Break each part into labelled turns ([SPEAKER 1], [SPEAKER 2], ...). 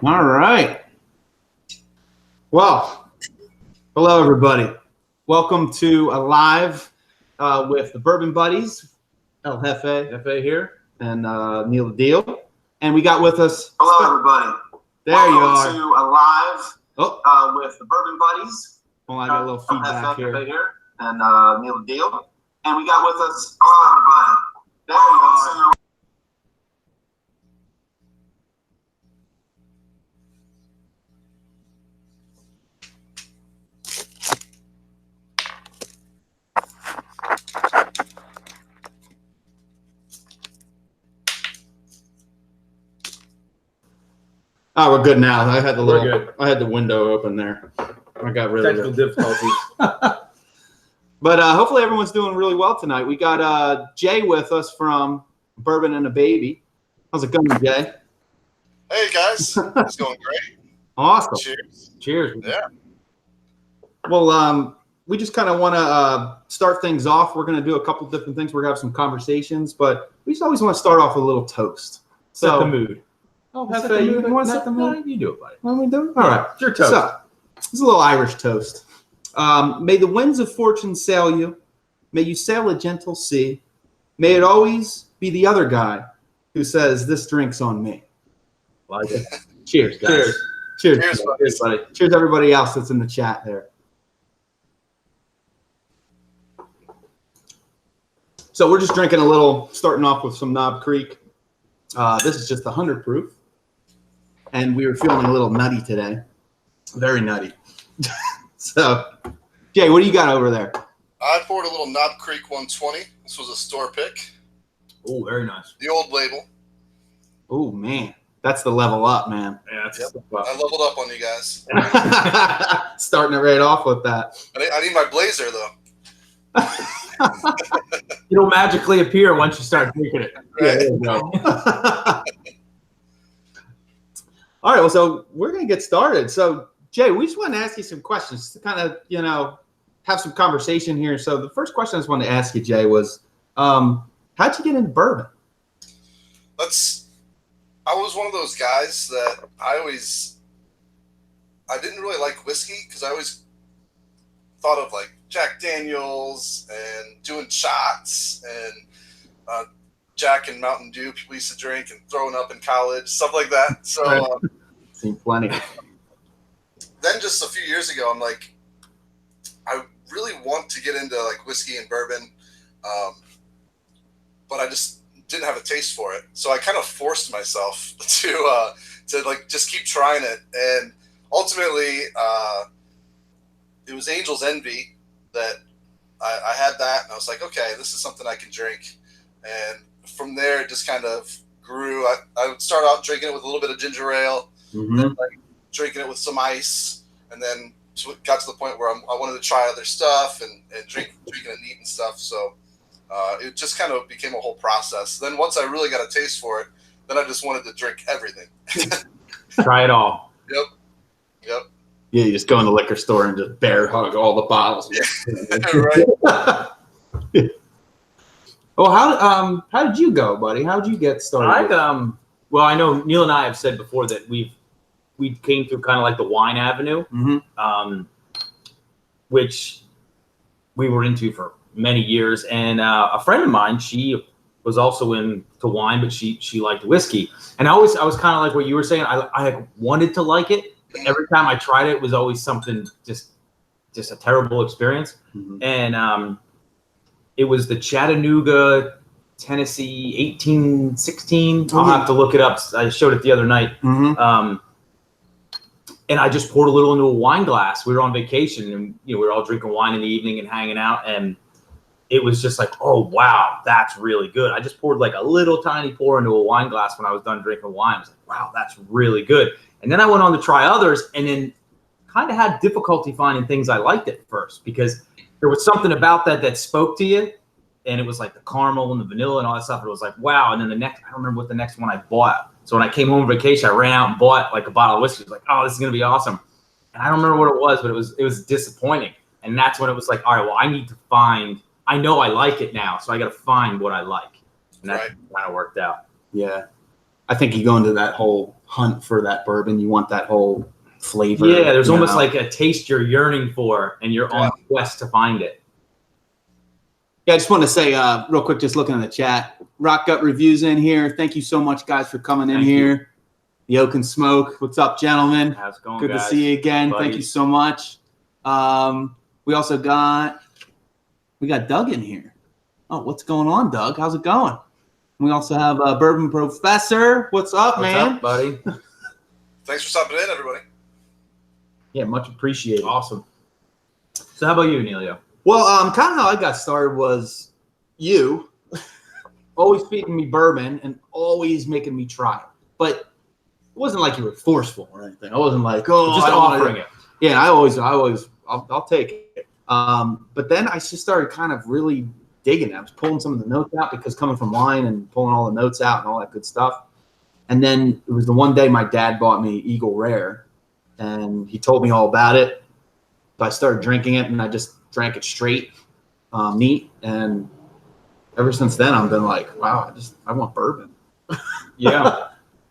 [SPEAKER 1] All right. Well, hello, everybody. Welcome to a live with the Bourbon Buddies, El Jefe here, and Neil the Deal. And we got with us.
[SPEAKER 2] Hello, everybody.
[SPEAKER 1] There
[SPEAKER 2] Welcome
[SPEAKER 1] you are.
[SPEAKER 2] To a live with the Bourbon Buddies.
[SPEAKER 1] Well, I got a little feedback here.
[SPEAKER 2] And Neil the Deal. And we got with us. Hello, everybody. There you are.
[SPEAKER 1] Oh, we're good now. I had the window open there. I got really
[SPEAKER 3] technical difficulties.
[SPEAKER 1] But hopefully everyone's doing really well tonight. We got Jay with us from Bourbon and a Baby. How's it going, Jay?
[SPEAKER 4] Hey guys, it's going great.
[SPEAKER 1] Awesome.
[SPEAKER 4] Cheers. Yeah.
[SPEAKER 1] Well, we just kind of want to start things off. We're going to do a couple different things. We're going to have some conversations, but we just always want to start off with a little toast.
[SPEAKER 3] Set the mood.
[SPEAKER 1] Oh,
[SPEAKER 3] set the mood. You want to set the mood? You do it, buddy.
[SPEAKER 1] Want me to do it? All right.
[SPEAKER 3] It's your toast.
[SPEAKER 1] So, it's a little Irish toast. May the winds of fortune sail you. May you sail a gentle sea. May it always be the other guy who says, "This drink's on me."
[SPEAKER 3] Like it.
[SPEAKER 1] Cheers, guys. Cheers, buddy. Cheers, everybody else that's in the chat there. So we're just drinking a little, starting off with some Knob Creek. This is just 100 proof. And we were feeling a little nutty today. Very nutty. So, Jay, what do you got over there?
[SPEAKER 4] I poured a little Knob Creek 120. This was a store pick.
[SPEAKER 3] Oh, very nice.
[SPEAKER 4] The old label.
[SPEAKER 1] Oh, man. That's the level up, man.
[SPEAKER 3] Yeah, that's
[SPEAKER 4] I leveled up on you guys.
[SPEAKER 1] Starting it right off with that.
[SPEAKER 4] I need my blazer, though.
[SPEAKER 3] It'll magically appear once you start drinking it.
[SPEAKER 4] Right.
[SPEAKER 1] Yeah, there you go. All right, well, so we're going to get started. So, Jay, we just want to ask you some questions to kind of, have some conversation here. So the first question I just wanted to ask you, Jay, was how'd you get into bourbon?
[SPEAKER 4] I was one of those guys that I didn't really like whiskey because I always thought of like Jack Daniels and doing shots and Jack and Mountain Dew people used to drink and throwing up in college, stuff like that. So
[SPEAKER 1] Seen plenty.
[SPEAKER 4] Then just a few years ago, I'm like, I really want to get into like whiskey and bourbon, but I just didn't have a taste for it. So I kind of forced myself to like just keep trying it, and ultimately it was Angel's Envy that I had that, and I was like, okay, this is something I can drink. And from there, it just kind of grew. I would start out drinking it with a little bit of ginger ale,
[SPEAKER 1] Mm-hmm.
[SPEAKER 4] then like drinking it with some ice, and then got to the point where I wanted to try other stuff and drinking it neat and stuff. So it just kind of became a whole process. Then once I really got a taste for it, then I just wanted to drink everything.
[SPEAKER 3] Try it all.
[SPEAKER 4] Yep.
[SPEAKER 1] Yeah, you just go in the liquor store and just bear hug all the bottles.
[SPEAKER 4] Right.
[SPEAKER 1] Well, how did you go, buddy? How did you get started?
[SPEAKER 3] Well, I know Neil and I have said before that we came through kind of like the wine avenue, which we were into for many years. And a friend of mine, she was also into wine, but she liked whiskey. And I was kind of like what you were saying. I wanted to like it, but every time I tried it, it was always something just a terrible experience.
[SPEAKER 1] Mm-hmm.
[SPEAKER 3] And it was the Chattanooga, Tennessee 1816. I'll have to look it up. I showed it the other night.
[SPEAKER 1] Mm-hmm.
[SPEAKER 3] And I just poured a little into a wine glass. We were on vacation, and we were all drinking wine in the evening and hanging out. And it was just like, oh wow, that's really good. I just poured like a little tiny pour into a wine glass when I was done drinking wine. I was like, wow, that's really good. And then I went on to try others, and then kind of had difficulty finding things I liked at first, because there was something about that spoke to you. And it was like the caramel and the vanilla and all that stuff. It was like, wow. And then I don't remember what the next one I bought. So when I came home on vacation, I ran out and bought like a bottle of whiskey. I was like, oh, this is going to be awesome. And I don't remember what it was, but it was disappointing. And that's when it was like, all right, well, I need to find, I know I like it now, so I got to find what I like. And that kind of worked out.
[SPEAKER 1] Yeah. I think you go into that whole hunt for that bourbon. You want that whole flavor.
[SPEAKER 3] Yeah, there's
[SPEAKER 1] you
[SPEAKER 3] almost
[SPEAKER 1] know?
[SPEAKER 3] like a taste you're yearning for, and you're on quest to find it.
[SPEAKER 1] Yeah, I just want to say real quick, just looking at the chat, Rock Gut Reviews in here. Thank you so much, guys, for coming in here. The Oak and Smoke. What's up, gentlemen?
[SPEAKER 3] How's it going,
[SPEAKER 1] Good
[SPEAKER 3] guys?
[SPEAKER 1] to see you again.
[SPEAKER 3] Buddies.
[SPEAKER 1] Thank you so much. We also got Doug in here. Oh, what's going on, Doug? How's it going? We also have Bourbon Professor. What's up,
[SPEAKER 3] What's
[SPEAKER 1] man?
[SPEAKER 3] up, buddy?
[SPEAKER 4] Thanks for stopping in, everybody.
[SPEAKER 1] Yeah, much appreciated.
[SPEAKER 3] Awesome. So how about you, Emilio?
[SPEAKER 1] Well, kind of how I got started was you always feeding me bourbon and always making me try it. But it wasn't like you were forceful or anything. I wasn't like, oh,
[SPEAKER 3] Just
[SPEAKER 1] I don't wanna
[SPEAKER 3] offering
[SPEAKER 1] do
[SPEAKER 3] it.
[SPEAKER 1] Yeah, I'll take it. But then I just started kind of really digging it. I was pulling some of the notes out because coming from wine and pulling all the notes out and all that good stuff. And then it was the one day my dad bought me Eagle Rare, and he told me all about it. So I started drinking it, and I just drank it straight, neat. And ever since then, I've been like, wow, I want bourbon.
[SPEAKER 3] Yeah.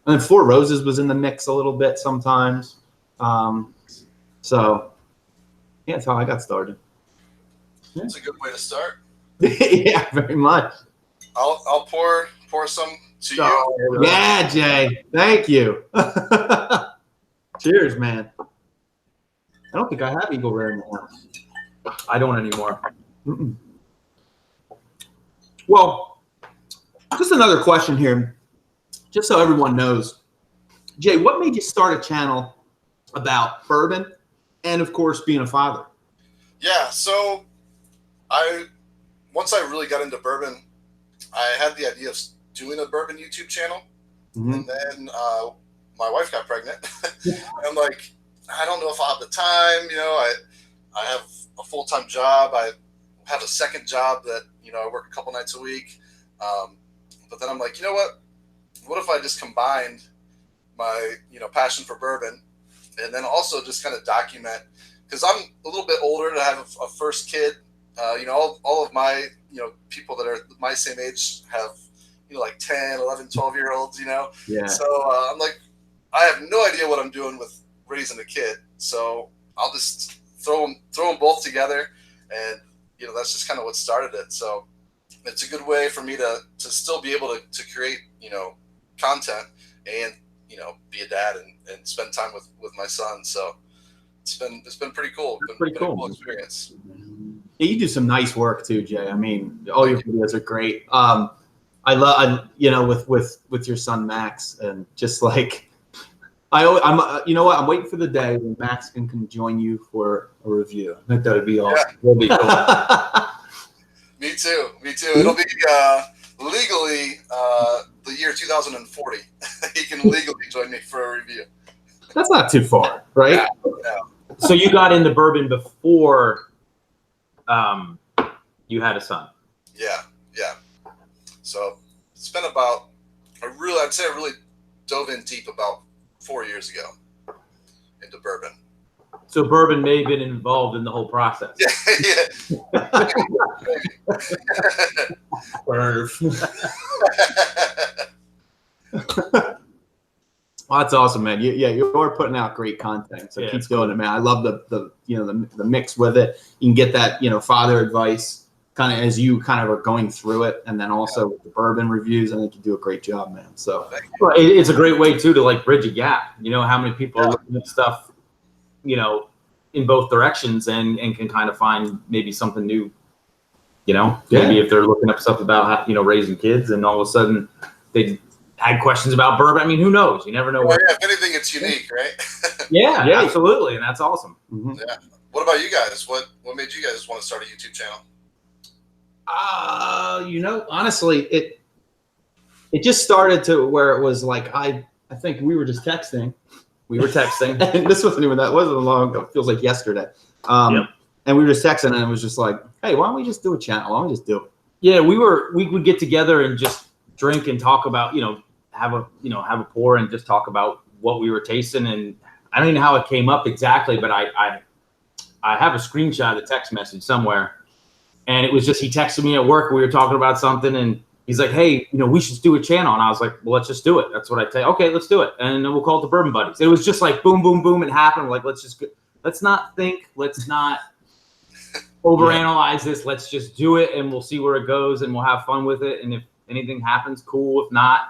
[SPEAKER 1] And then Four Roses was in the mix a little bit sometimes. So, yeah, that's how I got started.
[SPEAKER 4] It's a good way to start.
[SPEAKER 1] Yeah, very much.
[SPEAKER 4] I'll pour some to you.
[SPEAKER 1] Yeah, Jay. Thank you. Cheers, man. I don't think I have Eagle Rare in the house.
[SPEAKER 3] I don't anymore.
[SPEAKER 1] Mm-mm. Well, just another question here, just so everyone knows. Jay, what made you start a channel about bourbon and, of course, being a father?
[SPEAKER 4] Yeah, so once I really got into bourbon, I had the idea of doing a bourbon YouTube channel, and then my wife got pregnant. And I'm like, I don't know if I'll have the time. You know, I have a full-time job. I have a second job that, you know, I work a couple nights a week. But then I'm like, you know what? What if I just combined my, you know, passion for bourbon and then also just kind of document, because I'm a little bit older to have a first kid. You know, all of my, you know, people that are my same age have, you know, like 10, 11, 12-year-olds, you know?
[SPEAKER 1] Yeah.
[SPEAKER 4] So I'm like, I have no idea what I'm doing with raising a kid. So I'll just throw them both together. And, you know, that's just kind of what started it. So it's a good way for me to still be able to create, you know, content and, you know, be a dad and spend time with my son. So it's been pretty cool.
[SPEAKER 1] Pretty cool.
[SPEAKER 4] A cool experience.
[SPEAKER 1] Yeah, you do some nice work too, Jay. I mean, all your videos are great. I love, you know, with your son Max, and just like I'm you know what? I'm waiting for the day when Max can join you for a review. I think that would be awesome.
[SPEAKER 3] That'd be cool.
[SPEAKER 4] Me too. It'll be legally the year 2040. He can legally join me for a review.
[SPEAKER 1] That's not too far, right?
[SPEAKER 4] Yeah.
[SPEAKER 3] So you got into bourbon before you had a son.
[SPEAKER 4] Yeah. So it's been about I'd say I really dove in deep about 4 years ago into bourbon.
[SPEAKER 3] So bourbon may have been involved in the whole process.
[SPEAKER 4] Yeah.
[SPEAKER 1] Well, that's awesome, man. You are putting out great content, so
[SPEAKER 3] Yeah,
[SPEAKER 1] keep doing it, man. I love the you know the mix with it. You can get that, you know, father advice kind of as you kind of are going through it, and then also with the bourbon reviews. I think you do a great job, man. So
[SPEAKER 3] Well, it's a great way too to like bridge a gap. You know, how many people are looking at stuff, you know, in both directions and can kind of find maybe something new. You know, maybe if they're looking up stuff about how, you know, raising kids, and all of a sudden they had questions about bourbon. I mean, who knows? You never know.
[SPEAKER 4] Well, yeah, if anything, it's unique, right?
[SPEAKER 3] Yeah, absolutely, and that's awesome.
[SPEAKER 1] Mhm.
[SPEAKER 4] Yeah. What about you guys? What made you guys want to start a YouTube channel?
[SPEAKER 1] You know, honestly, it just started to where it was like I think we were just texting.
[SPEAKER 3] We were texting.
[SPEAKER 1] And this wasn't long ago. It feels like yesterday.
[SPEAKER 3] Yep.
[SPEAKER 1] And we were just texting, and it was just like, hey, why don't we just do a channel? Why don't we just do it?
[SPEAKER 3] Yeah, we would get together and just drink and talk about, you know, have a pour and just talk about what we were tasting. And I don't even know how it came up exactly, but I have a screenshot of the text message somewhere, and it was just he texted me at work. We were talking about something, and he's like, hey, we should do a channel. And I was like, well, let's just do it. That's what I say. Okay, let's do it. And then we'll call it the Bourbon Buddies. It was just like boom, boom, boom. It happened. We're like, let's not think. Let's not overanalyze this. Let's just do it, and we'll see where it goes, and we'll have fun with it. And if anything happens, cool. If not,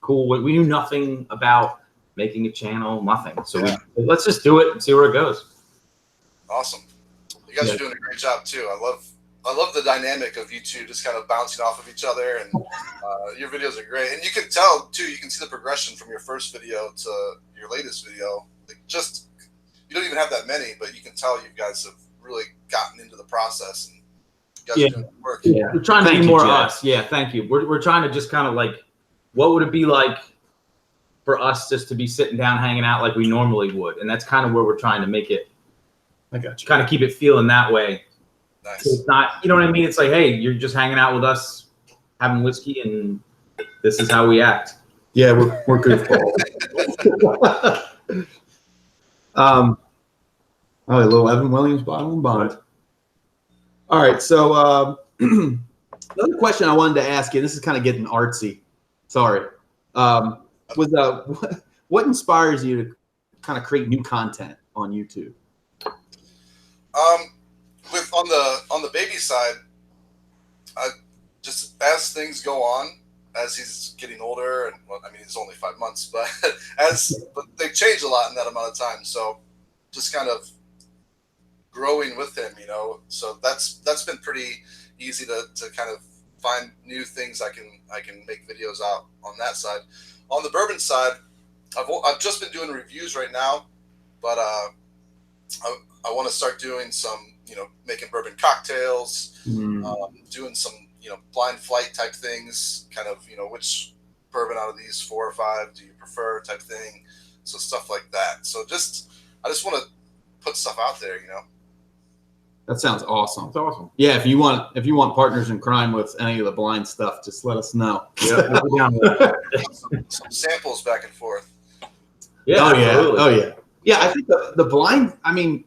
[SPEAKER 3] cool. We knew nothing about making a channel, nothing. So let's just do it and see where it goes.
[SPEAKER 4] Awesome. You guys are doing a great job too. I love the dynamic of you two just kind of bouncing off of each other, and your videos are great. And you can tell too, you can see the progression from your first video to your latest video. Like, just, you don't even have that many, but you can tell you guys have really gotten into the process, and you guys are doing the work.
[SPEAKER 3] Yeah. We're trying to be more us. Yeah, thank you. We're trying to just kind of like, what would it be like for us just to be sitting down hanging out like we normally would? And that's kind of where we're trying to make it.
[SPEAKER 1] I got you.
[SPEAKER 3] Kind of keep it feeling that way.
[SPEAKER 4] Nice.
[SPEAKER 3] So it's not, you know what I mean? It's like, hey, you're just hanging out with us, having whiskey, and this is how we act.
[SPEAKER 1] Yeah, we're goofballs. Oh, a little Evan Williams bottle and bond. All right, so another question I wanted to ask you. This is kind of getting artsy. Sorry. What inspires you to kind of create new content on YouTube?
[SPEAKER 4] With on the baby side, I just, as things go on, as he's getting older, and well, I mean, he's only 5 months, but but they change a lot in that amount of time. So just kind of growing with him, So that's been pretty easy to kind of find new things I can make videos out on that side. On the bourbon side, I've just been doing reviews right now, but I want to start doing some, making bourbon cocktails, doing some, blind flight type things, kind of, which bourbon out of these 4 or 5 do you prefer type thing. So stuff like that. So I just want to put stuff out there,
[SPEAKER 1] That sounds awesome.
[SPEAKER 3] That's awesome.
[SPEAKER 1] Yeah, if you want partners in crime with any of the blind stuff, just let us know.
[SPEAKER 3] Yeah.
[SPEAKER 4] some samples back and forth.
[SPEAKER 3] Yeah.
[SPEAKER 1] Oh yeah.
[SPEAKER 3] Absolutely.
[SPEAKER 1] Oh yeah. Yeah, I think the blind,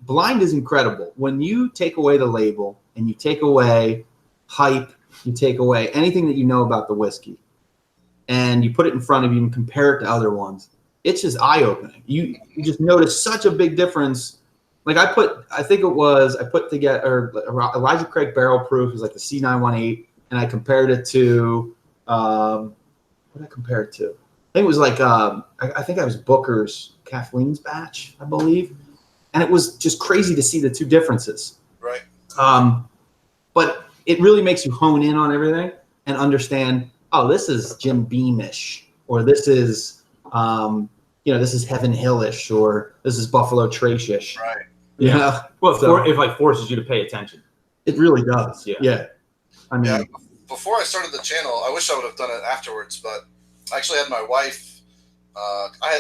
[SPEAKER 1] blind is incredible. When you take away the label and you take away hype, you take away anything that you know about the whiskey, and you put it in front of you and compare it to other ones, it's just eye-opening. You just notice such a big difference. Like I put together Elijah Craig Barrel Proof is like the C918, and I compared it to what did I compare it to? I think it was like I think I was Booker's Kathleen's batch, I believe, and it was just crazy to see the two differences.
[SPEAKER 4] Right.
[SPEAKER 1] But it really makes you hone in on everything and understand. Oh, this is Jim Beamish, or this is this is Heaven Hillish, or this is Buffalo Trace-ish.
[SPEAKER 4] Right.
[SPEAKER 1] Yeah.
[SPEAKER 3] Well, it like forces you to pay attention.
[SPEAKER 1] It really does.
[SPEAKER 3] Yeah.
[SPEAKER 1] Yeah. I mean,
[SPEAKER 4] Yeah. Before I started the channel, I wish I would have done it afterwards, but I actually had my wife.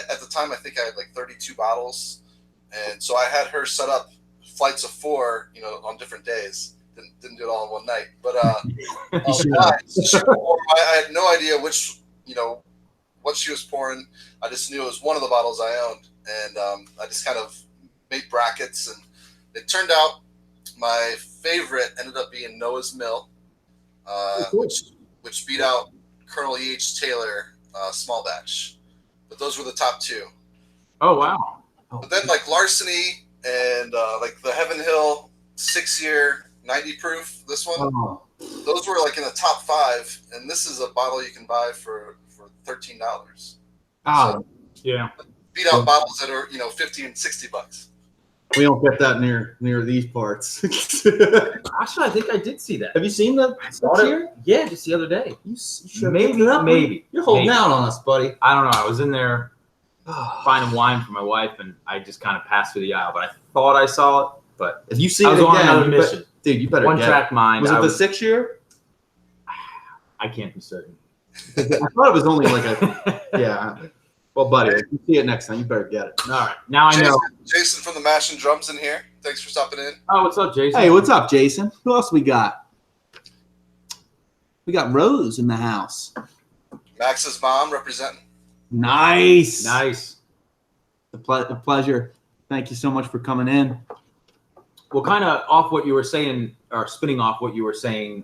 [SPEAKER 4] At the time, I think I had like 32 bottles, and so I had her set up flights of 4, on different days. Didn't do it all in one night, but I had no idea which, what she was pouring. I just knew it was one of the bottles I owned, and I just kind of made brackets, and it turned out my favorite ended up being Noah's Mill, which beat out Colonel E.H. Taylor small batch. But those were the top 2.
[SPEAKER 3] Oh wow!
[SPEAKER 4] But then like Larceny and like the Heaven Hill 6-year 90 proof, this one, those were like in the top 5, and this is a bottle you can buy for $13.
[SPEAKER 1] so
[SPEAKER 3] Yeah.
[SPEAKER 4] Beat out bottles that are $50 and $60.
[SPEAKER 1] we don't get that near these parts.
[SPEAKER 3] Actually, I think I did see that.
[SPEAKER 1] Have you seen the
[SPEAKER 3] Saw
[SPEAKER 1] here?
[SPEAKER 3] it. Yeah, just the other day.
[SPEAKER 1] You should
[SPEAKER 3] Maybe.
[SPEAKER 1] You're holding
[SPEAKER 3] Maybe.
[SPEAKER 1] out on us, buddy.
[SPEAKER 3] I don't know. I was in there finding wine for my wife, and I just kind of passed through the aisle. But I thought I saw it. But
[SPEAKER 1] If you see
[SPEAKER 3] I
[SPEAKER 1] it
[SPEAKER 3] was on
[SPEAKER 1] again,
[SPEAKER 3] another mission.
[SPEAKER 1] dude, you better
[SPEAKER 3] One
[SPEAKER 1] get
[SPEAKER 3] track mind.
[SPEAKER 1] it. Was it the 6-year?
[SPEAKER 3] I can't be certain.
[SPEAKER 1] I thought it was only like a yeah. Well, buddy, if you see it next time, you better get it.
[SPEAKER 3] All right. Now I know.
[SPEAKER 4] Jason from the Mash and Drums in here. Thanks for stopping in.
[SPEAKER 3] Oh, what's up, Jason?
[SPEAKER 1] Hey, what's up, Jason? Who else we got? We got Rose in the house.
[SPEAKER 4] Max's mom representing.
[SPEAKER 1] Nice.
[SPEAKER 3] Nice.
[SPEAKER 1] A pleasure. Thank you so much for coming in.
[SPEAKER 3] Well, kind of off what you were saying, or spinning off what you were saying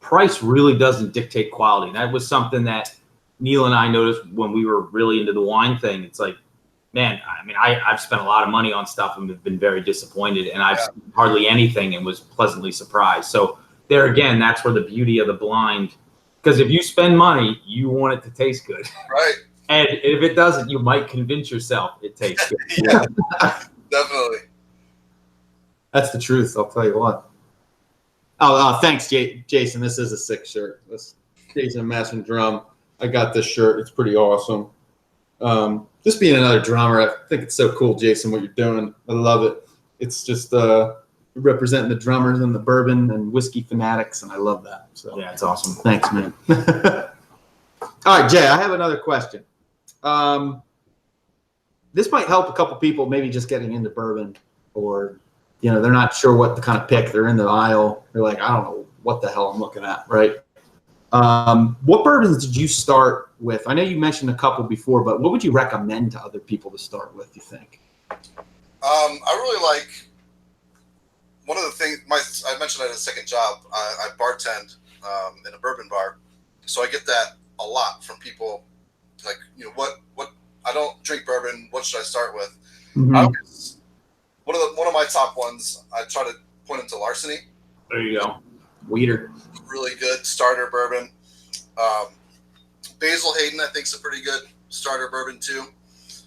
[SPEAKER 3] price really doesn't dictate quality. And that was something that Neil and I noticed when we were really into the wine thing. It's like, man, I mean, I've spent a lot of money on stuff and have been very disappointed, and I've spent hardly anything and was pleasantly surprised. So there again, that's where the beauty of the blind, because if you spend money, you want it to taste good.
[SPEAKER 4] Right.
[SPEAKER 3] And if it doesn't, you might convince yourself it tastes good.
[SPEAKER 4] Yeah, definitely.
[SPEAKER 1] That's the truth. I'll tell you what. Oh, thanks, Jason. This is a sick shirt. This Jason Mass and Drum. I got this shirt. It's pretty awesome. Just being another drummer, I think it's so cool, Jason, what you're doing. I love it. It's just representing the drummers and the bourbon and whiskey fanatics, and I love that. So
[SPEAKER 3] Yeah, it's awesome.
[SPEAKER 1] thanks, man. All right, Jay, I have another question. This might help a couple people maybe just getting into bourbon, or they're not sure what to kind of pick. They're in the aisle. They're like, I don't know what the hell I'm looking at, right? What bourbons did you start with? I know you mentioned a couple before, but what would you recommend to other people to start with, you think?
[SPEAKER 4] I really like one of the things I mentioned I had a second job. I bartend in a bourbon bar, so I get that a lot from people. Like, what I don't drink bourbon. What should I start with?
[SPEAKER 1] Mm-hmm.
[SPEAKER 4] One of my top ones, I try to point them to Larceny.
[SPEAKER 3] There you go. Weeder.
[SPEAKER 4] Really good starter bourbon. Basil Hayden, I think, is a pretty good starter bourbon too.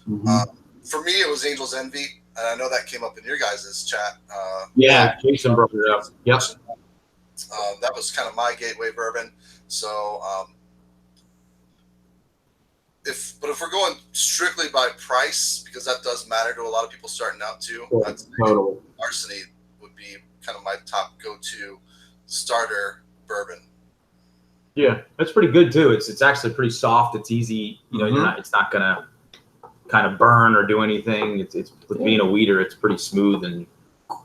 [SPEAKER 1] Mm-hmm.
[SPEAKER 4] For me, it was Angel's Envy, and I know that came up in your guys' chat.
[SPEAKER 3] Yeah, Jason brought it up. Yep.
[SPEAKER 4] That was kind of my gateway bourbon. So, if we're going strictly by price, because that does matter to a lot of people starting out too, I'd say
[SPEAKER 1] Totally.
[SPEAKER 4] Larceny would be kind of my top go-to starter bourbon.
[SPEAKER 3] Yeah, that's pretty good too. It's actually pretty soft. It's easy.
[SPEAKER 1] Mm-hmm.
[SPEAKER 3] It's not gonna kind of burn or do anything. It's with being a weeder, it's pretty smooth and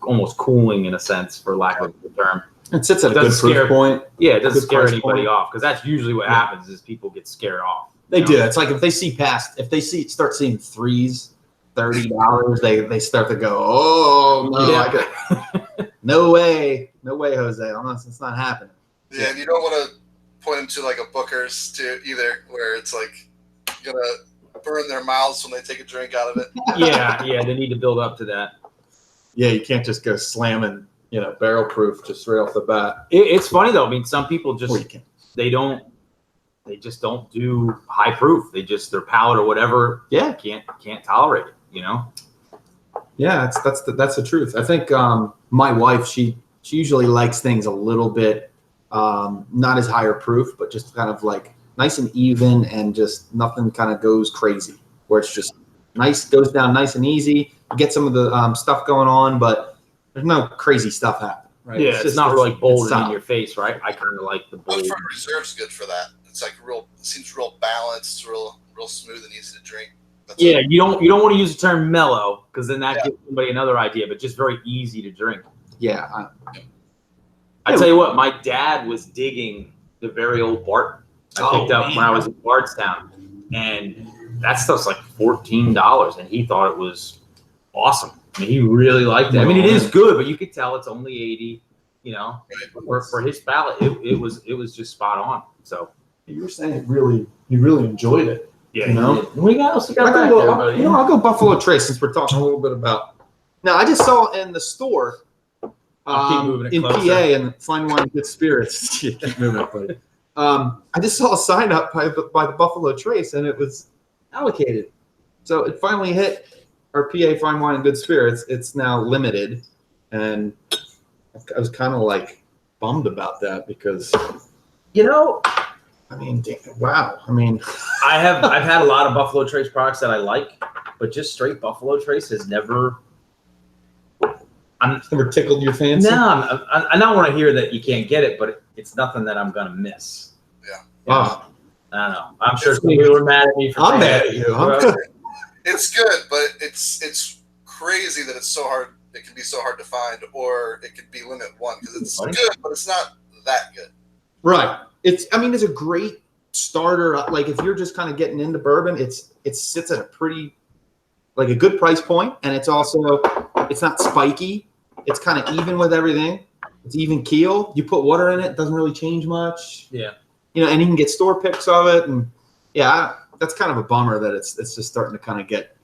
[SPEAKER 3] almost cooling in a sense, for lack of a term.
[SPEAKER 1] It sits at a good
[SPEAKER 3] Doesn't
[SPEAKER 1] proof point.
[SPEAKER 3] Yeah, it doesn't
[SPEAKER 1] Good
[SPEAKER 3] scare
[SPEAKER 1] price
[SPEAKER 3] anybody
[SPEAKER 1] point.
[SPEAKER 3] off, because that's usually what happens is people get scared off.
[SPEAKER 1] They do. It's like if they start seeing threes, $30, they start to go, oh no, no way, Jose, it's not happening.
[SPEAKER 4] Yeah, and you don't want to point them to like a Booker's too either, where it's like gonna burn their mouths when they take a drink out of it.
[SPEAKER 3] Yeah, they need to build up to that.
[SPEAKER 1] Yeah, you can't just go slamming, barrel proof just right off the bat.
[SPEAKER 3] It's funny though. I mean, some people just
[SPEAKER 1] Or you can.
[SPEAKER 3] they just don't do high proof. Their palate or whatever.
[SPEAKER 1] Yeah,
[SPEAKER 3] can't tolerate it.
[SPEAKER 1] Yeah, that's the truth. I think my wife, she usually likes things a little bit not as higher proof, but just kind of like nice and even, and just nothing kind of goes crazy, where it's just nice, goes down nice and easy. You get some of the stuff going on, but there's no crazy stuff happening. Right?
[SPEAKER 3] Yeah, it's not really bold and in your face, right? I kind of like the bold.
[SPEAKER 4] Woodford Reserve's good for that. It's like it seems real balanced, real smooth and easy to drink.
[SPEAKER 3] You don't want to use the term mellow, because then that gives somebody another idea, but just very easy to drink.
[SPEAKER 1] Yeah.
[SPEAKER 3] I tell you what, my dad was digging the very old Barton. I picked up when I was in Bardstown, and that stuff's like $14, and he thought it was awesome. I mean, he really liked it. I mean, it is good, but you could tell it's only 80. For his palate, it was just spot on. So
[SPEAKER 1] you were saying you really enjoyed it.
[SPEAKER 3] Yeah, we got else.
[SPEAKER 1] I'll go Buffalo Trace, since we're talking a little bit about. Now, I just saw in the store in PA and Fine Wine and Good Spirits. Keep moving it, buddy. I just saw a sign up by the Buffalo Trace, and it was allocated. So it finally hit our PA Fine Wine and Good Spirits. It's now limited, and I was kind of like bummed about that, because I mean, wow. I mean,
[SPEAKER 3] I've had a lot of Buffalo Trace products that I like, but just straight Buffalo Trace has never.
[SPEAKER 1] Never tickled your fancy?
[SPEAKER 3] No, I don't want to hear that you can't get it, but it's nothing that I'm gonna miss.
[SPEAKER 4] Yeah.
[SPEAKER 1] Oh.
[SPEAKER 3] I don't know. I'm sure some people are mad at me for
[SPEAKER 1] I'm mad at you.
[SPEAKER 4] It's good, but it's crazy that it's so hard. It can be so hard to find, or it could be limit one, because it's good, but it's not that good.
[SPEAKER 1] Right. It's a great starter. Like, if you're just kind of getting into bourbon, it sits at a pretty, like, a good price point, and it's not spiky. It's kind of even with everything. It's even keel. You put water in it, it doesn't really change much.
[SPEAKER 3] Yeah.
[SPEAKER 1] You know, and you can get store picks of it, and yeah, that's kind of a bummer that it's just starting to kind of get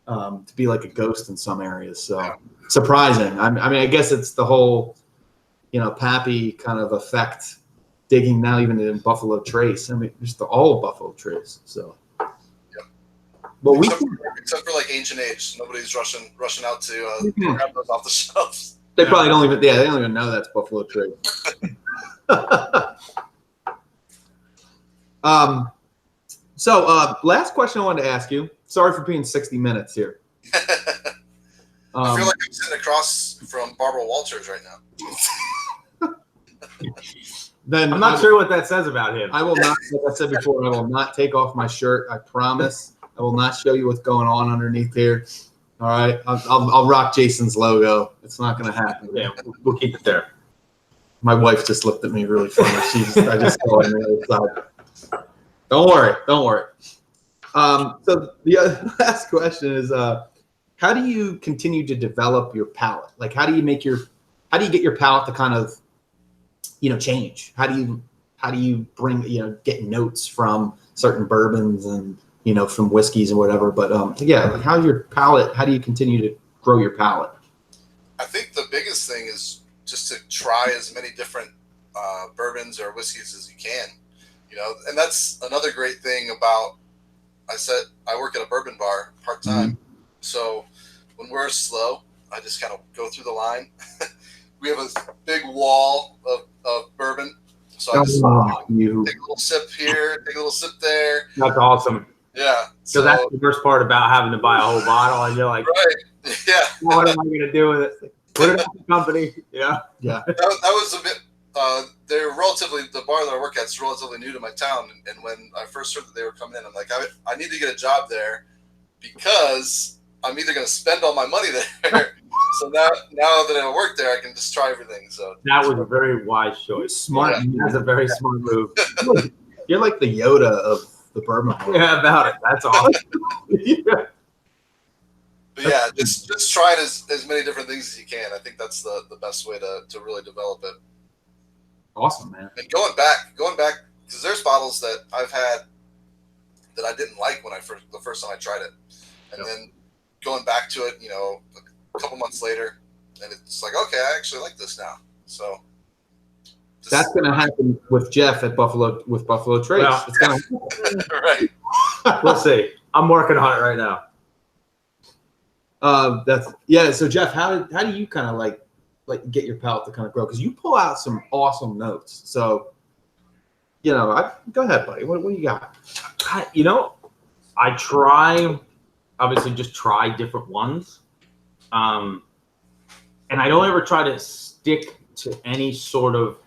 [SPEAKER 1] to be like a ghost in some areas. So surprising. I mean, I guess it's the whole, you know, Pappy kind of effect, digging now even in Buffalo Trace. I mean, just all Buffalo Trace. So, but
[SPEAKER 4] except for like Ancient Age, nobody's rushing out to grab those off the shelves.
[SPEAKER 1] They probably don't even. Yeah, they don't even know that's Buffalo Trace. So last question I wanted to ask you. Sorry for being 60 minutes here.
[SPEAKER 4] I feel like I'm sitting across from Barbara Walters right now.
[SPEAKER 1] Then
[SPEAKER 3] I'm not sure what that says about him.
[SPEAKER 1] I will not, like I said before, I will not take off my shirt. I promise. I will not show you what's going on underneath here. All right. I'll rock Jason's logo. It's not going to happen.
[SPEAKER 3] Yeah, we'll keep it there.
[SPEAKER 1] My wife just looked at me really funny. I just saw her on the other side. Don't worry. Don't worry. So the last question is, how do you continue to develop your palate? Like, how do you get your palate to kind of, you know, change? How do you bring, you know, get notes from certain bourbons and, you know, from whiskeys and whatever? But yeah, like how do you continue to grow your palate?
[SPEAKER 4] I think the biggest thing is just to try as many different bourbons or whiskeys as you can, you know, and that's another great thing about, I work at a bourbon bar part-time. Mm-hmm. So when we're slow, I just kind of go through the line. We have a big wall of bourbon. So I just take a little sip here, take a little sip there.
[SPEAKER 3] That's awesome.
[SPEAKER 4] Yeah.
[SPEAKER 3] So that's the worst part about having to buy a whole bottle, and you're like,
[SPEAKER 4] right. Yeah.
[SPEAKER 3] What am I going to do with it? Put it at the company. Yeah.
[SPEAKER 1] Yeah.
[SPEAKER 4] That was a bit, the bar that I work at is relatively new to my town. And when I first heard that they were coming in, I'm like, I need to get a job there because I'm either going to spend all my money there. So now that I work there, I can just try everything. So
[SPEAKER 3] that was a very wise choice.
[SPEAKER 1] Smart.
[SPEAKER 3] Yeah. That's a very smart move.
[SPEAKER 1] You're like the Yoda of the bourbon world.
[SPEAKER 3] Yeah, about it. That's awesome.
[SPEAKER 1] Yeah.
[SPEAKER 4] But yeah, just try as many different things as you can. I think that's the best way to really develop it.
[SPEAKER 1] Awesome, man.
[SPEAKER 4] And going back, because there's bottles that I've had that I didn't like when the first time I tried it, and then going back to it, you know, a couple months later, and it's like, okay, I actually like this now. So
[SPEAKER 1] that's going to happen with Jeff at Buffalo Trace.
[SPEAKER 3] Well,
[SPEAKER 1] it's gonna
[SPEAKER 4] right.
[SPEAKER 3] We'll see. I'm working on it right now.
[SPEAKER 1] So Jeff, how do you kind of like get your palate to kind of grow? Because you pull out some awesome notes. So, you know, go ahead, buddy. What do you got?
[SPEAKER 3] You know, I obviously just try different ones. And I don't ever try to stick to any sort of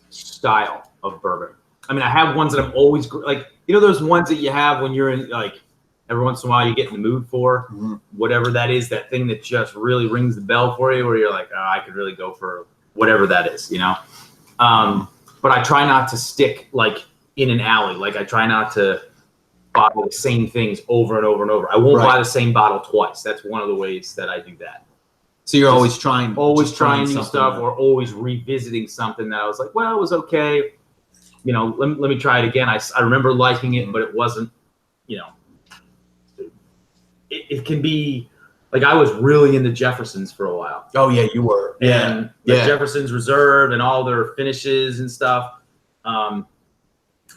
[SPEAKER 3] style of bourbon. I mean, I have ones that I'm always like, you know, those ones that you have when you're in, like, every once in a while you get in the mood for whatever that is, that thing that just really rings the bell for you, where you're like, oh, I could really go for whatever that is, you know? But I try not to stick like in an alley. Like I try not to bottle the same things over and over and over. I won't buy the same bottle twice. That's one of the ways that I do that.
[SPEAKER 1] So you're always trying
[SPEAKER 3] new stuff, or always revisiting something that I was like, well, it was okay. You know, let me try it again. I remember liking it, but it wasn't, you know, it can be like, I was really into Jefferson's for a while.
[SPEAKER 1] Oh yeah, you were.
[SPEAKER 3] And the Jefferson's Reserve and all their finishes and stuff. But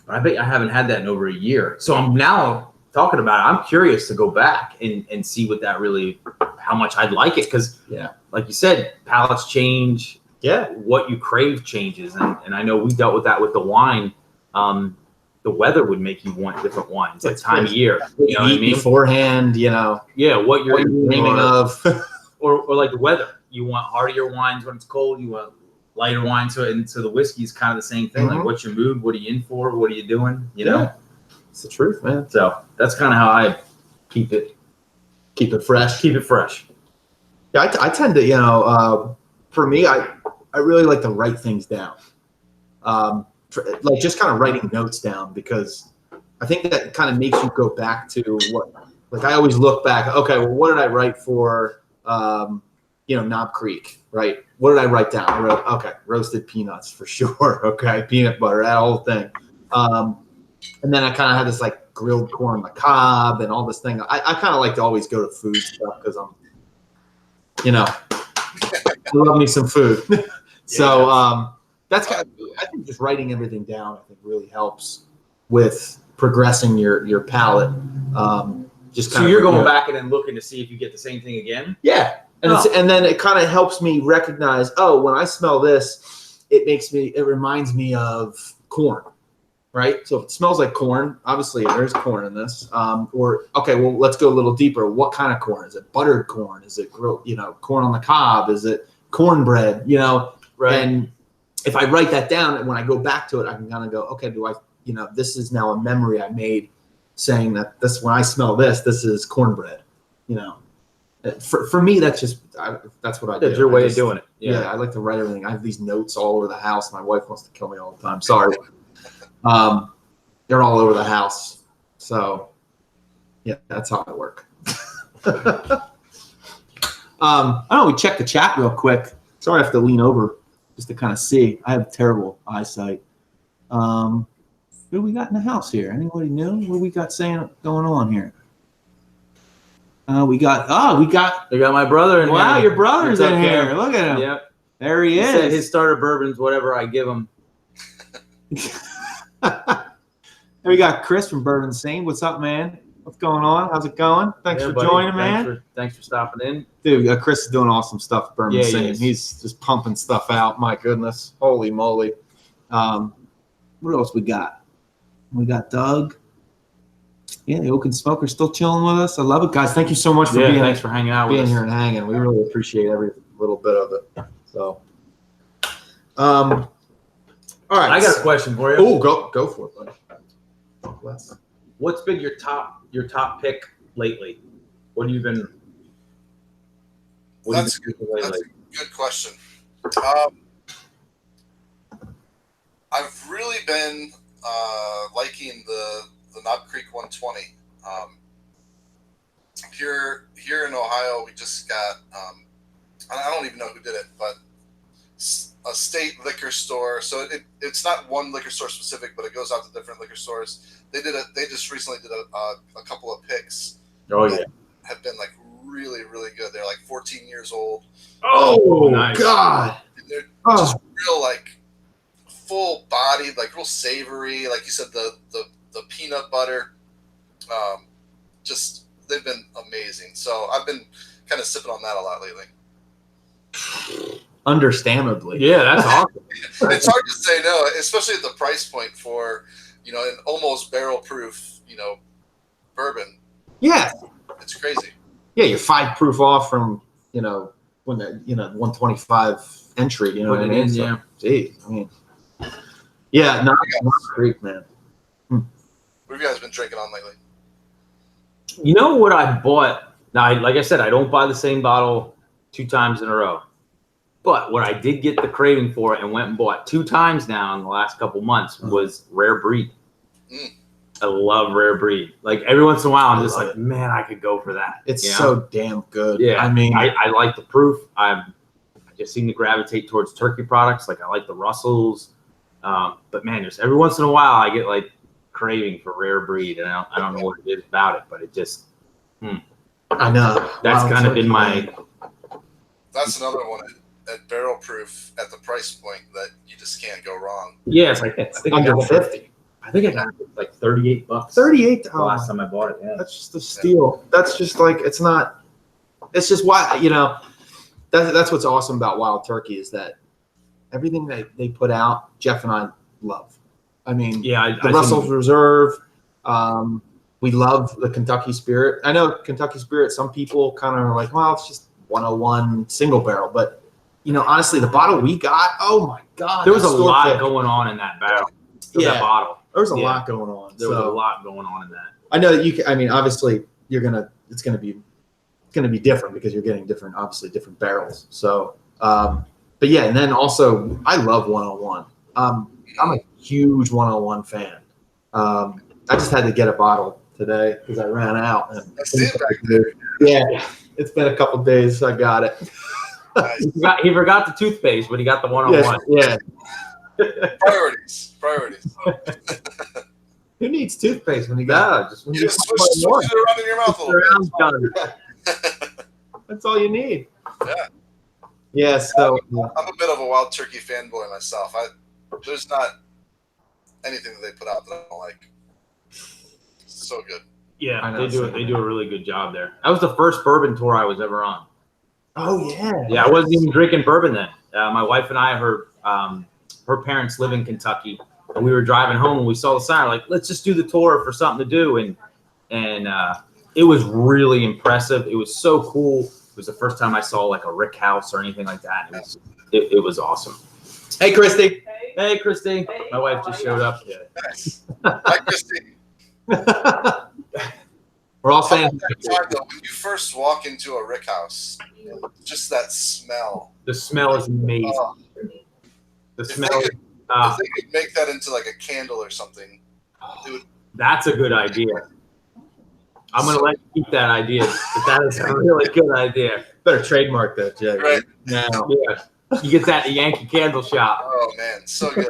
[SPEAKER 3] I bet I haven't had that in over a year. So I'm now talking about it. I'm curious to go back and see what that really, how much I'd like it. Cause like you said, palates change. Yeah. What you crave changes. And I know we dealt with that with the wine. The weather would make you want different wines, like time of year. You know what I mean?
[SPEAKER 1] Beforehand, you know.
[SPEAKER 3] Yeah, what you're
[SPEAKER 1] dreaming of.
[SPEAKER 3] or like the weather. You want heartier wines when it's cold. You want lighter wines. And so the whiskey is kind of the same thing. Like, what's your mood? What are you in for? What are you doing? You know?
[SPEAKER 1] It's the truth, man.
[SPEAKER 3] So that's kind of how I keep it fresh. Keep it fresh.
[SPEAKER 1] Yeah, I tend to, you know, for me, I really like to write things down. Like just kind of writing notes down, because I think that kind of makes you go back to what, like I always look back, okay, well, what did I write for, you know, Knob Creek, right? what did I write down? I wrote, okay, roasted peanuts for sure. Okay, peanut butter, that whole thing. And then I kind of had this like grilled corn on the cob and all this thing. I kind of like to always go to food stuff because I'm, I love me some food. So that's kind of, I think just writing everything down, I think really helps with progressing your palate.
[SPEAKER 3] So you're going back and then looking to see if you get the same thing again?
[SPEAKER 1] Yeah. And then it kind of helps me recognize, oh, when I smell this, it reminds me of corn, right? So if it smells like corn, obviously there's corn in this. Or, okay, well, let's go a little deeper. What kind of corn? Is it buttered corn? Is it grilled, corn on the cob? Is it cornbread, Right. And if I write that down and when I go back to it, I can kind of go, okay, this is now a memory I made saying that when I smell this is cornbread, For me, that's what I do.
[SPEAKER 3] That's your way of doing it.
[SPEAKER 1] Yeah, I like to write everything. I have these notes all over the house. My wife wants to kill me all the time. Sorry. They're all over the house. So, yeah, that's how I work. I don't know. We check the chat real quick. Sorry, I have to lean over just to kind of see. I have terrible eyesight. What do we got in the house here? Anybody know what we got going on here? We got
[SPEAKER 3] my brother in here.
[SPEAKER 1] Wow, your brother's in here. Look at him.
[SPEAKER 3] Yep.
[SPEAKER 1] There he is.
[SPEAKER 3] Said his starter bourbons, whatever I give him.
[SPEAKER 1] There we got Chris from Bourbon Scene. What's up, man? What's going on? How's it going? Thanks for joining, man.
[SPEAKER 3] Thanks for stopping in.
[SPEAKER 1] Dude, Chris is doing awesome stuff at Bourbon Scene.
[SPEAKER 3] He
[SPEAKER 1] He's just pumping stuff out. My goodness. Holy moly. What else we got? We got Doug. Yeah, the Oaken Smoker's still chilling with us. I love it, guys. Thank you so much for
[SPEAKER 3] thanks for hanging out with us.
[SPEAKER 1] Being here and hanging. We really appreciate every little bit of it. So, all right.
[SPEAKER 3] I got a question for you.
[SPEAKER 1] Oh, go for it, buddy.
[SPEAKER 3] What's been your top pick lately? What have you been?
[SPEAKER 4] That's a good question. I've really been liking the Knob Creek 120. Here in Ohio, we just got, I don't even know who did it, but a state liquor store. So it's not one liquor store specific, but it goes out to different liquor stores. They just recently did a couple of picks.
[SPEAKER 1] Oh yeah,
[SPEAKER 4] have been like really, really good. They're like 14 years old.
[SPEAKER 1] Oh nice. God!
[SPEAKER 4] They're just real like full bodied, like real savory. Like you said, the peanut butter. Just they've been amazing. So I've been kind of sipping on that a lot lately.
[SPEAKER 1] Understandably.
[SPEAKER 3] Yeah, that's awesome.
[SPEAKER 4] It's hard to say no, especially at the price point for, an almost barrel proof, bourbon.
[SPEAKER 1] Yeah.
[SPEAKER 4] It's crazy.
[SPEAKER 1] Yeah, you're 5 proof off from, when the 125 entry, you know what I mean?
[SPEAKER 3] Yeah.
[SPEAKER 1] Gee, I mean, yeah, Knob Creek, man.
[SPEAKER 4] What have you guys been drinking on lately?
[SPEAKER 3] You know what I bought? Now, like I said, I don't buy the same bottle 2 times in a row. But what I did get the craving for and went and bought 2 times now in the last couple months was Rare Breed. I love Rare Breed. Like every once in a while, I'm just like, man, I could go for that.
[SPEAKER 1] It's so damn good.
[SPEAKER 3] Yeah.
[SPEAKER 1] I mean,
[SPEAKER 3] I like the proof. I just seem to gravitate towards turkey products. Like I like the Russells. But man, just every once in a while, I get like craving for Rare Breed. And I don't know what it is about it, but it just,
[SPEAKER 1] I know.
[SPEAKER 3] That's kind of been my.
[SPEAKER 4] That's another one at barrel proof at the price point that you just can't go wrong.
[SPEAKER 3] Yeah, it's like it's
[SPEAKER 1] under 50.
[SPEAKER 3] I think I got it like $38.
[SPEAKER 1] $38.
[SPEAKER 3] The last time I bought it. Yeah.
[SPEAKER 1] That's just a steal. That's just like it's just why that's what's awesome about Wild Turkey is that everything they put out, Jeff and I love. I mean, the Russell's Reserve. We love the Kentucky Spirit. I know Kentucky Spirit. Some people kind of are like, well, it's just 101 single barrel, but honestly, the bottle we got, oh my God,
[SPEAKER 3] there was a lot going on in that barrel. That bottle.
[SPEAKER 1] There was a lot going on.
[SPEAKER 3] There was a lot going on in that.
[SPEAKER 1] I know that you can. I mean, obviously, it's gonna be different because you're getting different barrels. So, but yeah, and then also, I love 101. I'm a huge 101 fan. I just had to get a bottle today because I ran out. And
[SPEAKER 4] I see it back there.
[SPEAKER 1] Yeah, it's been a couple days. I got it.
[SPEAKER 4] Nice.
[SPEAKER 3] He forgot the toothpaste, but he got the one-on-one.
[SPEAKER 1] Yeah.
[SPEAKER 4] Priorities.
[SPEAKER 1] Who needs toothpaste when you
[SPEAKER 3] Yeah,
[SPEAKER 1] got?
[SPEAKER 3] just
[SPEAKER 4] You just switch it around in your mouth a little bit.
[SPEAKER 1] That's all you need.
[SPEAKER 4] Yeah.
[SPEAKER 1] Yeah. So
[SPEAKER 4] I'm a bit of a Wild Turkey fanboy myself. There's not anything that they put out that I don't like. So good.
[SPEAKER 3] Yeah,
[SPEAKER 1] I know,
[SPEAKER 3] they do a really good job there. That was the first bourbon tour I was ever on.
[SPEAKER 1] Oh yeah.
[SPEAKER 3] Yeah, I wasn't even drinking bourbon then. My wife and I, her parents live in Kentucky, and we were driving home and we saw the sign. Like, let's just do the tour for something to do, and it was really impressive. It was so cool. It was the first time I saw like a rick house or anything like that. It was awesome.
[SPEAKER 1] Hey, Christy.
[SPEAKER 3] Hey, Christy. My wife just showed up. Yeah.
[SPEAKER 4] Nice. Hi, Christy.
[SPEAKER 1] We're all saying
[SPEAKER 4] Time, though, when you first walk into a rick house, just that smell.
[SPEAKER 3] The smell is amazing.
[SPEAKER 4] Oh,
[SPEAKER 3] The
[SPEAKER 4] if
[SPEAKER 3] smell.
[SPEAKER 4] they could make that into like a candle or something, it would.
[SPEAKER 3] That's a good idea. I'm gonna let you keep that idea. But that is a really good idea.
[SPEAKER 1] better trademark that, Jay.
[SPEAKER 4] Right.
[SPEAKER 1] Now.
[SPEAKER 3] Yeah, you get that at the Yankee Candle Shop.
[SPEAKER 4] Oh man, so good.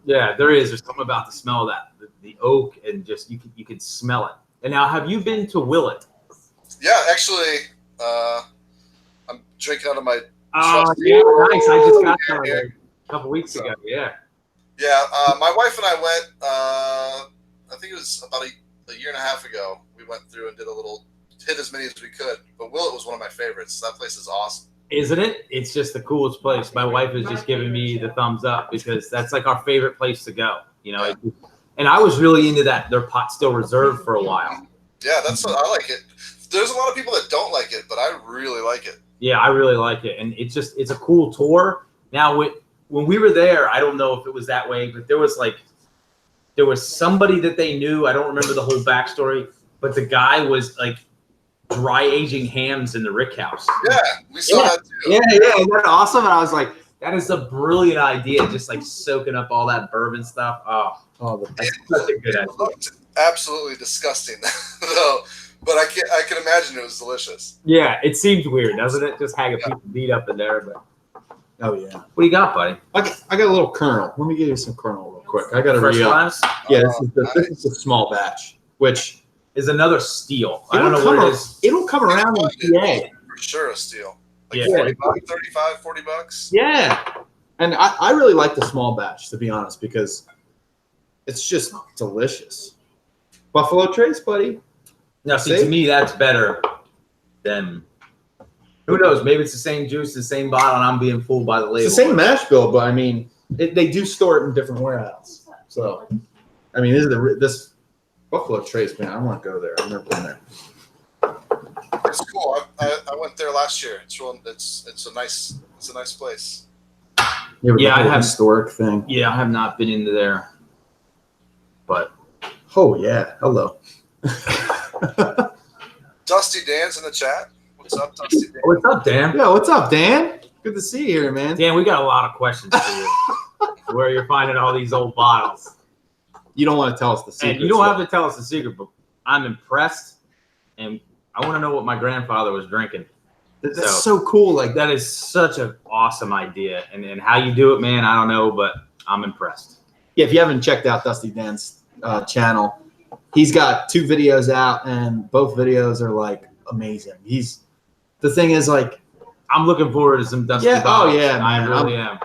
[SPEAKER 3] Yeah, there is. There's something about the smell of that, the oak, and just you can smell it. And now, have you been to Willet?
[SPEAKER 4] Yeah, actually, I'm drinking out of my.
[SPEAKER 3] Oh,
[SPEAKER 4] trusty-
[SPEAKER 3] yeah, nice. I just got there
[SPEAKER 4] here.
[SPEAKER 3] a couple weeks ago. Yeah.
[SPEAKER 4] Yeah, my wife and I went. I think it was about a year and a half ago. We went through and hit as many as we could. But Willet was one of my favorites. That place is awesome.
[SPEAKER 3] Isn't it? It's just the coolest place. My wife is just giving me the thumbs up because that's like our favorite place to go. You know, and I was really into that. Their pot still reserved for a while.
[SPEAKER 4] Yeah, I like it. There's a lot of people that don't like it, but I really like it.
[SPEAKER 3] Yeah, I really like it, and it's a cool tour. Now, when we were there, I don't know if it was that way, but there was somebody that they knew. I don't remember the whole backstory, but the guy was like dry aging hams in the rick house.
[SPEAKER 4] Yeah, we saw that too.
[SPEAKER 3] Yeah, isn't that awesome? And I was like, that is a brilliant idea, just like soaking up all that bourbon stuff. That's such a good
[SPEAKER 4] It
[SPEAKER 3] idea.
[SPEAKER 4] looked absolutely disgusting, though. But I can imagine it was delicious.
[SPEAKER 3] Yeah, it seems weird, doesn't it? Just hang a piece of meat up in there. But
[SPEAKER 1] Oh yeah.
[SPEAKER 3] what do you got, buddy?
[SPEAKER 1] I got a little kernel. Let me give you some kernel real quick. I got to
[SPEAKER 3] Fresh
[SPEAKER 1] re-up.
[SPEAKER 3] class
[SPEAKER 1] Yeah,
[SPEAKER 4] Oh,
[SPEAKER 1] this is a small batch, which
[SPEAKER 3] is another steal. I don't know
[SPEAKER 1] it'll
[SPEAKER 3] what
[SPEAKER 1] come
[SPEAKER 3] it is.
[SPEAKER 1] It'll come around in PA.
[SPEAKER 4] For sure, a steal. Like
[SPEAKER 3] Yeah.
[SPEAKER 4] 40 bucks, 35, 40 bucks.
[SPEAKER 1] Yeah, and I really like the small batch, to be honest, because it's just delicious. Buffalo Trace, buddy.
[SPEAKER 3] Now, see,
[SPEAKER 1] See?
[SPEAKER 3] to me, that's better than. Who knows? Maybe it's the same juice, the same bottle, and I'm being fooled by the label.
[SPEAKER 1] It's the same mash bill, but I mean, they do store it in different warehouses. So, I mean, this Buffalo Trace, man, I want to go there. I've never been there.
[SPEAKER 4] It's cool. I went there last year. It's a nice place.
[SPEAKER 3] Yeah, I have-
[SPEAKER 1] historic thing.
[SPEAKER 3] Yeah, I have not been into there, but
[SPEAKER 1] Oh yeah, hello.
[SPEAKER 4] Dusty Dan's in the chat. What's up, Dusty Dan?
[SPEAKER 3] what's up, Dan?
[SPEAKER 1] Yeah, what's up, Dan? Good to see you here, man.
[SPEAKER 3] Dan, we got a lot of questions for you. Where you're finding all these old bottles,
[SPEAKER 1] You don't want to tell us the secret.
[SPEAKER 3] and you don't have to tell us the secret, but I'm impressed, and I want to know what my grandfather was drinking.
[SPEAKER 1] That's so cool. Like
[SPEAKER 3] That is such an awesome idea, and how you do it, man, I don't know, but I'm impressed.
[SPEAKER 1] yeah, if you haven't checked out Dusty Dan's channel, he's got 2 videos out, and both videos are like amazing. The thing is, like,
[SPEAKER 3] I'm looking forward to some Dusty
[SPEAKER 1] Yeah,
[SPEAKER 3] bottles.
[SPEAKER 1] oh, yeah,
[SPEAKER 3] I
[SPEAKER 1] man.
[SPEAKER 3] really am.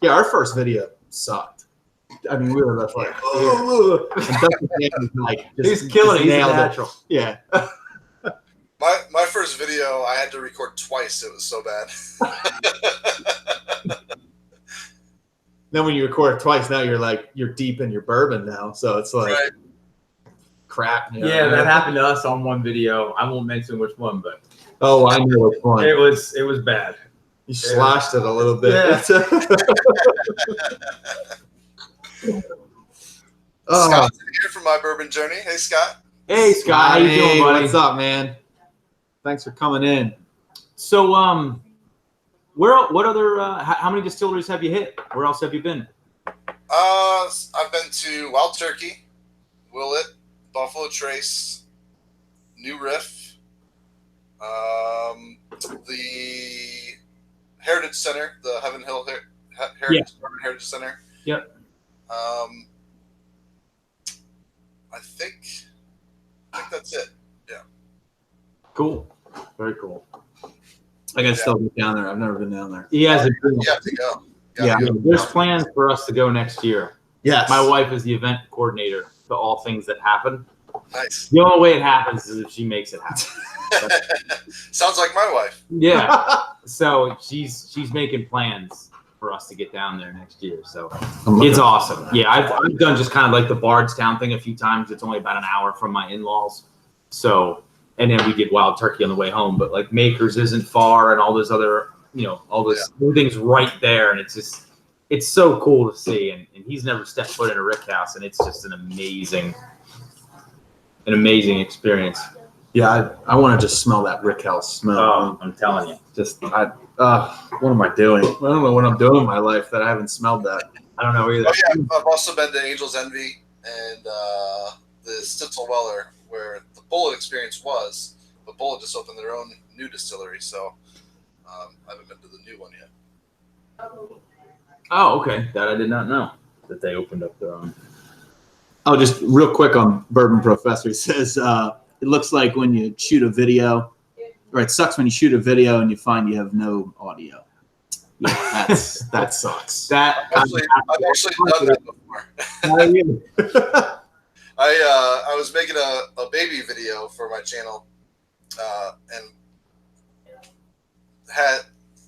[SPEAKER 1] yeah, our first video sucked. I mean, we were just like, oh, and Dusty Dan was like,
[SPEAKER 3] He's killing it. He's a
[SPEAKER 1] nailed it.
[SPEAKER 3] natural.
[SPEAKER 1] Yeah.
[SPEAKER 4] My first video, I had to record twice. It was so bad.
[SPEAKER 1] Then when you record it twice, now you're deep in your bourbon now, so it's like
[SPEAKER 4] Right.
[SPEAKER 1] crap. You know?
[SPEAKER 3] Yeah, that happened to us on one video. I won't mention which one, but
[SPEAKER 1] Oh, I know which one.
[SPEAKER 3] it was bad.
[SPEAKER 1] You slashed it a little bit.
[SPEAKER 3] Yeah.
[SPEAKER 1] Oh,
[SPEAKER 4] Scott's in here from My Bourbon Journey. Hey, Scott.
[SPEAKER 3] Hey, Scott, how you doing,
[SPEAKER 1] hey,
[SPEAKER 3] buddy?
[SPEAKER 1] what's up, man? Thanks for coming in.
[SPEAKER 3] So, what other? How many distilleries have you hit? Where else have you been?
[SPEAKER 4] I've been to Wild Turkey, Willet, Buffalo Trace, New Riff, the Heritage Center, the Heaven Hill Heritage Center.
[SPEAKER 3] Yep.
[SPEAKER 4] I think that's it. Yeah.
[SPEAKER 3] Cool. Very cool.
[SPEAKER 1] I gotta still get down there. I've never been down there.
[SPEAKER 3] He has
[SPEAKER 4] You have to go.
[SPEAKER 1] Yeah.
[SPEAKER 3] There's plans for us to go next year.
[SPEAKER 1] Yes.
[SPEAKER 3] My wife is the event coordinator for all things that happen.
[SPEAKER 4] Nice.
[SPEAKER 3] The only way it happens is if she makes it happen.
[SPEAKER 4] Sounds like my wife.
[SPEAKER 3] Yeah. So she's making plans for us to get down there next year. So it's awesome. Yeah, I've done just kind of like the Bardstown thing a few times. It's only about an hour from my in-laws. So, and then we did Wild Turkey on the way home. But like Makers isn't far, and all those other, all this everything's right there, and it's so cool to see. And he's never stepped foot in a rick house, and it's just an amazing experience.
[SPEAKER 1] Yeah, I want to just smell that rick house smell.
[SPEAKER 3] Oh, I'm telling you.
[SPEAKER 1] What am I doing? I don't know what I'm doing in my life that I haven't smelled that.
[SPEAKER 3] I don't know either.
[SPEAKER 4] Oh yeah, I've also been to Angel's Envy and the Stitzel Weller, where the Bullet experience was, but Bullet just opened their own new distillery, so I haven't been to the new one yet.
[SPEAKER 3] Oh, okay. That I did not know that they opened up their own.
[SPEAKER 1] Oh, just real quick on Bourbon Professor. He says it looks like when you shoot a video, or it sucks when you shoot a video and you find you have no audio. Yeah, that sucks.
[SPEAKER 3] That
[SPEAKER 4] I've actually done that before. I was making a baby video for my channel and had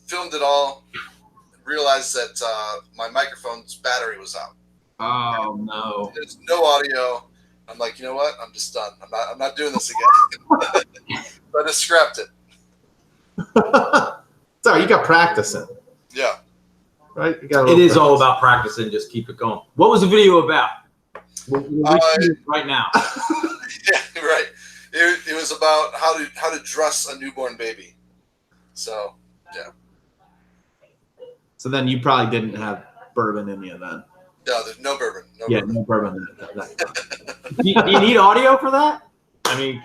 [SPEAKER 4] filmed it all, realized that my microphone's battery was out.
[SPEAKER 1] Oh no!
[SPEAKER 4] There's no audio. I'm like, you know what? I'm just done. I'm not doing this again. So I just scrapped it.
[SPEAKER 1] Sorry, you got practicing.
[SPEAKER 4] Yeah.
[SPEAKER 1] Right? You got
[SPEAKER 3] it is all about practicing. Just keep it going. What was the video about? Right now.
[SPEAKER 4] Yeah, right. It was about how to dress a newborn baby. So yeah.
[SPEAKER 1] So then you probably didn't have bourbon in you then.
[SPEAKER 4] No, there's no bourbon.
[SPEAKER 1] No bourbon.
[SPEAKER 3] You need audio for that? I mean,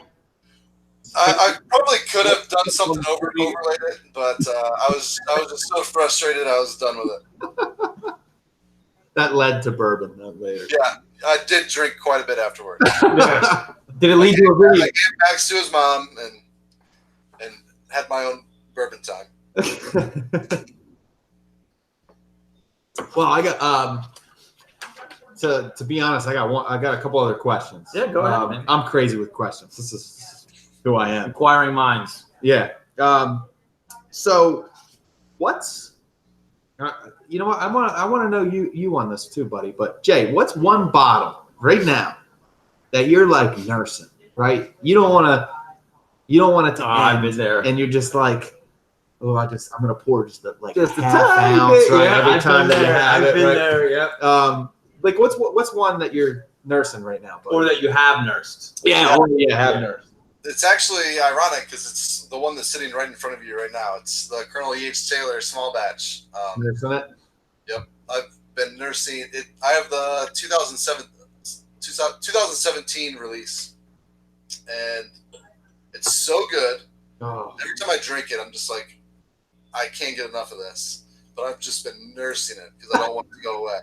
[SPEAKER 4] I probably could have done something overlaid it, but I was just so frustrated. I was done with it.
[SPEAKER 1] That led to bourbon later.
[SPEAKER 4] Yeah, I did drink quite a bit afterward.
[SPEAKER 3] Did it lead to a video?
[SPEAKER 4] I gave back to his mom and had my own bourbon time.
[SPEAKER 1] Well, I got to be honest, I got a couple other questions.
[SPEAKER 3] Yeah, go ahead, man.
[SPEAKER 1] I'm crazy with questions. This is who I am.
[SPEAKER 3] Inquiring minds.
[SPEAKER 1] Yeah. So what's you know what? I want to know you on this too, buddy. But Jay, what's one bottle right now that you're like nursing, right? You don't want to end,
[SPEAKER 3] I've been there.
[SPEAKER 1] and you're just like, oh, I'm gonna pour just a
[SPEAKER 3] Just a
[SPEAKER 1] half
[SPEAKER 3] tiny
[SPEAKER 1] ounce,
[SPEAKER 3] bit,
[SPEAKER 1] right?
[SPEAKER 3] yeah,
[SPEAKER 1] Every
[SPEAKER 3] I've
[SPEAKER 1] time
[SPEAKER 3] been
[SPEAKER 1] that you
[SPEAKER 3] there.
[SPEAKER 1] have
[SPEAKER 3] I've
[SPEAKER 1] it,
[SPEAKER 3] been
[SPEAKER 1] right?
[SPEAKER 3] there, yep.
[SPEAKER 1] Like what's one that you're nursing right now, buddy?
[SPEAKER 3] Or that you have nursed.
[SPEAKER 1] have nursed.
[SPEAKER 4] It's actually ironic because it's the one that's sitting right in front of you right now. It's the Colonel E.H. Taylor small batch.
[SPEAKER 1] Nursing it.
[SPEAKER 4] Yep, I've been nursing it. I have the 2017 release, and it's so good.
[SPEAKER 1] Oh.
[SPEAKER 4] Every time I drink it, I'm just like, I can't get enough of this. But I've just been nursing it because I don't want it to go away.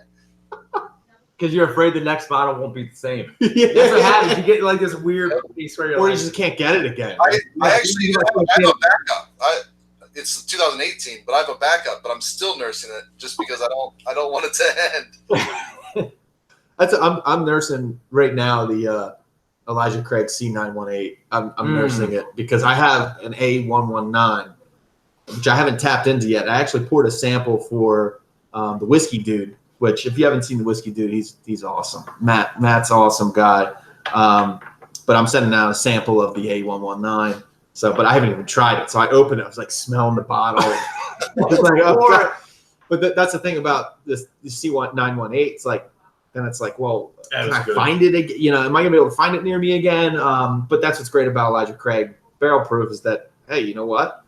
[SPEAKER 3] Because you're afraid the next bottle won't be the same.
[SPEAKER 1] Yeah.
[SPEAKER 3] That's what happens. You get like this weird piece where you're
[SPEAKER 1] Or
[SPEAKER 3] like,
[SPEAKER 1] you just can't get it again.
[SPEAKER 4] I actually have a backup. It's 2018, but I have a backup. But I'm still nursing it just because I don't want it to end.
[SPEAKER 1] I'm nursing right now the Elijah Craig C918. I'm nursing it because I have an A119, which I haven't tapped into yet. I actually poured a sample for the Whiskey Dude, which if you haven't seen the Whiskey Dude, he's awesome. Matt's an awesome guy. But I'm sending out a sample of the A119. So, but I haven't even tried it. So I opened it. I was like smelling the bottle. I was like, oh, God. But that's the thing about this C918. It's like, then it's like, well, can I find it again? You know, am I gonna be able to find it near me again? But that's what's great about Elijah Craig Barrel Proof is that, hey, you know what?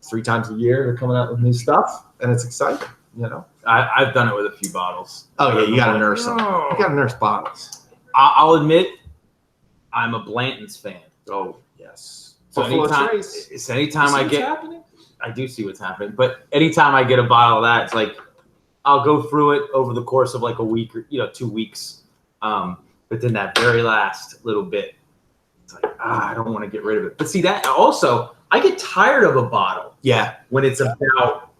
[SPEAKER 1] 3 times a year they're coming out with new stuff, and it's exciting. You know,
[SPEAKER 3] I've done it with a few bottles.
[SPEAKER 1] Oh yeah, you gotta nurse them. You gotta nurse bottles.
[SPEAKER 3] I'll admit, I'm a Blanton's fan.
[SPEAKER 1] Oh yes.
[SPEAKER 3] So
[SPEAKER 1] Buffalo
[SPEAKER 3] anytime
[SPEAKER 1] Trace.
[SPEAKER 3] I get, I do see what's happening. But anytime I get a bottle of that, it's like I'll go through it over the course of like a week or 2 weeks. But then that very last little bit, it's like I don't want to get rid of it. But see that also, I get tired of a bottle.
[SPEAKER 1] Yeah,
[SPEAKER 3] when it's about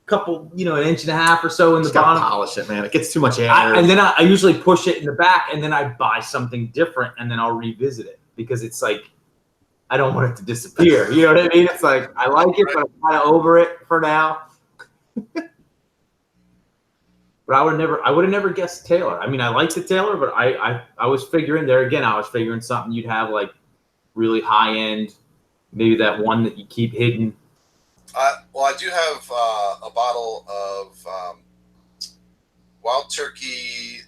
[SPEAKER 3] couple an inch and a half or so in the
[SPEAKER 1] just gotta
[SPEAKER 3] bottom.
[SPEAKER 1] polish it, man. It gets too much air.
[SPEAKER 3] And then I usually push it in the back, and then I buy something different, and then I'll revisit it because it's like I don't want it to disappear. You know what I mean? It's like I like it, but I'm kind of over it for now. But I would have never guessed Taylor. I mean, I like the Taylor, but I was figuring there again. I was figuring something you'd have like really high end, maybe that one that you keep hidden.
[SPEAKER 4] Well, I do have a bottle of Wild Turkey,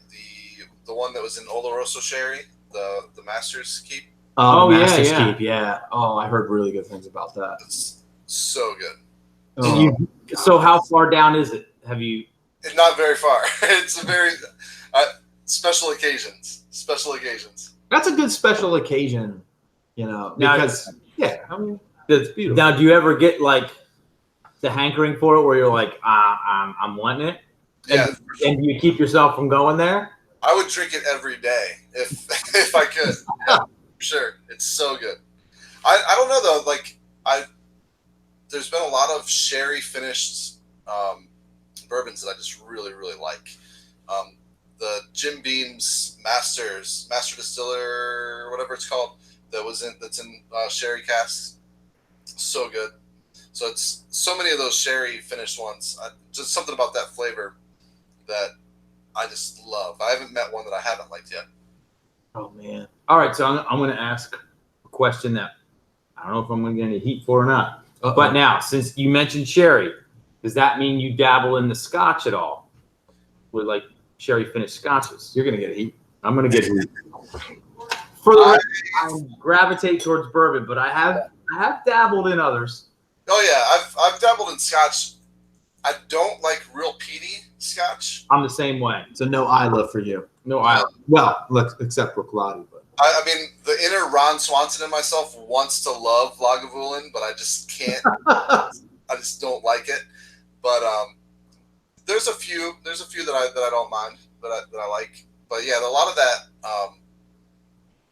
[SPEAKER 4] the one that was in Oloroso Sherry, the Master's Keep.
[SPEAKER 1] Oh,
[SPEAKER 3] yeah,
[SPEAKER 1] Master's
[SPEAKER 3] yeah.
[SPEAKER 1] Keep, yeah. Oh, I heard really good things about that.
[SPEAKER 4] It's so good.
[SPEAKER 3] So how far down is it? Have you?
[SPEAKER 4] Not very far. It's a very special occasions.
[SPEAKER 1] That's a good special occasion, because I mean, it's beautiful.
[SPEAKER 3] Now, do you ever get like the hankering for it, where you're like, I'm wanting it?
[SPEAKER 4] Yeah.
[SPEAKER 3] And do you keep yourself from going there?
[SPEAKER 4] I would drink it every day if I could. Yeah, for sure. It's so good. I don't know though. Like there's been a lot of sherry finished bourbons that I just really, really like. The Jim Beam's Master Distiller, whatever it's called, that's in sherry casks. So good. So it's so many of those sherry finished ones. Just something about that flavor that I just love. I haven't met one that I haven't liked yet.
[SPEAKER 1] Oh man!
[SPEAKER 3] All right, so I'm going to ask a question that I don't know if I'm going to get any heat for or not.
[SPEAKER 1] Uh-oh.
[SPEAKER 3] But now, since you mentioned sherry, does that mean you dabble in the Scotch at all? With like sherry finished Scotches?
[SPEAKER 1] You're gonna get heat.
[SPEAKER 3] I'm going to get heat. For the I gravitate towards bourbon, but I have dabbled in others.
[SPEAKER 4] Oh yeah, I've dabbled in Scotch. I don't like real peaty Scotch.
[SPEAKER 3] I'm the same way.
[SPEAKER 1] So no Isla for you.
[SPEAKER 3] No, I
[SPEAKER 1] Well, look, except Brooklotti, but
[SPEAKER 4] I mean, the inner Ron Swanson in myself wants to love Lagavulin, but I just can't. I just don't like it. But there's a few that I don't mind that I like. But yeah, a lot of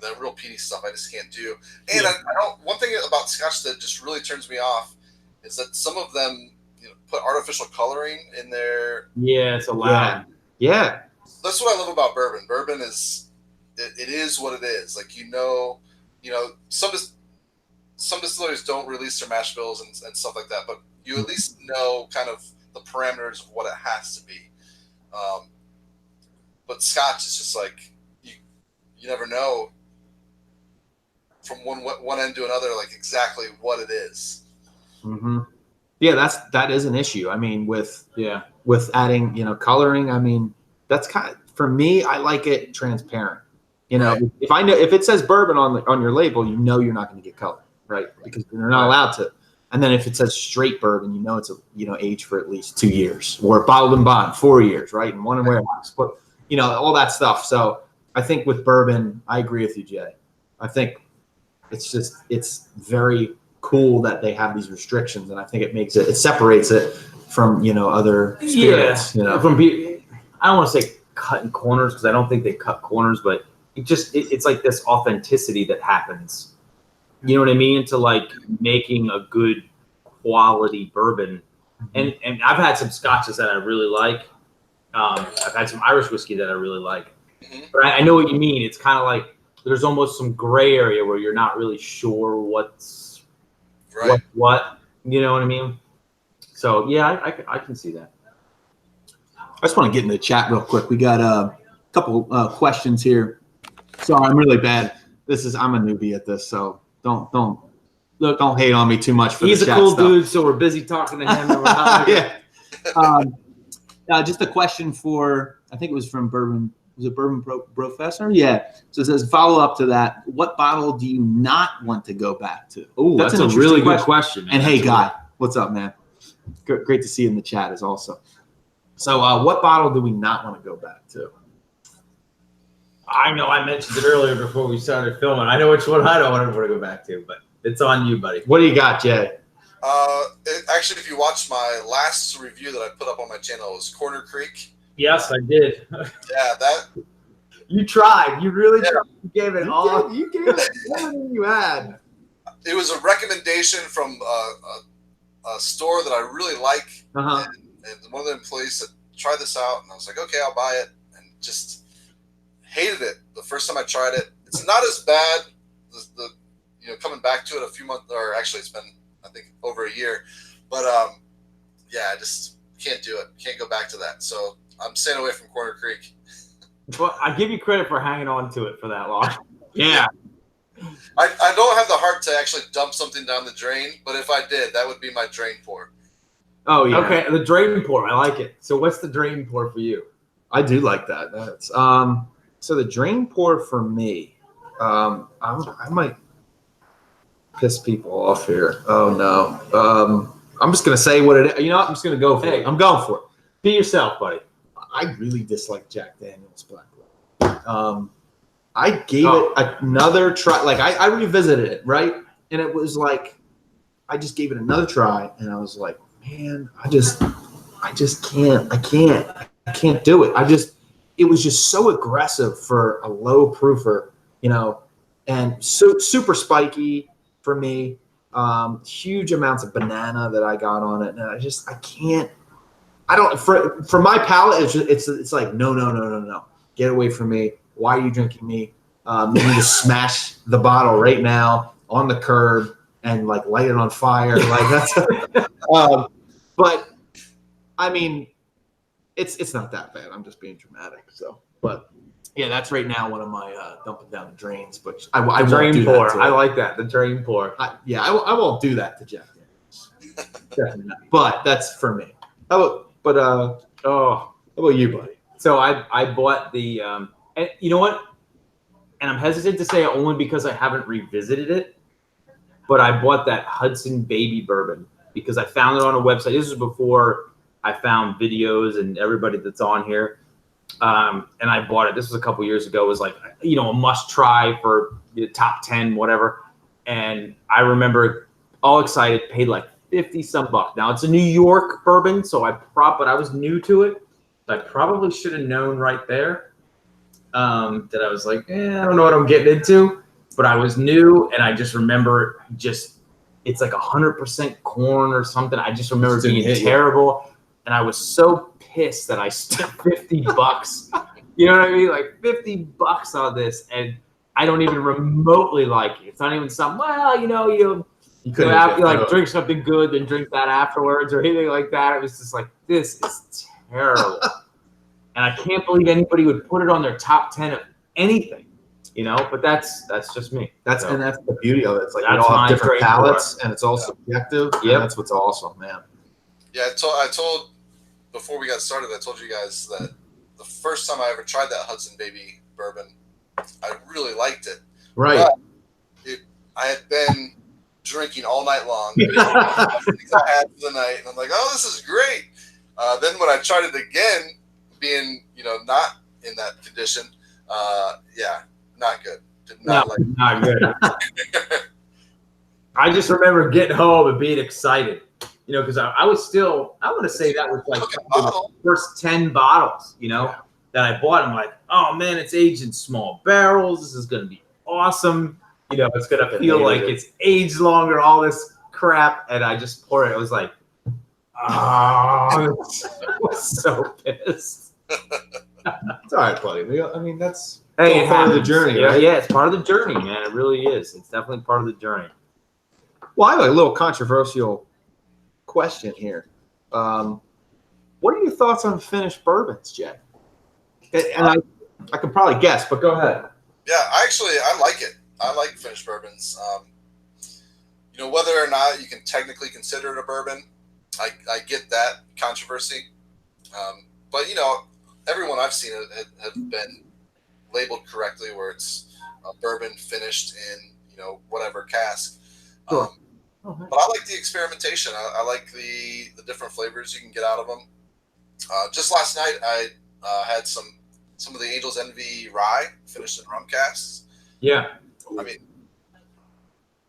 [SPEAKER 4] that real peaty stuff I just can't do. And I don't. One thing about Scotch that just really turns me off is that some of them put artificial coloring in their.
[SPEAKER 3] Yeah, it's allowed.
[SPEAKER 1] Yeah.
[SPEAKER 4] That's what I love about bourbon. Bourbon is it is what it is. Like some distilleries don't release their mash bills and stuff like that, but you at least know kind of the parameters of what it has to be. But Scotch is just like you never know from one end to another like exactly what it is.
[SPEAKER 1] Mm-hmm. Yeah, that is an issue. I mean, with adding coloring. I mean, that's kind of, for me. I like it transparent.
[SPEAKER 4] Right.
[SPEAKER 1] If it says bourbon on your label, you're not going to get color, right? Because you're not allowed to. And then if it says straight bourbon, it's aged for at least 2 years, or bottled and bond 4 years, right? And one in warehouse, but all that stuff. So I think with bourbon, I agree with you, Jay. I think it's very cool that they have these restrictions, and I think it separates it from other spirits.
[SPEAKER 3] From I don't want to say cutting corners because I don't think they cut corners, but it's like this authenticity that happens. You know what I mean? Into like making a good quality bourbon, and I've had some Scotches that I really like. I've had some Irish whiskey that I really like, but I know what you mean. It's kind of like there's almost some gray area where you're not really sure what's
[SPEAKER 4] right.
[SPEAKER 3] What you know what I mean? So yeah, I can see that.
[SPEAKER 1] I just want to get in the chat real quick. We got a couple questions here. Sorry, I'm really bad. I'm a newbie at this, so don't hate on me too much for
[SPEAKER 3] He's
[SPEAKER 1] the chat
[SPEAKER 3] a cool
[SPEAKER 1] stuff.
[SPEAKER 3] dude, so we're busy talking to him. And we're not
[SPEAKER 1] yeah. Just a question for, I think it was from Bourbon. Was it Bourbon Professor? Yeah. So it says, follow up to that. What bottle do you not want to go back to?
[SPEAKER 3] Oh, that's a really good question.
[SPEAKER 1] And hey, Guy, what's up, man? Great to see you in the chat as also. So what bottle do we not want to go back to?
[SPEAKER 3] I know I mentioned it earlier before we started filming. I know which one I don't want to go back to, but it's on you, buddy.
[SPEAKER 1] What do you got, Jay?
[SPEAKER 4] Actually, if you watch my last review that I put up on my channel, it was Corner Creek.
[SPEAKER 3] Yes, I did.
[SPEAKER 4] Yeah, that.
[SPEAKER 3] You tried. You really
[SPEAKER 4] Yeah.
[SPEAKER 3] tried. You gave it all.
[SPEAKER 1] You gave it everything you had.
[SPEAKER 4] It was a recommendation from a store that I really like,
[SPEAKER 1] Uh-huh.
[SPEAKER 4] and one of the employees said, "Try this out," and I was like, "Okay, I'll buy it," and just hated it the first time I tried it. It's not as bad. Coming back to it a few months, or actually, it's been I think over a year, but yeah, I just can't do it. Can't go back to that. So I'm staying away from Corner Creek.
[SPEAKER 3] Well, I give you credit for hanging on to it for that long. Yeah.
[SPEAKER 4] I don't have the heart to actually dump something down the drain, but if I did, that would be my drain pour.
[SPEAKER 1] Oh yeah.
[SPEAKER 3] Okay, the drain pour. I like it. So what's the drain pour for you?
[SPEAKER 1] I do like that. That's so the drain pour for me, I might piss people off here. Oh no. I'm just gonna say what it is. You know what? I'm just gonna go for it. I'm going for it.
[SPEAKER 3] Be yourself, buddy.
[SPEAKER 1] I really dislike Jack Daniel's Black Label. I gave it another try. Like I revisited it, right? And it was like I just gave it another try, and I was like, man, I just can't. I can't do it. It was just so aggressive for a low proofer, and so super spiky for me. Huge amounts of banana that I got on it, and I can't. I don't for my palate. It's like no. Get away from me. Why are you drinking me? You need to smash the bottle right now on the curb and like light it on fire. Like that's. But I mean, it's not that bad. I'm just being dramatic. So, but yeah, that's right now one of my dumping down the drains. But I won't
[SPEAKER 3] Drain
[SPEAKER 1] do
[SPEAKER 3] pour.
[SPEAKER 1] that
[SPEAKER 3] I like that. The drain pour.
[SPEAKER 1] I won't do that to Jack Daniels. Definitely not. But that's for me. How about you, buddy?
[SPEAKER 3] So I bought the and you know what? And I'm hesitant to say it only because I haven't revisited it, but I bought that Hudson Baby Bourbon because I found it on a website. This was before I found videos and everybody that's on here. And I bought it. This was a couple years ago. It was like, a must try for the top 10, whatever. And I remember all excited, paid like 50 some bucks. Now it's a New York bourbon, but I was new to it. I probably should have known right there that I was like, I don't know what I'm getting into, but I was new. And I just remember it's like 100% corn or something. I just remember being terrible. And I was so pissed that I spent 50 bucks. You know what I mean? Like 50 bucks on this. And I don't even remotely like it. It's not even something, you could have drink something good, then drink that afterwards or anything like that. It was just like, this is terrible. And I can't believe anybody would put it on their top 10 of anything, but that's just me.
[SPEAKER 1] And that's the beauty of it. It's like we
[SPEAKER 3] That's
[SPEAKER 1] all have
[SPEAKER 3] my
[SPEAKER 1] different
[SPEAKER 3] drain
[SPEAKER 1] palates, and it's all subjective.
[SPEAKER 3] Yep.
[SPEAKER 1] And that's what's awesome, man.
[SPEAKER 4] Yeah, I told before we got started, I told you guys that the first time I ever tried that Hudson Baby Bourbon, I really liked it.
[SPEAKER 1] Right.
[SPEAKER 4] But I had been drinking all night long. Things I had for the night, and I'm like, oh, this is great. Then when I tried it again, being not in that condition, not good. Not
[SPEAKER 3] good. I just remember getting home and being excited, because I was still, I want to say that was like the first 10 bottles, that I bought. I'm like, oh man, it's aged in small barrels. This is going to be awesome. It's going to feel like it's aged longer, all this crap. And I just poured it. I was like, I was so pissed.
[SPEAKER 1] It's all right, buddy. I mean, that's
[SPEAKER 3] it's
[SPEAKER 1] part of the journey, right?
[SPEAKER 3] Yeah, it's part of the journey, man. It really is. It's definitely part of the journey.
[SPEAKER 1] Well, I have a little controversial question here. What are your thoughts on finished bourbons, Jay? And I could probably guess, but go ahead.
[SPEAKER 4] Yeah, I like it. I like finished bourbons. Whether or not you can technically consider it a bourbon, I get that controversy. But everyone I've seen have been labeled correctly, where it's a bourbon finished in whatever cask.
[SPEAKER 1] Sure.
[SPEAKER 4] But I like the experimentation. I like the different flavors you can get out of them. Just last night, I had some of the Angel's Envy rye finished in rum casks.
[SPEAKER 3] Yeah.
[SPEAKER 4] I mean,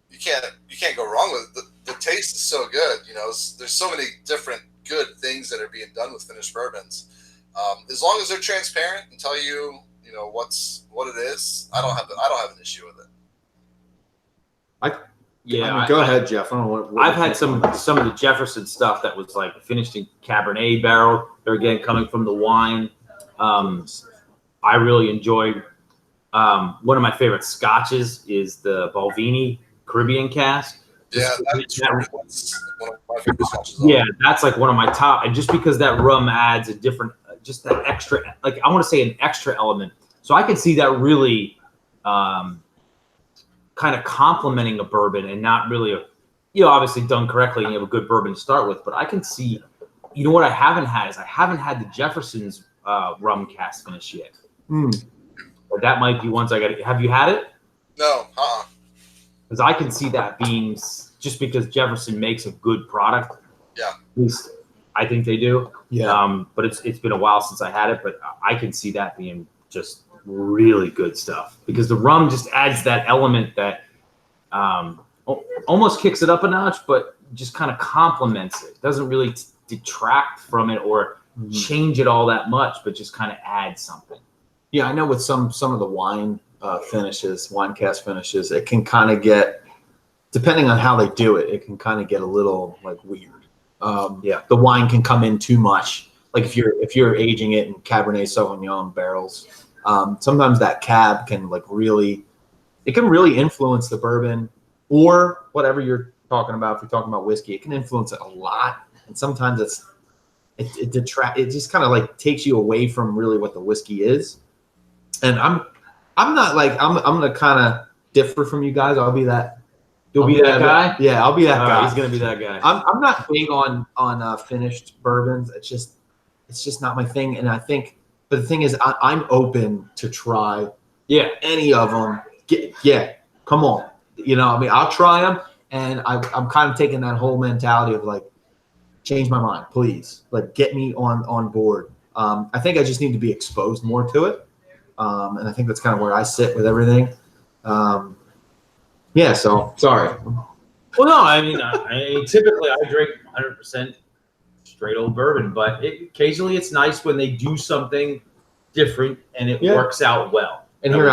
[SPEAKER 4] you can't go wrong with it. the taste is so good. You know, there's so many different good things that are being done with finished bourbons. As long as they're transparent and tell you, you know, what it is, I don't have an issue with it.
[SPEAKER 1] I mean, go ahead, Jeff. I don't know what
[SPEAKER 3] I've had some of the Jefferson stuff that was like finished in Cabernet barrel. They're again coming from the wine. I really enjoy. One of my favorite scotches is the Balvenie Caribbean cask.
[SPEAKER 4] Yeah, that's one of my favorite scotches.
[SPEAKER 3] Yeah, that's like one of my top. And just because that rum adds a different, just that extra, like I want to say an extra element. So I can see that really kind of complementing a bourbon and not really obviously done correctly and you have a good bourbon to start with. But I can see, you know what I haven't had is I haven't had the Jefferson's rum cask finish yet. But that might be ones I got to. Have you had it?
[SPEAKER 4] No,
[SPEAKER 3] Because I can see that being just because Jefferson makes a good product.
[SPEAKER 4] Yeah.
[SPEAKER 3] At least I think they do.
[SPEAKER 1] Yeah.
[SPEAKER 3] But it's been a while since I had it, but I can see that being just really good stuff because the rum just adds that element that almost kicks it up a notch, but just kind of complements it. Doesn't really detract from it or change it all that much, but just kind of add something.
[SPEAKER 1] Yeah, I know with some of the wine finishes, wine cask finishes, it can kind of get, depending on how they do it, it can kind of get a little like weird. The wine can come in too much. Like if you're aging it in Cabernet Sauvignon barrels, sometimes that cab can really influence the bourbon or whatever you're talking about. If you're talking about whiskey, it can influence it a lot, and sometimes it just kind of like takes you away from really what the whiskey is. And I'm not like I'm gonna kind of differ from you guys. I'll be that.
[SPEAKER 3] You'll be that guy?
[SPEAKER 1] Yeah, I'll be that guy.
[SPEAKER 3] He's gonna be that guy.
[SPEAKER 1] I'm not big on finished bourbons. It's just not my thing. And I think, but the thing is, I'm open to try any of them. Come on. You know, I mean, I'll try them, and I'm kind of taking that whole mentality of like, change my mind, please. Like, get me on board. I think I just need to be exposed more to it. And I think that's kind of where I sit with everything. So sorry.
[SPEAKER 3] Well, no, I mean, typically I drink 100% straight old bourbon, but occasionally it's nice when they do something different and it works out well.
[SPEAKER 1] And here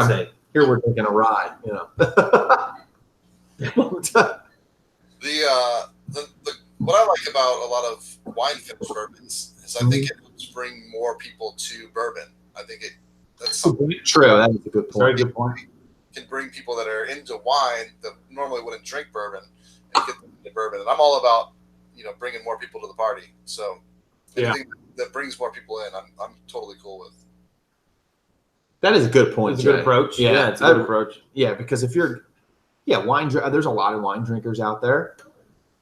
[SPEAKER 1] we're taking a ride, you know.
[SPEAKER 4] What I like about a lot of wine finished bourbons is I think it helps bring more people to bourbon. I think that's something
[SPEAKER 1] true. That is a good point.
[SPEAKER 3] Very good point.
[SPEAKER 4] Can bring people that are into wine that normally wouldn't drink bourbon and get them into bourbon. And I'm all about, bringing more people to the party. So anything that brings more people in, I'm totally cool with.
[SPEAKER 1] That is a good point.
[SPEAKER 3] It's a good approach. Yeah, it's a good approach.
[SPEAKER 1] Yeah, because if you're, there's a lot of wine drinkers out there,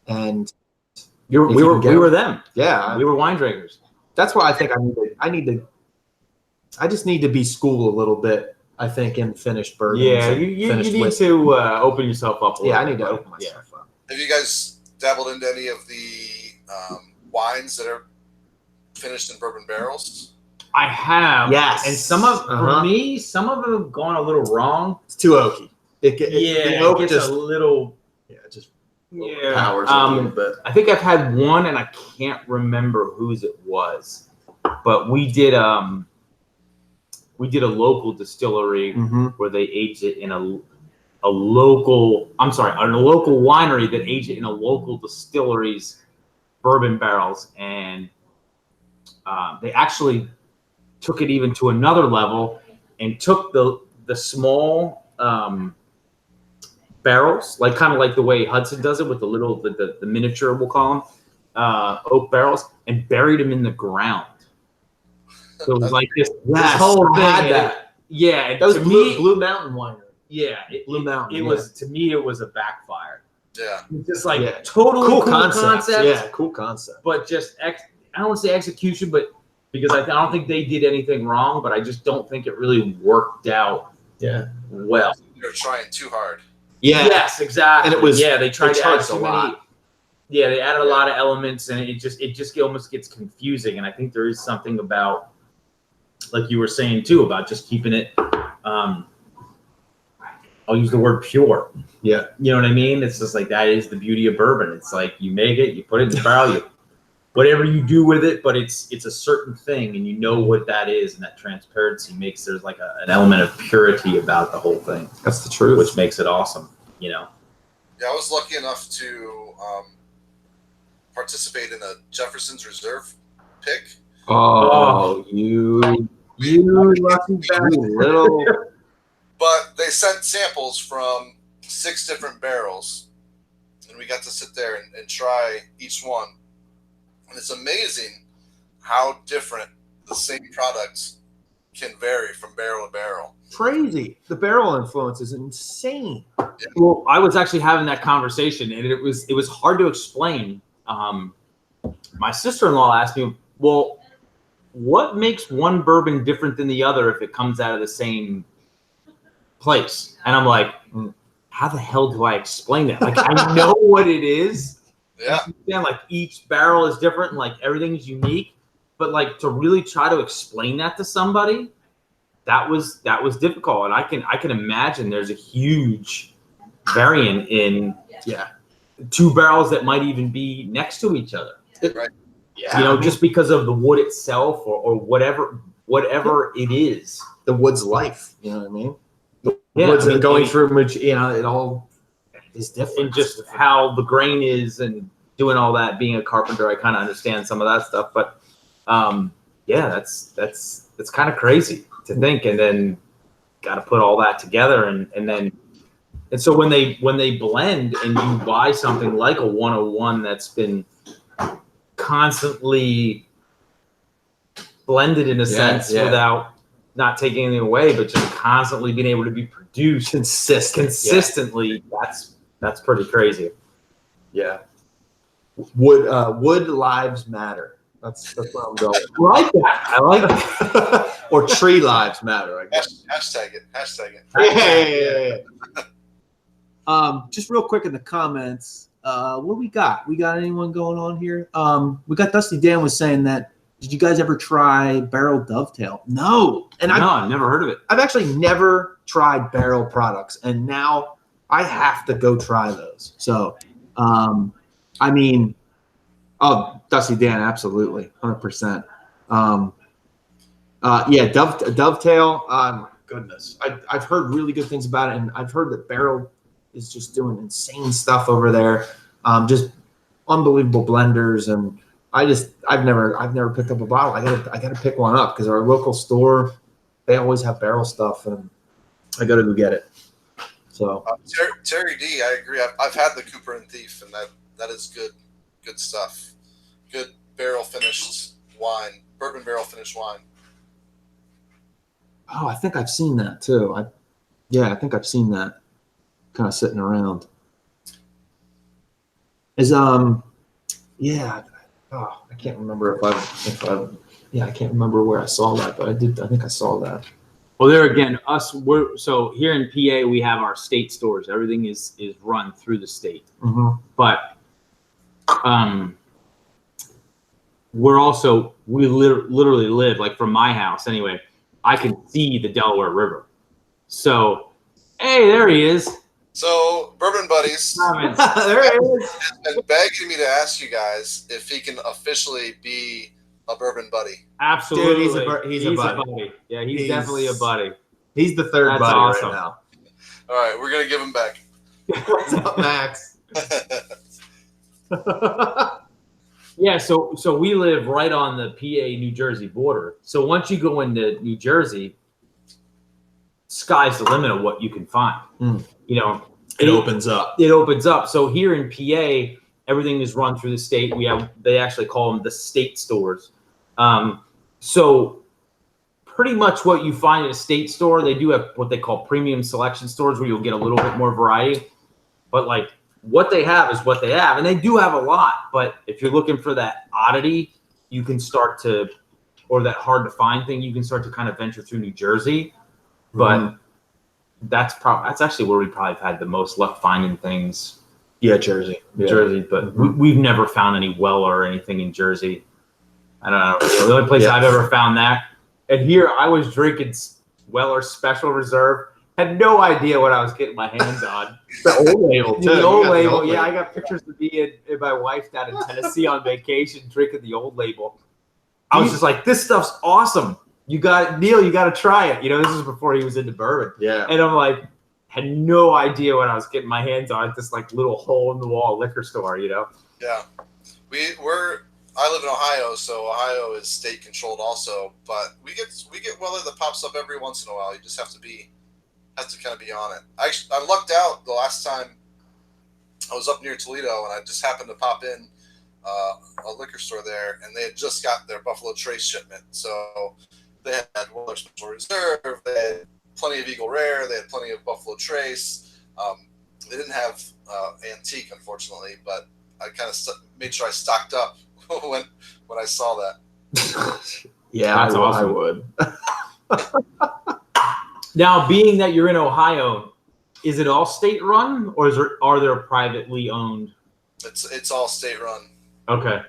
[SPEAKER 1] and
[SPEAKER 3] we were them.
[SPEAKER 1] Yeah,
[SPEAKER 3] we were wine drinkers.
[SPEAKER 1] That's why I think I just need to be schooled a little bit. I think in finished bourbons.
[SPEAKER 3] Yeah, you need to open yourself up.
[SPEAKER 1] I need to open myself up.
[SPEAKER 4] Have you guys dabbled into any of the wines that are finished in bourbon barrels?
[SPEAKER 3] I have.
[SPEAKER 1] Yes.
[SPEAKER 3] And for me, some of them have gone a little wrong.
[SPEAKER 1] It's too oaky.
[SPEAKER 3] It gets a little. Powers a little bit. I think I've had one, and I can't remember whose it was, but we did a local distillery where they aged it in a local winery that aged it in a local distillery's bourbon barrels, and they actually took it even to another level and took the small barrels, like kind of like the way Hudson does it with the miniature, we'll call them, oak barrels, and buried them in the ground. So it was like this whole thing.
[SPEAKER 1] I had that.
[SPEAKER 3] Yeah,
[SPEAKER 1] that was Blue Mountain Winery.
[SPEAKER 3] Yeah,
[SPEAKER 1] Blue Mountain.
[SPEAKER 3] It was, to me, it was a backfire.
[SPEAKER 4] Yeah,
[SPEAKER 3] it's just like totally cool concept.
[SPEAKER 1] Yeah, cool concept.
[SPEAKER 3] But just I don't want to say execution, but because I don't think they did anything wrong, but I just don't think it really worked out. Well,
[SPEAKER 4] they're trying too hard.
[SPEAKER 3] Yeah. Yes, exactly.
[SPEAKER 1] And it was
[SPEAKER 3] they tried to add
[SPEAKER 1] a lot.
[SPEAKER 3] Yeah, they added a lot of elements, and it just almost gets confusing. And I think there is something about, like you were saying too, about just keeping it I'll use the word pure.
[SPEAKER 1] Yeah.
[SPEAKER 3] You know what I mean? It's just like, that is the beauty of bourbon. It's like, you make it, you put it in the barrel, whatever you do with it, but it's a certain thing, and you know what that is, and that transparency makes there's like an element of purity about the whole thing.
[SPEAKER 1] That's the truth.
[SPEAKER 3] Which makes it awesome, you know?
[SPEAKER 4] Yeah, I was lucky enough to participate in a Jefferson's Reserve pick.
[SPEAKER 1] Oh, you lucky bastard, little.
[SPEAKER 4] But they sent samples from 6 different barrels, and we got to sit there and try each one. And it's amazing how different the same products can vary from barrel to barrel.
[SPEAKER 1] Crazy. The barrel influence is insane.
[SPEAKER 4] Yeah.
[SPEAKER 3] Well, I was actually having that conversation, and it was hard to explain. My sister-in-law asked me, well, what makes one bourbon different than the other if it comes out of the same place? And I'm like, how the hell do I explain that? Like, I know what it is.
[SPEAKER 4] Yeah.
[SPEAKER 3] Like, each barrel is different, and like everything's unique. But like, to really try to explain that to somebody, that was difficult. And I can imagine there's a huge variant in 2 barrels that might even be next to each other.
[SPEAKER 4] Right.
[SPEAKER 3] Yeah. You know, just because of the wood itself or whatever it is.
[SPEAKER 1] The wood's life. You know what I mean?
[SPEAKER 3] Yeah,
[SPEAKER 1] Wood's
[SPEAKER 3] I mean,
[SPEAKER 1] going through, you know, it all is different.
[SPEAKER 3] And just how the grain is and doing all that. Being a carpenter, I kind of understand some of that stuff. But yeah, that's kind of crazy to think. And then got to put all that together, and so when they blend and you buy something like a 101 that's been constantly blended in a sense without not taking anything away, but just constantly being able to be produced consistently, that's pretty crazy.
[SPEAKER 1] Yeah. Wood lives matter. That's where I'm going.
[SPEAKER 3] I like that.
[SPEAKER 1] Or tree lives matter, I guess.
[SPEAKER 4] Hashtag it.
[SPEAKER 1] Yeah. Just real quick in the comments, what do we got? We got anyone going on here? We got Dusty Dan was saying that, did you guys ever try barrel dovetail? No. And
[SPEAKER 3] I've never heard of it.
[SPEAKER 1] I've actually never tried barrel products, and now I have to go try those. So, I mean, Dusty Dan, absolutely, 100%. Yeah, dovetail. My goodness, I've heard really good things about it, and I've heard that barrel is just doing insane stuff over there. Just unbelievable blenders, and I've never picked up a bottle. I gotta pick one up because our local store, they always have barrel stuff, and I gotta go get it. So
[SPEAKER 4] Terry D, I agree. I've had the Cooper and Thief, and that is good stuff. Good barrel finished wine, bourbon barrel finished wine.
[SPEAKER 1] Oh, I think I've seen that too. I think I've seen that kind of sitting around. I can't remember I can't remember where I saw that, but I think I saw that.
[SPEAKER 3] Well, there again, so here in PA, we have our state stores. Everything is run through the state.
[SPEAKER 1] Mm-hmm.
[SPEAKER 3] But we literally live, like from my house anyway, I can see the Delaware River. So, hey, there he is.
[SPEAKER 4] So, Bourbon Buddies
[SPEAKER 1] There he is.
[SPEAKER 4] has been begging me to ask you guys if he can officially be a Bourbon Buddy.
[SPEAKER 3] Absolutely.
[SPEAKER 1] Dude, he's a buddy.
[SPEAKER 3] Yeah, he's definitely a buddy.
[SPEAKER 1] He's the third
[SPEAKER 3] That's
[SPEAKER 1] buddy
[SPEAKER 3] awesome.
[SPEAKER 1] right now.
[SPEAKER 4] All right, we're going to give him back.
[SPEAKER 1] What's up, Max?
[SPEAKER 3] Yeah, so we live right on the PA-New Jersey border. So once you go into New Jersey, sky's the limit of what you can find. You know,
[SPEAKER 1] it opens up.
[SPEAKER 3] It opens up. So here in PA, everything is run through the state. They actually call them the state stores. So pretty much what you find at a state store, they do have what they call premium selection stores where you'll get a little bit more variety. But like what they have is what they have. And they do have a lot. But if you're looking for that oddity, you can start to, or that hard to find thing, you can start to kind of venture through New Jersey. But that's actually where we probably have had the most luck finding things.
[SPEAKER 1] Yeah, Jersey.
[SPEAKER 3] Jersey, but we've never found any Weller or anything in Jersey. I don't know. The only place I've ever found that. And here I was drinking Weller Special Reserve, Had no idea what I was getting my hands on.
[SPEAKER 1] The old label, too.
[SPEAKER 3] The
[SPEAKER 1] You
[SPEAKER 3] old
[SPEAKER 1] got
[SPEAKER 3] label. Yeah, I got pictures of me and my wife down in Tennessee on vacation drinking the old label. I was just like, this stuff's awesome. You got Neil, you got to try it. You know, this is before he was into bourbon.
[SPEAKER 1] Yeah.
[SPEAKER 3] And I'm like, had no idea what I was getting my hands on at this like little hole in the wall liquor store, you know?
[SPEAKER 4] Yeah. I live in Ohio, so Ohio is state controlled also, but we get weather that pops up every once in a while. You just have to kind of be on it. I lucked out the last time I was up near Toledo, and I just happened to pop in a liquor store there, and they had just got their Buffalo Trace shipment. So they had Weller Special Reserve, they had plenty of Eagle Rare, they had plenty of Buffalo Trace. They didn't have Antique, unfortunately, but I kind of made sure I stocked up when I saw that.
[SPEAKER 1] Yeah,
[SPEAKER 3] That's awesome.
[SPEAKER 1] I would.
[SPEAKER 3] Now, being that you're in Ohio, is it all state run, or are there privately owned?
[SPEAKER 4] It's all state run.
[SPEAKER 3] Okay.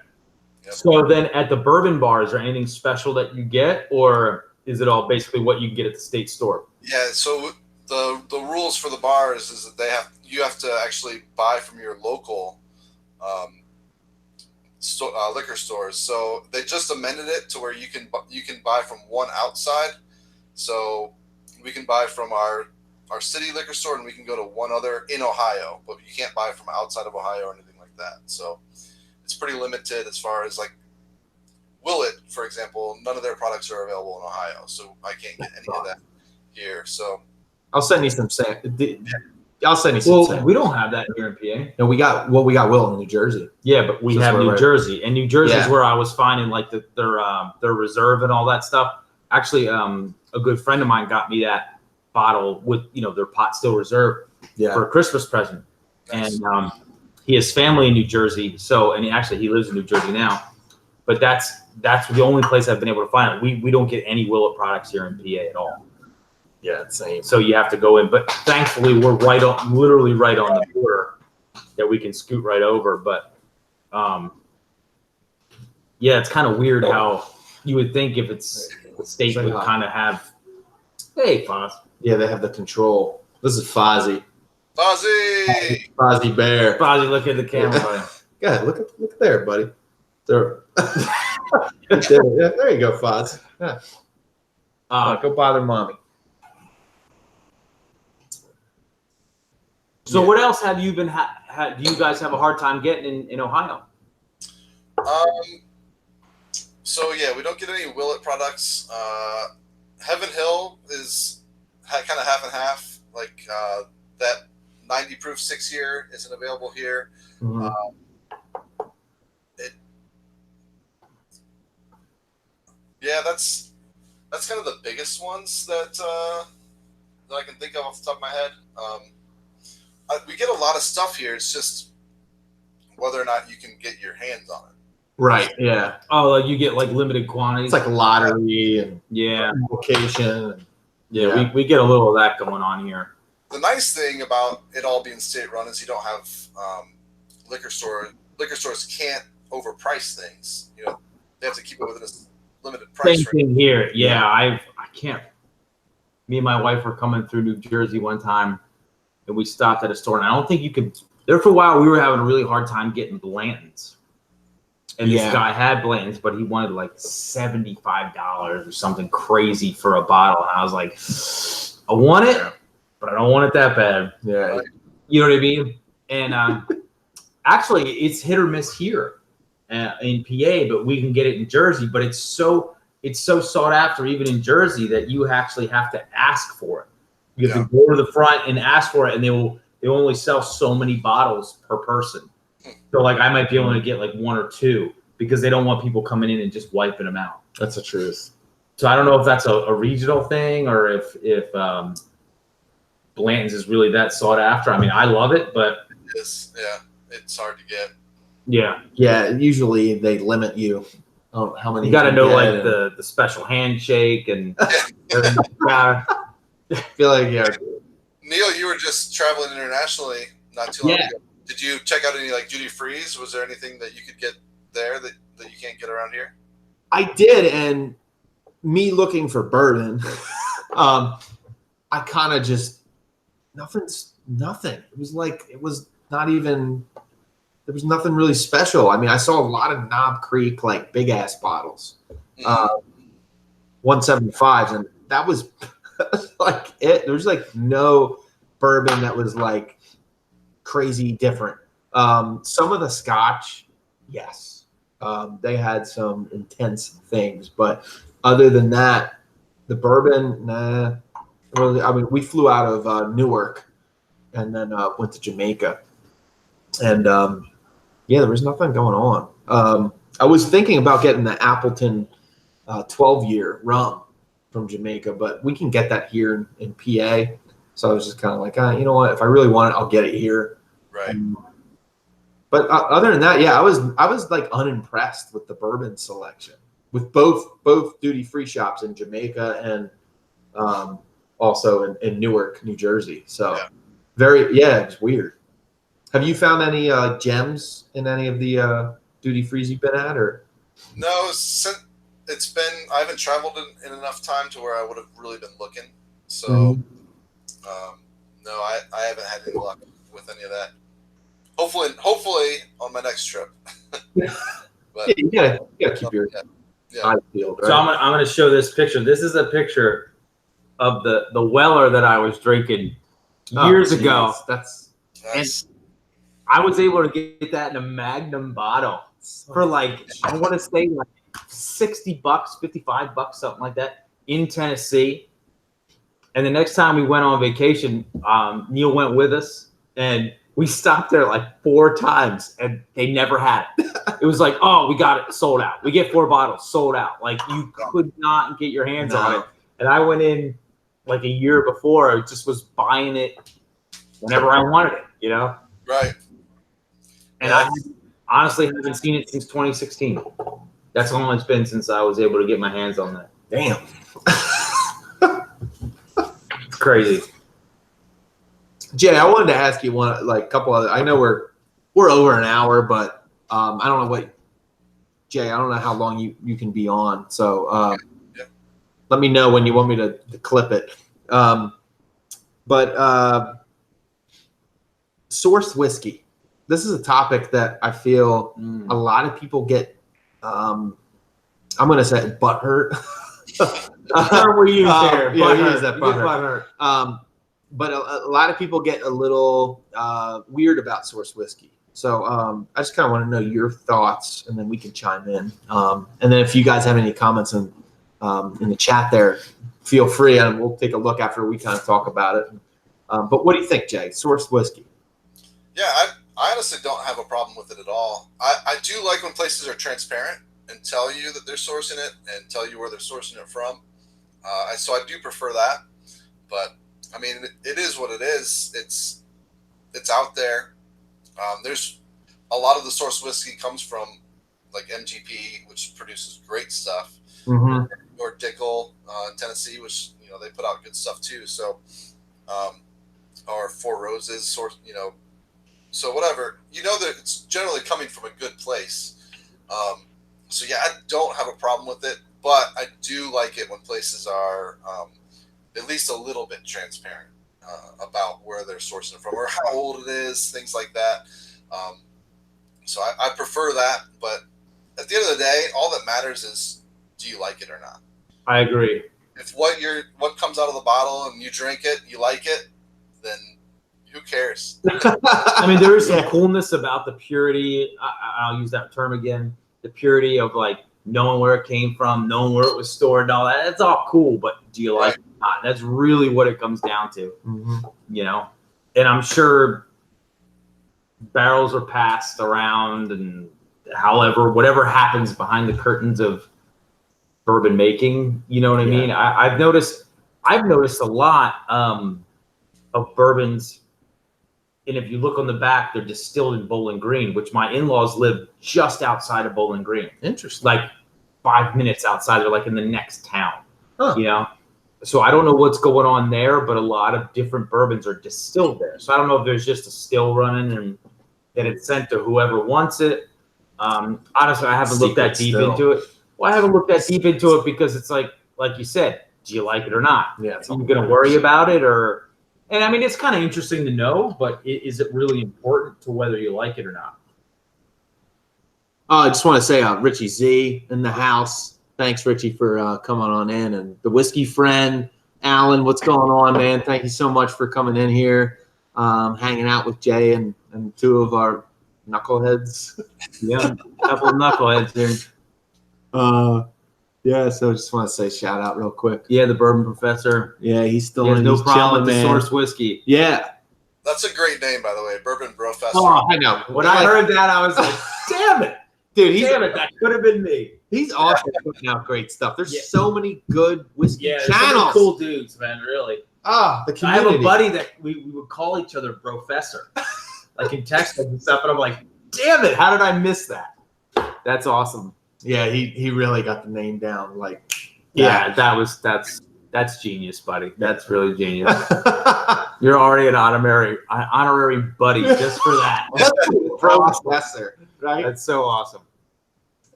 [SPEAKER 4] Yep.
[SPEAKER 3] So then at the bourbon bar, is there anything special that you get, or is it all basically what you get at the state store?
[SPEAKER 4] Yeah, so the rules for the bars is that you have to actually buy from your local liquor stores. So they just amended it to where you can buy from one outside. So we can buy from our city liquor store, and we can go to one other in Ohio, but you can't buy from outside of Ohio or anything like that. So it's pretty limited as far as like Willet, for example. None of their products are available in Ohio, so I can't get any of that here. So
[SPEAKER 1] I'll send you some I'll send you some
[SPEAKER 3] Well, we don't have that here in PA.
[SPEAKER 1] No, we got Will in New Jersey.
[SPEAKER 3] Yeah, but we
[SPEAKER 1] Just
[SPEAKER 3] have
[SPEAKER 1] where
[SPEAKER 3] New
[SPEAKER 1] we're-
[SPEAKER 3] Jersey, and New Jersey is
[SPEAKER 1] Yeah.
[SPEAKER 3] where I was finding like their reserve and all that stuff. Actually, a good friend of mine got me that bottle with their pot still reserve for a Christmas present.
[SPEAKER 4] nice.
[SPEAKER 3] And he has family in New Jersey, he lives in New Jersey now. But that's the only place I've been able to find it. We don't get any Willet products here in PA at all.
[SPEAKER 1] Yeah, same.
[SPEAKER 3] So you have to go in. But thankfully, we're literally right on the border that we can scoot right over. But yeah, it's kind of weird how you would think if it's the state would kind of have. Hey, Foz.
[SPEAKER 1] Yeah, they have the control. This is Fozzie.
[SPEAKER 4] Fozzie!
[SPEAKER 1] Fozzie Bear.
[SPEAKER 3] Fozzie, look at the camera. buddy.
[SPEAKER 1] Yeah, look there, buddy. There. There you go, Foz. Yeah. Go bother mommy.
[SPEAKER 3] So what else have you been? Do you guys have a hard time getting in Ohio?
[SPEAKER 4] So yeah, we don't get any Willet products. Heaven Hill is kind of half and half. Like that 90 proof 6-year isn't available here.
[SPEAKER 1] Mhm.
[SPEAKER 4] Yeah, that's kind of the biggest ones that I can think of off the top of my head. We get a lot of stuff here. It's just whether or not you can get your hands on it.
[SPEAKER 1] Right. Yeah.
[SPEAKER 3] Oh, like you get like limited quantities.
[SPEAKER 1] It's like lottery and
[SPEAKER 3] yeah,
[SPEAKER 1] location.
[SPEAKER 3] yeah. We get a little of that going on here.
[SPEAKER 4] The nice thing about it all being state run is you don't have liquor stores can't overprice things. They have to keep it within a limited price
[SPEAKER 3] Same
[SPEAKER 4] range.
[SPEAKER 3] thing here. Yeah, I can't. Me and my wife were coming through New Jersey one time, and we stopped at a store, and I don't think you could. There for a while, we were having a really hard time getting Blanton's. And this guy had Blanton's, but he wanted like $75 or something crazy for a bottle. And I was like, I want it, but I don't want it that bad.
[SPEAKER 1] Yeah.
[SPEAKER 3] You know what I mean? And actually, it's hit or miss here in PA, but we can get it in Jersey. But it's so sought after, even in Jersey, that you actually have to ask for it. You have to go to the front and ask for it, and they only sell so many bottles per person. So like I might be able to get like one or two because they don't want people coming in and just wiping them out.
[SPEAKER 1] That's the truth.
[SPEAKER 3] So I don't know if that's a regional thing or if Blanton's is really that sought after. I mean, I love it, but
[SPEAKER 4] It is, yeah, it's hard to get.
[SPEAKER 3] yeah,
[SPEAKER 1] Yeah. Usually they limit you on how many.
[SPEAKER 3] you got to
[SPEAKER 1] can
[SPEAKER 3] know
[SPEAKER 1] get
[SPEAKER 3] like
[SPEAKER 1] and
[SPEAKER 3] the special handshake and
[SPEAKER 1] I feel like
[SPEAKER 4] Neil, you were just traveling internationally not too long
[SPEAKER 1] Yeah.
[SPEAKER 4] ago. Did you check out any like duty frees? Was there anything that you could get there that you can't get around here?
[SPEAKER 1] I did, and me looking for bourbon, I kind of just
[SPEAKER 5] nothing. It was like, it was not even, there was nothing really special. I mean, I saw a lot of Knob Creek, like big ass bottles, 175s, and that was like it. There was like no bourbon that was like crazy different. Some of the Scotch, yes, they had some intense things, but other than that, the bourbon, nah. Really, I mean, we flew out of Newark and then went to Jamaica, and yeah, there was nothing going on. I was thinking about getting the Appleton 12-year rum from Jamaica, but we can get that here in PA. So I was just kind of like, you know what? If I really want it, I'll get it here.
[SPEAKER 4] Right.
[SPEAKER 5] But other than that, yeah, I was like unimpressed with the bourbon selection with both duty-free shops in Jamaica and also in Newark, New Jersey. So it's weird. Have you found any gems in any of the duty-frees you've been at, or?
[SPEAKER 4] No, it's been, I haven't traveled in enough time to where I would have really been looking. So, no, I haven't had any luck with any of that. Hopefully on my next trip. But
[SPEAKER 5] you gotta keep your eye peeled, right?
[SPEAKER 3] So I'm gonna show this picture. This is a picture of the Weller that I was drinking years ago.
[SPEAKER 5] That's
[SPEAKER 4] nice.
[SPEAKER 3] And I was able to get that in a Magnum bottle for like, I want to say like $60, $55, something like that, in Tennessee. And the next time we went on vacation, Neil went with us, and we stopped there like 4 times, and they never had it. It was like, oh, we got it, sold out. We get 4 bottles, sold out. Like, you could not get your hands on it. And I went in like a year before. I just was buying it whenever I wanted it, you know?
[SPEAKER 4] Right.
[SPEAKER 3] And I honestly haven't seen it since 2016. That's how long it's been since I was able to get my hands on that.
[SPEAKER 5] damn.
[SPEAKER 3] It's crazy.
[SPEAKER 5] Jay, I wanted to ask you couple other. I know we're over an hour, but I don't know what. Jay, I don't know how long you can be on, so let me know when you want me to clip it. But sourced whiskey. This is a topic that I feel a lot of people get. I'm going to say butthurt.
[SPEAKER 3] We use there.
[SPEAKER 5] Yeah, use that butthurt. But a lot of people get a little weird about sourced whiskey. So I just kind of want to know your thoughts, and then we can chime in. And then if you guys have any comments in the chat there, feel free, and we'll take a look after we kind of talk about it. But what do you think, Jay? Sourced whiskey?
[SPEAKER 4] Yeah, I honestly don't have a problem with it at all. I do like when places are transparent and tell you that they're sourcing it and tell you where they're sourcing it from. So I do prefer that. But I mean, it is what it is. It's out there. There's a lot of the sourced whiskey comes from like MGP, which produces great stuff, or Dickel in Tennessee, which they put out good stuff too. So, or Four Roses, so whatever, that it's generally coming from a good place. So yeah, I don't have a problem with it, but I do like it when places are at least a little bit transparent about where they're sourcing it from or how old it is, things like that. So I prefer that, but at the end of the day, all that matters is, do you like it or not?
[SPEAKER 3] I agree.
[SPEAKER 4] If what comes out of the bottle and you drink it, you like it, then who cares?
[SPEAKER 3] I mean, there is some coolness about the purity. I'll use that term again. The purity of like knowing where it came from, knowing where it was stored, and all that. That's all cool, but do you like it or not? That's really what it comes down to, And I'm sure barrels are passed around, and whatever happens behind the curtains of bourbon making, you know what I mean? I've noticed a lot of bourbons. And if you look on the back, they're distilled in Bowling Green, which my in-laws live just outside of Bowling Green.
[SPEAKER 5] Interesting.
[SPEAKER 3] Like 5 minutes outside. They're like in the next town, So I don't know what's going on there, but a lot of different bourbons are distilled there. So I don't know if there's just a still running and that it's sent to whoever wants it. Honestly, I haven't looked that deep into it. Well, I haven't looked that deep into it because it's like you said, do you like it or not?
[SPEAKER 5] Yeah.
[SPEAKER 3] Are you going to worry about it, or And I mean, it's kind of interesting to know, but is it really important to whether you like it or not?
[SPEAKER 5] I just want to say, Richie Z in the house. Thanks, Richie, for coming on in. And the whiskey friend, Alan, what's going on, man? Thank you so much for coming in here, hanging out with Jay and two of our knuckleheads.
[SPEAKER 3] Yeah, a couple of knuckleheads here.
[SPEAKER 5] Yeah, so I just want to say shout out real quick.
[SPEAKER 3] Yeah, the bourbon professor.
[SPEAKER 5] Yeah, he's still
[SPEAKER 3] He has
[SPEAKER 5] in.
[SPEAKER 3] no
[SPEAKER 5] He's
[SPEAKER 3] problem with
[SPEAKER 5] chilling,
[SPEAKER 3] the
[SPEAKER 5] man.
[SPEAKER 3] source whiskey.
[SPEAKER 5] Yeah.
[SPEAKER 4] That's a great name, by the way, Bourbon Professor.
[SPEAKER 5] Oh, I know.
[SPEAKER 3] When I heard that, I was like, damn it.
[SPEAKER 5] Dude,
[SPEAKER 3] Damn it, that could have been me.
[SPEAKER 5] he's also putting out great stuff. There's
[SPEAKER 3] Yeah.
[SPEAKER 5] so many good whiskey
[SPEAKER 3] Yeah, there's so many
[SPEAKER 5] channels.
[SPEAKER 3] cool dudes, man, really.
[SPEAKER 5] The
[SPEAKER 3] I have
[SPEAKER 5] community.
[SPEAKER 3] a buddy that we would call each other Professor, like in text and stuff, and I'm like, damn it, how did I miss that? That's awesome.
[SPEAKER 5] Yeah, he really got the name down. Like,
[SPEAKER 3] Yeah, that's genius, buddy. That's really genius. You're already an honorary buddy just for that.
[SPEAKER 5] Professor, right?
[SPEAKER 3] That's so awesome.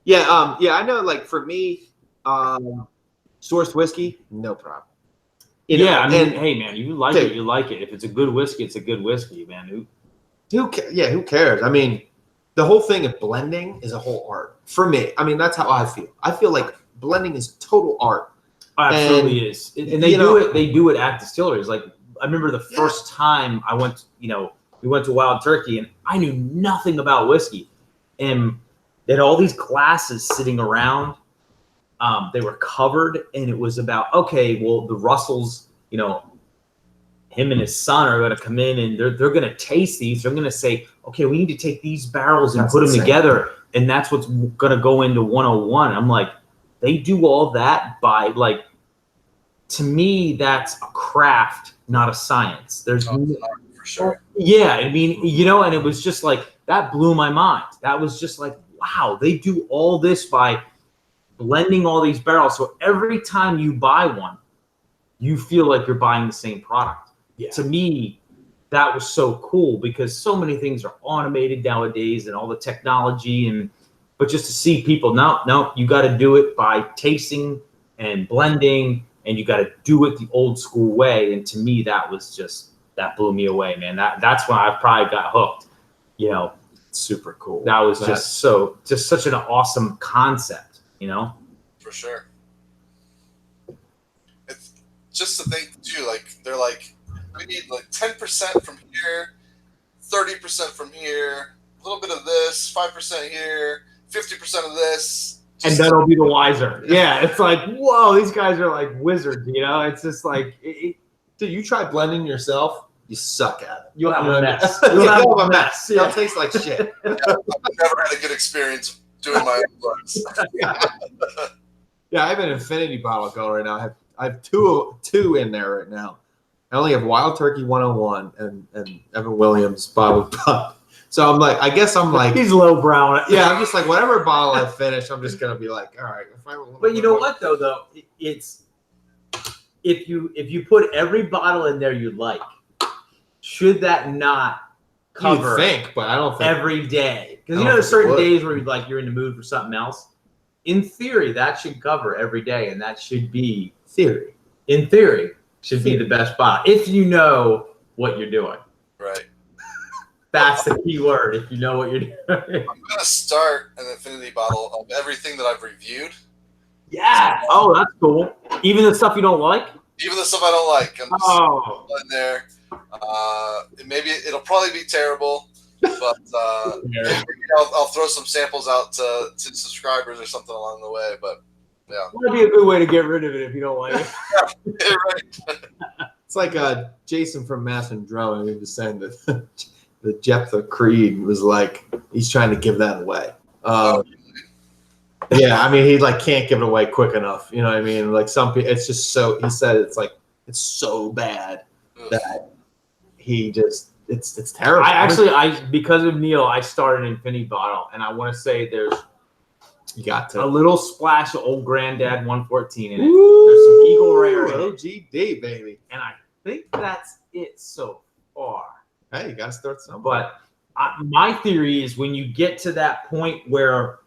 [SPEAKER 5] Yeah, I know. Like for me, sourced whiskey, no problem. You know,
[SPEAKER 3] Yeah, I mean,
[SPEAKER 5] and
[SPEAKER 3] hey, man, you like
[SPEAKER 5] Dude.
[SPEAKER 3] it, you like it. If it's a good whiskey, it's a good whiskey, man.
[SPEAKER 5] who cares? I mean, the whole thing of blending is a whole art for me. I mean, that's how I feel. I feel like blending is total art.
[SPEAKER 3] Absolutely is, and they do it. They do it at distilleries. Like I remember the first time I went. We went to Wild Turkey, and I knew nothing about whiskey, and they had all these glasses sitting around. They were covered, and it was about the Russells. Him and his son are going to come in, and they're going to taste these. They're going to say, okay, we need to take these barrels and put them together, and that's what's going to go into 101. I'm like, they do all that by like. To me, that's a craft, not a science. There's
[SPEAKER 4] For sure.
[SPEAKER 3] yeah, I mean, and it was just like that blew my mind. That was just like, wow, they do all this by blending all these barrels. So every time you buy one, you feel like you're buying the same product.
[SPEAKER 5] Yeah.
[SPEAKER 3] To me, that was so cool because so many things are automated nowadays and all the technology but just to see people, no, you got to do it by tasting and blending. And you got to do it the old school way. And to me, that blew me away, man. That's when I probably got hooked.
[SPEAKER 5] Super cool.
[SPEAKER 3] That was just such an awesome concept,
[SPEAKER 4] For sure. It's just to think too, like they're like, we need like 10% from here, 30% from here, a little bit of this, 5% here, 50% of this.
[SPEAKER 3] And that'll be the wiser. Yeah, it's like, whoa, these guys are like wizards, It's just like,
[SPEAKER 5] Dude, you try blending yourself, you suck at it.
[SPEAKER 3] you'll have a mess.
[SPEAKER 5] You'll
[SPEAKER 3] You'll
[SPEAKER 5] have
[SPEAKER 3] have
[SPEAKER 5] a
[SPEAKER 3] a mess.
[SPEAKER 5] It'll taste like shit.
[SPEAKER 4] I've never had a good experience doing my own blends.
[SPEAKER 5] Yeah, I have an infinity bottle going right now. I have two in there right now. I only have Wild Turkey 101 and Evan Williams bottled pub. So I'm like, I guess I'm like,
[SPEAKER 3] He's lowbrow.
[SPEAKER 5] yeah, I'm just like, whatever bottle I finish, I'm just gonna be like, all right.
[SPEAKER 3] But you know what though, it's if you put every bottle in there you like, should that not cover?
[SPEAKER 5] You think, but I don't think
[SPEAKER 3] every day? Because
[SPEAKER 5] I don't
[SPEAKER 3] there's
[SPEAKER 5] think it
[SPEAKER 3] certain
[SPEAKER 5] would.
[SPEAKER 3] days where you're in the mood for something else. In theory, that should cover every day, and that should be
[SPEAKER 5] theory.
[SPEAKER 3] In theory, should be the best bottle if you know what you're doing.
[SPEAKER 4] Right.
[SPEAKER 3] That's the key word. If you know what you're doing.
[SPEAKER 4] I'm gonna start an infinity bottle of everything that I've reviewed,
[SPEAKER 3] Yeah. Oh, that's cool. Even the stuff you don't like.
[SPEAKER 4] even the stuff I don't like. I'm just
[SPEAKER 3] Oh.
[SPEAKER 4] in there. Maybe it'll probably be terrible, but
[SPEAKER 3] Yeah.
[SPEAKER 4] I'll throw some samples out to subscribers or something along the way. But yeah,
[SPEAKER 3] That'd be a good way to get rid of it if you don't like it.
[SPEAKER 4] right.
[SPEAKER 5] It's like Jason from Mass and Dro. He was saying that the Jephthah Creed was like he's trying to give that away. Yeah, I mean he like can't give it away quick enough. You know what I mean? Like some people, it's just so. He said it's like it's so bad that he just it's terrible.
[SPEAKER 3] I because of Neil, I started an infinity bottle, and I want to say there's
[SPEAKER 5] you got
[SPEAKER 3] a
[SPEAKER 5] to.
[SPEAKER 3] little splash of Old Granddad 114 in it.
[SPEAKER 5] Ooh,
[SPEAKER 3] There's some Eagle Rare in it,
[SPEAKER 5] OGD baby.
[SPEAKER 3] and I think that's it so far.
[SPEAKER 5] Hey, you got to start somewhere.
[SPEAKER 3] But my theory is when you get to that point where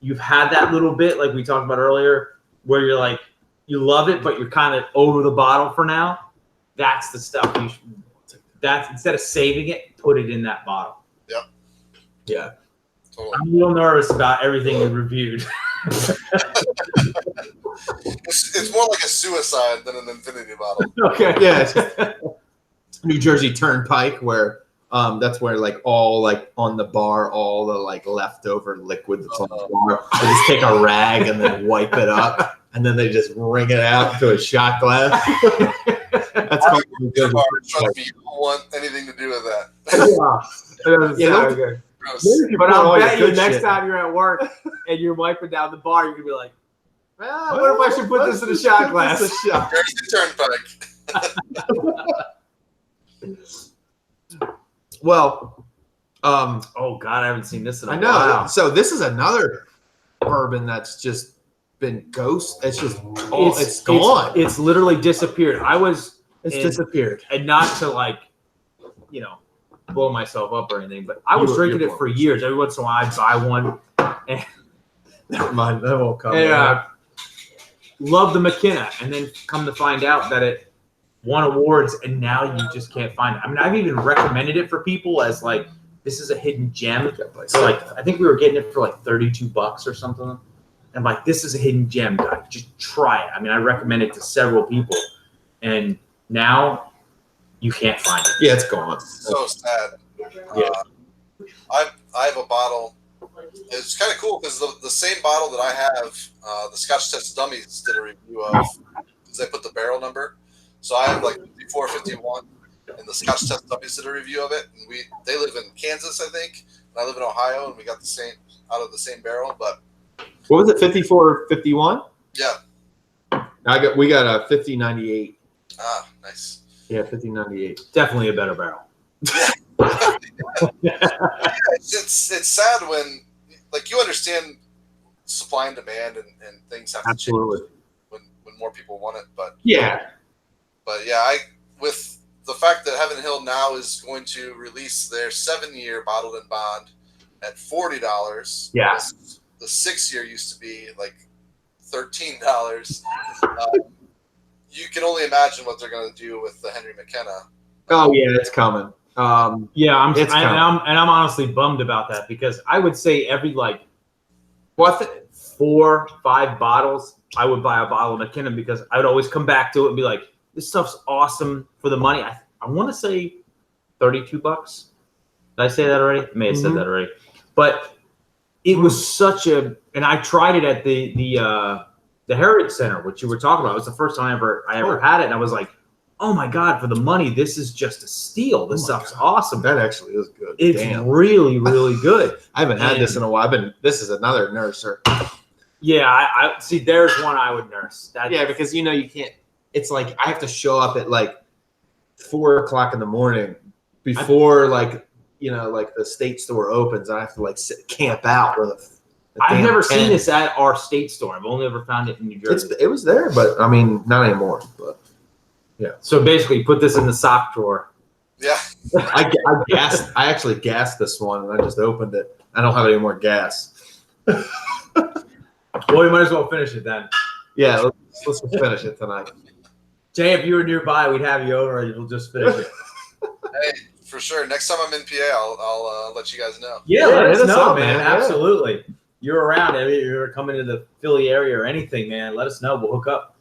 [SPEAKER 3] you've had that little bit, like we talked about earlier, where you're like, you love it, but you're kind of over the bottle for now. That's the stuff you should. That's instead of saving it, put it in that bottle.
[SPEAKER 4] Yep.
[SPEAKER 5] Yeah.
[SPEAKER 4] Totally.
[SPEAKER 3] I'm a little nervous about everything you reviewed.
[SPEAKER 4] It's more like a suicide than an infinity bottle.
[SPEAKER 3] Okay.
[SPEAKER 5] Yeah. New Jersey Turnpike, where that's where like all like on the bar, all the like leftover liquid that's on the bar. They just take a rag and then wipe it up, and then they just wring it out into a shot glass. That's called New Jersey
[SPEAKER 4] Trust me, you don't want anything to do with that.
[SPEAKER 5] Yeah.
[SPEAKER 4] Gross.
[SPEAKER 3] But
[SPEAKER 5] all
[SPEAKER 3] I'll
[SPEAKER 5] your
[SPEAKER 3] bet you
[SPEAKER 5] good
[SPEAKER 3] next
[SPEAKER 5] shit.
[SPEAKER 3] time you're at work and you're wiping down the bar, you're gonna be like, well, what if I should put this in a shot glass?
[SPEAKER 4] There's the turnpike.
[SPEAKER 5] Well,
[SPEAKER 3] Oh God, I haven't seen this in a
[SPEAKER 5] I know.
[SPEAKER 3] while.
[SPEAKER 5] So this is another bourbon that's just been ghost. It's just it's gone.
[SPEAKER 3] It's literally disappeared. I was
[SPEAKER 5] It's
[SPEAKER 3] and-
[SPEAKER 5] disappeared.
[SPEAKER 3] and not to like, blow myself up or anything, but I was
[SPEAKER 5] You're
[SPEAKER 3] drinking it for years. Every once in a while, I'd buy one.
[SPEAKER 5] Never mind, that won't come.
[SPEAKER 3] And love the McKenna, and then come to find out that it won awards, and now you just can't find it. I mean, I've even recommended it for people as like, this is a hidden gem. So like, I think we were getting it for like $32 or something. And like, this is a hidden gem, guys. Just try it. I mean, I recommend it to several people, and now you can't find it.
[SPEAKER 5] Yeah, it's gone.
[SPEAKER 4] So sad.
[SPEAKER 5] Yeah.
[SPEAKER 4] I have a bottle. It's kind of cool because the same bottle that I have, the Scotch Test Dummies did a review of, because they put the barrel number. So I have like 54, 51, and the Scotch Test Dummies did a review of it. And they live in Kansas, I think, and I live in Ohio, and we got the same out of the same barrel. But
[SPEAKER 5] What was it? 54, 51?
[SPEAKER 4] yeah,
[SPEAKER 5] We got a 5098.
[SPEAKER 4] nice.
[SPEAKER 5] Yeah, 5098.
[SPEAKER 3] Definitely a better barrel.
[SPEAKER 4] It's sad when, like, you understand supply and demand and things have to change when more people want it, but
[SPEAKER 5] Yeah.
[SPEAKER 4] yeah, with the fact that Heaven Hill now is going to release their 7-year bottled in bond at $40.
[SPEAKER 3] Yeah.
[SPEAKER 4] The 6-year used to be like $13. You can only imagine what they're going to do with the Henry McKenna.
[SPEAKER 5] Oh yeah, it's coming.
[SPEAKER 3] Yeah, I'm honestly bummed about that, because I would say every like 4, 5 bottles, I would buy a bottle of McKinnon, because I would always come back to it and be like, this stuff's awesome for the money. I want to say $32. Did I say that already? I may have said that already. But it was such a, and I tried it at the Heritage Center, which you were talking about. It was the first time I ever had it, and I was like, oh my God, for the money, this is just a steal. This stuff's awesome.
[SPEAKER 5] That actually is good.
[SPEAKER 3] It's really, really good.
[SPEAKER 5] I haven't had this in a while. This is another nurser.
[SPEAKER 3] Yeah, I see. There's one I would nurse.
[SPEAKER 5] Yeah, because you can't. It's like I have to show up at like 4 o'clock in the morning before like the state store opens. I have to like camp out with
[SPEAKER 3] I've never seen this at our state store. I've only ever found it in New Jersey.
[SPEAKER 5] It was there, but I mean, not anymore. But yeah.
[SPEAKER 3] So basically, you put this in the sock drawer.
[SPEAKER 4] Yeah.
[SPEAKER 5] I actually gassed this one, and I just opened it. I don't have any more gas.
[SPEAKER 3] Well, you might as well finish it then.
[SPEAKER 5] Yeah, let's just finish it tonight.
[SPEAKER 3] Jay, if you were nearby, we'd have you over, and we'll just finish it.
[SPEAKER 4] Hey, for sure. Next time I'm in PA, I'll let you guys know.
[SPEAKER 3] Yeah,
[SPEAKER 5] Yeah,
[SPEAKER 3] let us
[SPEAKER 5] hit us
[SPEAKER 3] know,
[SPEAKER 5] up,
[SPEAKER 3] man.
[SPEAKER 5] man. Yeah.
[SPEAKER 3] Absolutely. You're around. If you're coming to the Philly area or anything, man, let us know. We'll hook up.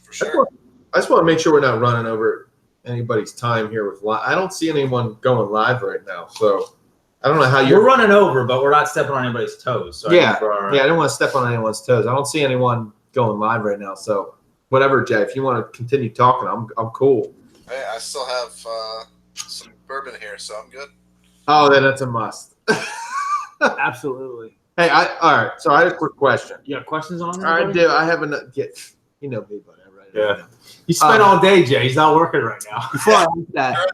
[SPEAKER 4] For sure.
[SPEAKER 5] I just want to make sure we're not running over anybody's time here with live. I don't see anyone going live right now, so I don't know how
[SPEAKER 3] We're
[SPEAKER 5] you're.
[SPEAKER 3] running over, but we're not stepping on anybody's toes. So I
[SPEAKER 5] Yeah,
[SPEAKER 3] think we're all right.
[SPEAKER 5] yeah. I don't want to step on anyone's toes. I don't see anyone going live right now, so whatever, Jay. If you want to continue talking, I'm cool.
[SPEAKER 4] Hey, I still have some bourbon here, so I'm good.
[SPEAKER 5] Oh, then that's a must.
[SPEAKER 3] Absolutely.
[SPEAKER 5] Hey, all right. So I had a quick question.
[SPEAKER 3] You got questions on there?
[SPEAKER 5] I
[SPEAKER 3] buddy?
[SPEAKER 5] do. I haven't. You know me, buddy. Right?
[SPEAKER 3] Yeah. You spent all day, Jay. He's not working right now.
[SPEAKER 1] Before I leave that,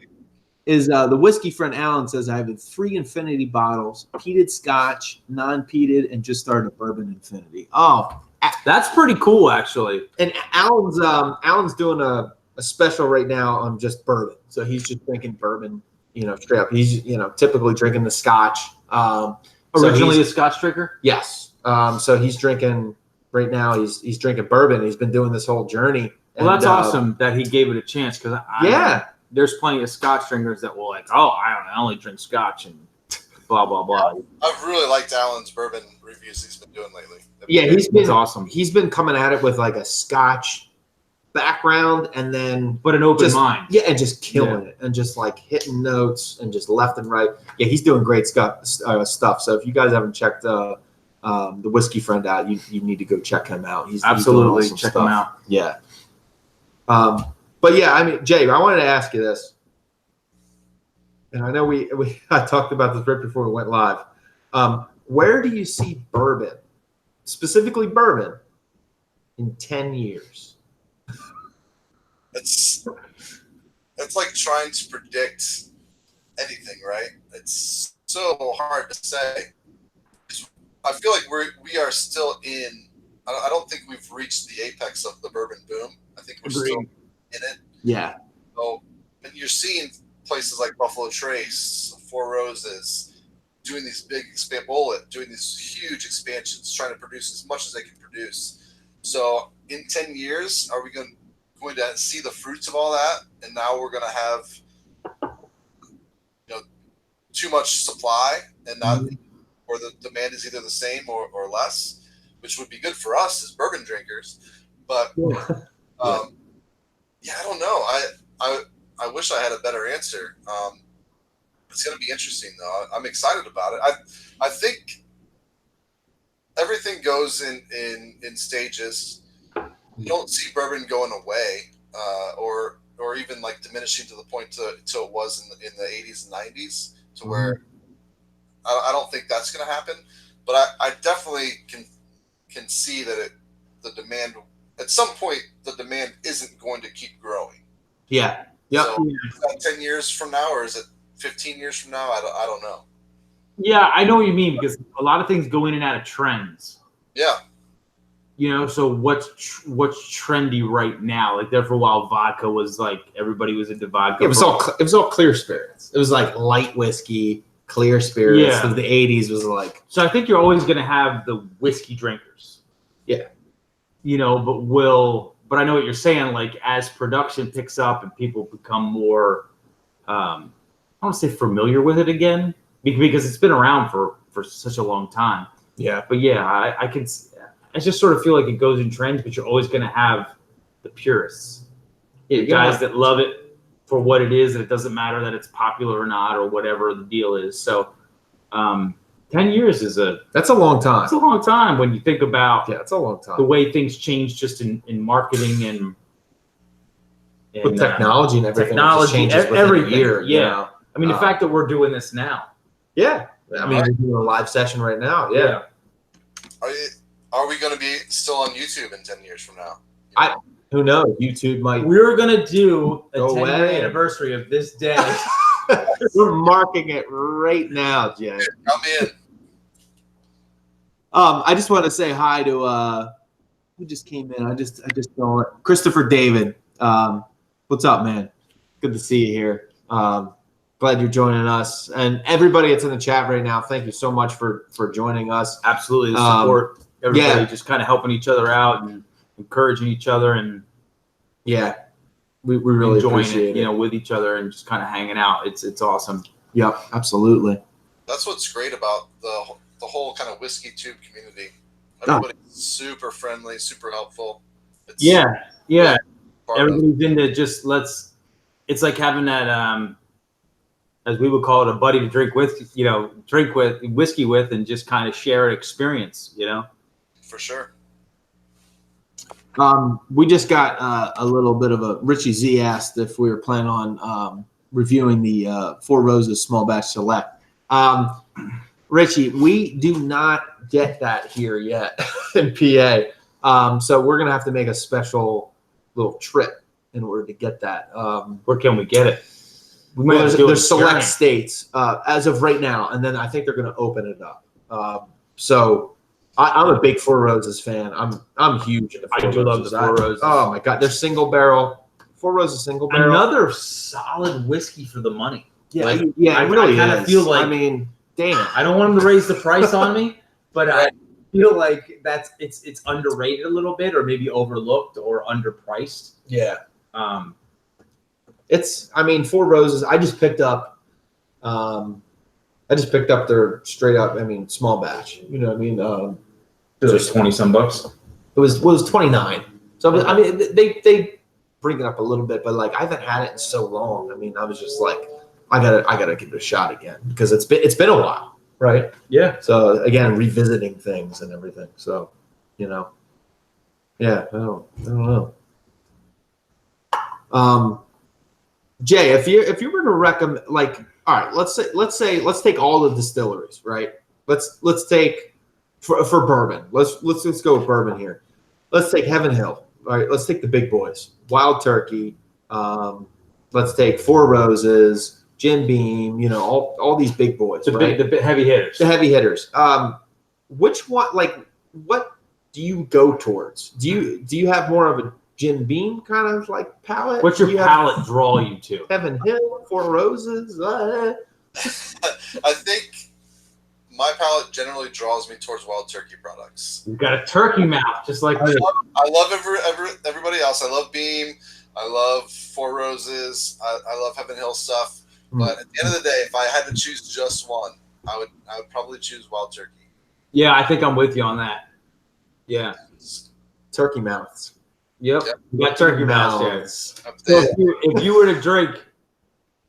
[SPEAKER 1] is the whiskey friend Alan says I have 3 Infinity bottles, peated Scotch, non-peated, and just started a bourbon Infinity. Oh,
[SPEAKER 3] That's pretty cool, actually.
[SPEAKER 5] and Alan's doing a special right now on just bourbon. So he's just drinking bourbon, straight up. He's typically drinking the Scotch.
[SPEAKER 3] Originally a Scotch drinker?
[SPEAKER 5] Yes. So he's drinking right now. He's drinking bourbon. He's been doing this whole journey
[SPEAKER 3] Well, that's awesome that he gave it a chance because there's plenty of Scotch drinkers that will like, oh, I only drink Scotch and blah blah blah.
[SPEAKER 4] I've really liked Alan's bourbon reviews he's been doing lately.
[SPEAKER 5] Yeah,
[SPEAKER 3] It's awesome.
[SPEAKER 5] He's been coming at it with like a Scotch background and then
[SPEAKER 3] But an open mind.
[SPEAKER 5] Yeah, and just killing it and just like hitting notes and just left and right. Yeah, he's doing great stuff. So if you guys haven't checked the Whiskey Friend out, you need to go check him out. He's
[SPEAKER 3] Absolutely
[SPEAKER 5] doing awesome
[SPEAKER 3] check
[SPEAKER 5] stuff.
[SPEAKER 3] him out.
[SPEAKER 5] Yeah. But yeah, I mean, Jay, I wanted to ask you this, and I know I talked about this right before we went live. Where do you see bourbon, specifically bourbon, in 10 years?
[SPEAKER 4] It's like trying to predict anything, right? It's so hard to say. I feel like we are still in. I don't think we've reached the apex of the bourbon boom. I think we're still in it.
[SPEAKER 5] Yeah.
[SPEAKER 4] So, and you're seeing places like Buffalo Trace, Four Roses, doing these big doing these huge expansions, trying to produce as much as they can produce. So, in 10 years, are we going to see the fruits of all that? And now we're going to have, too much supply and not, or the demand is either the same or less, which would be good for us as bourbon drinkers. But I don't know. I wish I had a better answer. It's going to be interesting though. I'm excited about it. I think everything goes in stages. You don't see bourbon going away, or even like diminishing to the point to it was in the 80s and 90s, to where I don't think that's going to happen. But I definitely can see that the demand at some point the demand isn't going to keep growing.
[SPEAKER 5] Yeah. Yep.
[SPEAKER 4] So is that 10 years from now, or is it 15 years from now? I don't know.
[SPEAKER 3] Yeah, I know what you mean because a lot of things go in and out of trends.
[SPEAKER 4] Yeah.
[SPEAKER 3] So what's trendy right now? Like there for a while, vodka was like everybody was into vodka.
[SPEAKER 5] It was all clear spirits. It was like light whiskey, clear spirits.
[SPEAKER 3] Yeah.
[SPEAKER 5] Of the 80s was like.
[SPEAKER 3] So I think you're always going to have the whiskey drinkers.
[SPEAKER 5] Yeah.
[SPEAKER 3] But I know what you're saying. Like as production picks up and people become more, I don't want to say familiar with it again because it's been around for such a long time.
[SPEAKER 5] Yeah.
[SPEAKER 3] But yeah, I just sort of feel like it goes in trends, but you're always going to have the purists, the guys that love it for what it is, and it doesn't matter that it's popular or not or whatever the deal is. So 10 years
[SPEAKER 5] that's a long time.
[SPEAKER 3] It's a long time when you think about
[SPEAKER 5] it's a long time.
[SPEAKER 3] the way things change just in marketing and
[SPEAKER 5] with technology and everything.
[SPEAKER 3] Technology,
[SPEAKER 5] changes
[SPEAKER 3] everything.
[SPEAKER 5] A year,
[SPEAKER 3] Yeah. I mean, the fact that we're doing this now.
[SPEAKER 5] Yeah. I mean, we're doing a live session right now. Yeah.
[SPEAKER 4] Are we going to be still on YouTube in 10 years from now?
[SPEAKER 5] Who knows? YouTube might.
[SPEAKER 3] We're going to do a
[SPEAKER 5] Go
[SPEAKER 3] 10-year
[SPEAKER 5] away.
[SPEAKER 3] anniversary of this day.
[SPEAKER 5] We're marking it right now, Jay.
[SPEAKER 4] I'm in.
[SPEAKER 1] I just want to say hi to who just came in. I just saw it. Christopher David. What's up, man? Good to see you here. Glad you're joining us, and everybody that's in the chat right now. Thank you so much for joining us.
[SPEAKER 3] Absolutely, the support. Everybody just kind of helping each other out and encouraging each other, and
[SPEAKER 1] we really
[SPEAKER 3] enjoying
[SPEAKER 1] appreciate
[SPEAKER 3] it, with each other and just kind of hanging out. It's awesome.
[SPEAKER 1] Yep, absolutely.
[SPEAKER 4] That's what's great about the whole kind of whiskeytube community. Everybody's super friendly, super helpful. It's
[SPEAKER 3] Everybody's into just it's like having that as we would call it, a buddy to drink with, whiskey with, and just kind of share an experience,
[SPEAKER 4] For sure.
[SPEAKER 1] We just got a little bit of a Richie Z asked if we were planning on reviewing the Four Roses Small Batch Select. Richie, we do not get that here yet in PA. So we're going to have to make a special little trip in order to get that.
[SPEAKER 3] Where can we get it?
[SPEAKER 1] There's select states as of right now, and then I think they're going to open it up. So I'm a big Four Roses fan. I'm huge into Four Roses.
[SPEAKER 3] I do love the Four Roses.
[SPEAKER 1] Oh my God, they're single barrel. Four Roses single barrel.
[SPEAKER 3] Another solid whiskey for the money.
[SPEAKER 1] Yeah,
[SPEAKER 3] like,
[SPEAKER 1] yeah.
[SPEAKER 3] I
[SPEAKER 1] It really
[SPEAKER 3] kind of
[SPEAKER 1] is.
[SPEAKER 3] feel like,
[SPEAKER 1] I mean, damn.
[SPEAKER 3] I don't want them to raise the price on me, but feel like it's underrated a little bit, or maybe overlooked or underpriced.
[SPEAKER 5] Yeah.
[SPEAKER 3] Um,
[SPEAKER 5] I mean, Four Roses. I just picked up their straight up. I mean, small batch. You know what I mean?
[SPEAKER 3] it was 20 some bucks.
[SPEAKER 5] It was 29. So I mean, they bring it up a little bit, but like I haven't had it in so long. I mean, I was just like, I gotta give it a shot again because it's been a while, right?
[SPEAKER 3] Yeah.
[SPEAKER 5] So again, revisiting things and everything. So, you know, yeah, I don't know. Jay, if you were to recommend, like, all right, let's take all the distilleries, right? Let's take for bourbon. Let's go with bourbon here. Let's take Heaven Hill. All right, let's take the big boys. Wild Turkey. Let's take Four Roses, Jim Beam. You know, all these big boys.
[SPEAKER 3] The
[SPEAKER 5] right?
[SPEAKER 3] big heavy hitters.
[SPEAKER 5] The heavy hitters. Which one? Like, what do you go towards? Do you have more of a Jim Beam kind of like palate?
[SPEAKER 3] What's your palate draw you to?
[SPEAKER 5] Heaven Hill, Four Roses.
[SPEAKER 4] I think my palate generally draws me towards Wild Turkey products.
[SPEAKER 3] You've got a turkey mouth, just like me.
[SPEAKER 4] I love everybody else. I love Beam. I love Four Roses. I love Heaven Hill stuff. But at the end of the day, if I had to choose just one, I would probably choose Wild Turkey.
[SPEAKER 3] Yeah, I think I'm with you on that. Yeah.
[SPEAKER 5] Turkey mouths.
[SPEAKER 3] Yep. You got turkey mouths there.
[SPEAKER 4] Up
[SPEAKER 3] So
[SPEAKER 4] there.
[SPEAKER 3] if you were to drink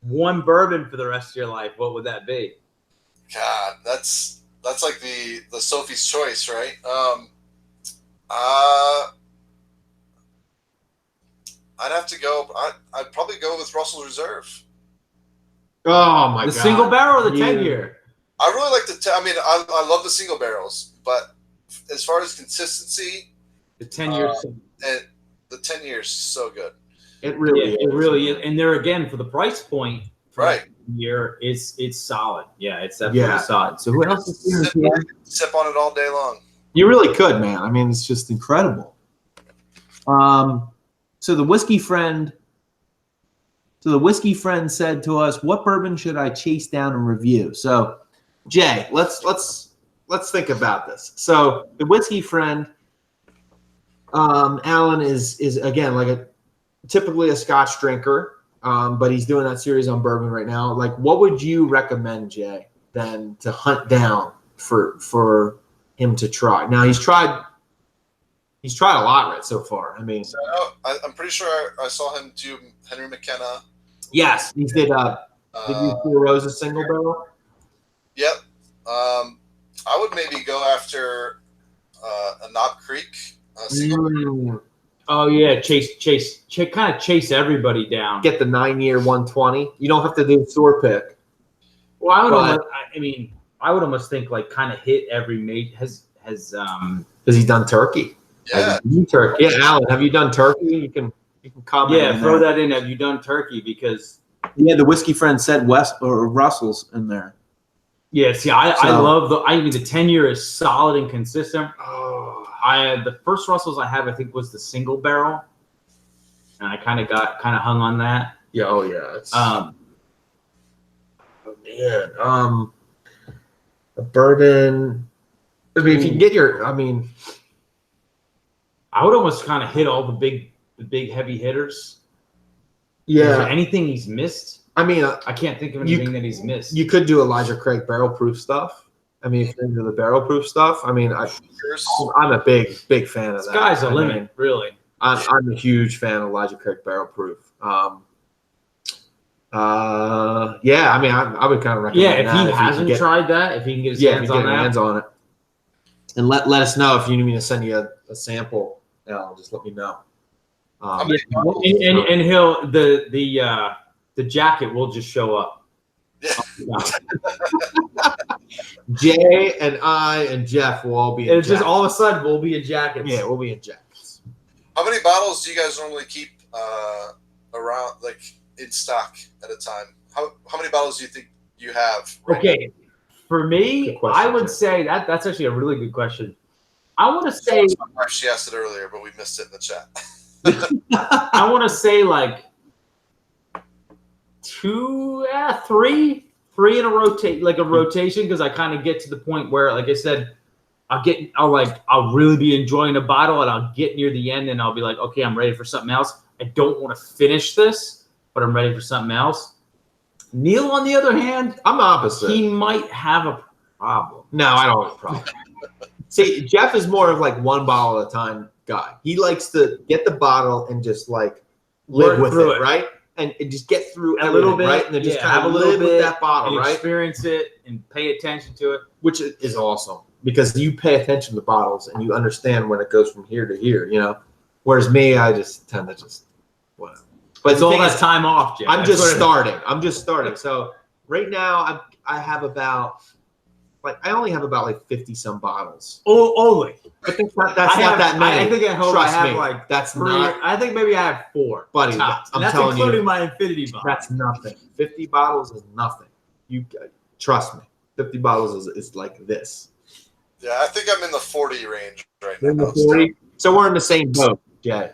[SPEAKER 3] one bourbon for the rest of your life, what would that be?
[SPEAKER 4] God, that's like the Sophie's Choice, right? I'd have to go. I'd probably go with Russell's Reserve.
[SPEAKER 5] Oh my god.
[SPEAKER 3] The single barrel or the 10-year?
[SPEAKER 4] I really like the. I mean, I love the single barrels, but as far as consistency,
[SPEAKER 3] The 10-year.
[SPEAKER 4] and the 10 years is so good.
[SPEAKER 5] It really is.
[SPEAKER 3] It really is. And there again, for the price point,
[SPEAKER 4] Right.
[SPEAKER 3] Year, it's solid. Yeah, it's definitely solid.
[SPEAKER 5] So who else is here?
[SPEAKER 4] Sip on it all day long.
[SPEAKER 5] You really could, man. I mean, it's just incredible. So the whiskey friend said to us, "What bourbon should I chase down and review?" So, Jay, let's think about this. So the whiskey friend, Alan is again typically a Scotch drinker. But he's doing that series on bourbon right now. Like, what would you recommend, Jay, then to hunt down for him to try? Now he's tried a lot right so far. I mean,
[SPEAKER 4] So I'm pretty sure I saw him do Henry McKenna.
[SPEAKER 5] yes, he did. Did you Four Roses single barrel?
[SPEAKER 4] Yep. I would maybe go after a Knob Creek single.
[SPEAKER 3] Oh yeah, kind of chase everybody down.
[SPEAKER 5] Get the 9-year 120. You don't have to do store pick.
[SPEAKER 3] Well, I would
[SPEAKER 5] But-
[SPEAKER 3] almost think like kind of hit every mate has
[SPEAKER 5] Has he done turkey?
[SPEAKER 4] Yeah.
[SPEAKER 5] Have you done turkey? Yeah, Alan, have you done turkey? You can comment.
[SPEAKER 3] yeah
[SPEAKER 5] on
[SPEAKER 3] throw
[SPEAKER 5] that.
[SPEAKER 3] that in. Have you done turkey? Because
[SPEAKER 5] Yeah, the whiskey friend said West or Russell's in there.
[SPEAKER 3] yeah, see, I
[SPEAKER 5] So-
[SPEAKER 3] love the 10-year is solid and consistent.
[SPEAKER 5] Oh,
[SPEAKER 3] The first Russells I have, I think, was the single barrel, and I kind of hung on that.
[SPEAKER 5] yeah. Oh yeah. It's, man. A bourbon. I mean, if you can get
[SPEAKER 3] I would almost kind of hit all the big heavy hitters. Is there
[SPEAKER 5] yeah.
[SPEAKER 3] anything he's missed?
[SPEAKER 5] I mean,
[SPEAKER 3] I can't think of anything that he's missed.
[SPEAKER 5] you could do Elijah Craig barrel proof stuff. I mean, if you're into the barrel proof stuff, I mean, I'm a big fan of that.
[SPEAKER 3] Sky's the
[SPEAKER 5] I
[SPEAKER 3] limit,
[SPEAKER 5] mean,
[SPEAKER 3] really.
[SPEAKER 5] I'm a huge fan of Elijah Craig barrel proof. Yeah, I mean, I would kind of recommend.
[SPEAKER 3] Yeah, if
[SPEAKER 5] that
[SPEAKER 3] he hasn't tried that, if he can get his hands on that.
[SPEAKER 5] hands on it, and let us know if you need me to send you a sample. Just let me know.
[SPEAKER 4] How many
[SPEAKER 3] And he'll the jacket will just show up.
[SPEAKER 5] Jay and I and Jeff will all be. In
[SPEAKER 3] It's just
[SPEAKER 5] jackets.
[SPEAKER 3] all of a sudden we'll be in jackets.
[SPEAKER 5] Yeah, we'll be in jackets.
[SPEAKER 4] How many bottles do you guys normally keep around, like in stock at a time? How many bottles do you think you have? Right
[SPEAKER 3] Okay. For me,
[SPEAKER 5] Good question,
[SPEAKER 3] I would
[SPEAKER 5] Jeff.
[SPEAKER 3] say that's actually a really good question. I want to say
[SPEAKER 4] now? She asked it earlier, but we missed it in the chat.
[SPEAKER 3] I want to say like 3 in a rotation, because I kind of get to the point where, like I said, I'll really be enjoying a bottle, and I'll get near the end, and I'll be like, okay, I'm ready for something else. I don't want to finish this, but I'm ready for something else. Neil, on the other hand,
[SPEAKER 5] I'm opposite.
[SPEAKER 3] he might have a problem.
[SPEAKER 5] No, I don't have a problem. See, Jeff is more of like one bottle at a time guy. He likes to get the bottle and just like live with it, right? And just get through
[SPEAKER 3] A little bit,
[SPEAKER 5] right? And then just kind
[SPEAKER 3] have
[SPEAKER 5] of
[SPEAKER 3] a little
[SPEAKER 5] live
[SPEAKER 3] bit
[SPEAKER 5] with that bottle,
[SPEAKER 3] and
[SPEAKER 5] right?
[SPEAKER 3] experience it and pay attention to it.
[SPEAKER 5] Which is awesome because you pay attention to bottles and you understand when it goes from here to here, you know? Whereas me, I just tend to just, whatever. But
[SPEAKER 3] It's all that time off, Jim.
[SPEAKER 5] I'm just starting. So right now I have about, like, I only have about like 50 some bottles.
[SPEAKER 3] Oh, only.
[SPEAKER 5] But that's not that many.
[SPEAKER 3] I think at home
[SPEAKER 5] Trust
[SPEAKER 3] I have
[SPEAKER 5] me,
[SPEAKER 3] like
[SPEAKER 5] that's
[SPEAKER 3] 3.
[SPEAKER 5] not,
[SPEAKER 3] I think maybe I have 4.
[SPEAKER 5] buddy.
[SPEAKER 3] Tops.
[SPEAKER 5] I'm
[SPEAKER 3] And that's
[SPEAKER 5] telling
[SPEAKER 3] including
[SPEAKER 5] you,
[SPEAKER 3] my infinity bottle.
[SPEAKER 5] that's nothing. 50 bottles is nothing. You trust me. 50 bottles is like this.
[SPEAKER 4] Yeah, I think I'm in the 40 range right
[SPEAKER 5] We're in
[SPEAKER 4] now.
[SPEAKER 5] the 40. So we're in the same boat, Jay.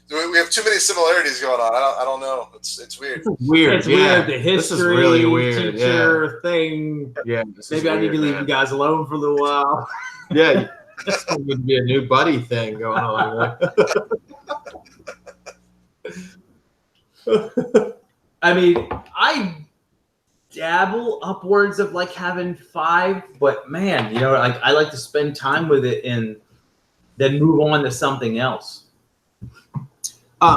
[SPEAKER 4] We have too many similarities going on. I don't know. It's weird.
[SPEAKER 5] This is weird.
[SPEAKER 3] It's
[SPEAKER 5] yeah.
[SPEAKER 3] weird. The history,
[SPEAKER 5] This is really weird.
[SPEAKER 3] teacher thing.
[SPEAKER 5] Yeah. This is
[SPEAKER 3] Maybe I need to
[SPEAKER 5] weird,
[SPEAKER 3] leave
[SPEAKER 5] man.
[SPEAKER 3] you guys alone for a little while.
[SPEAKER 5] Yeah. This would be a new buddy thing going on.
[SPEAKER 3] I mean, I dabble upwards of like having 5, but man, you know, like I like to spend time with it and then move on to something else.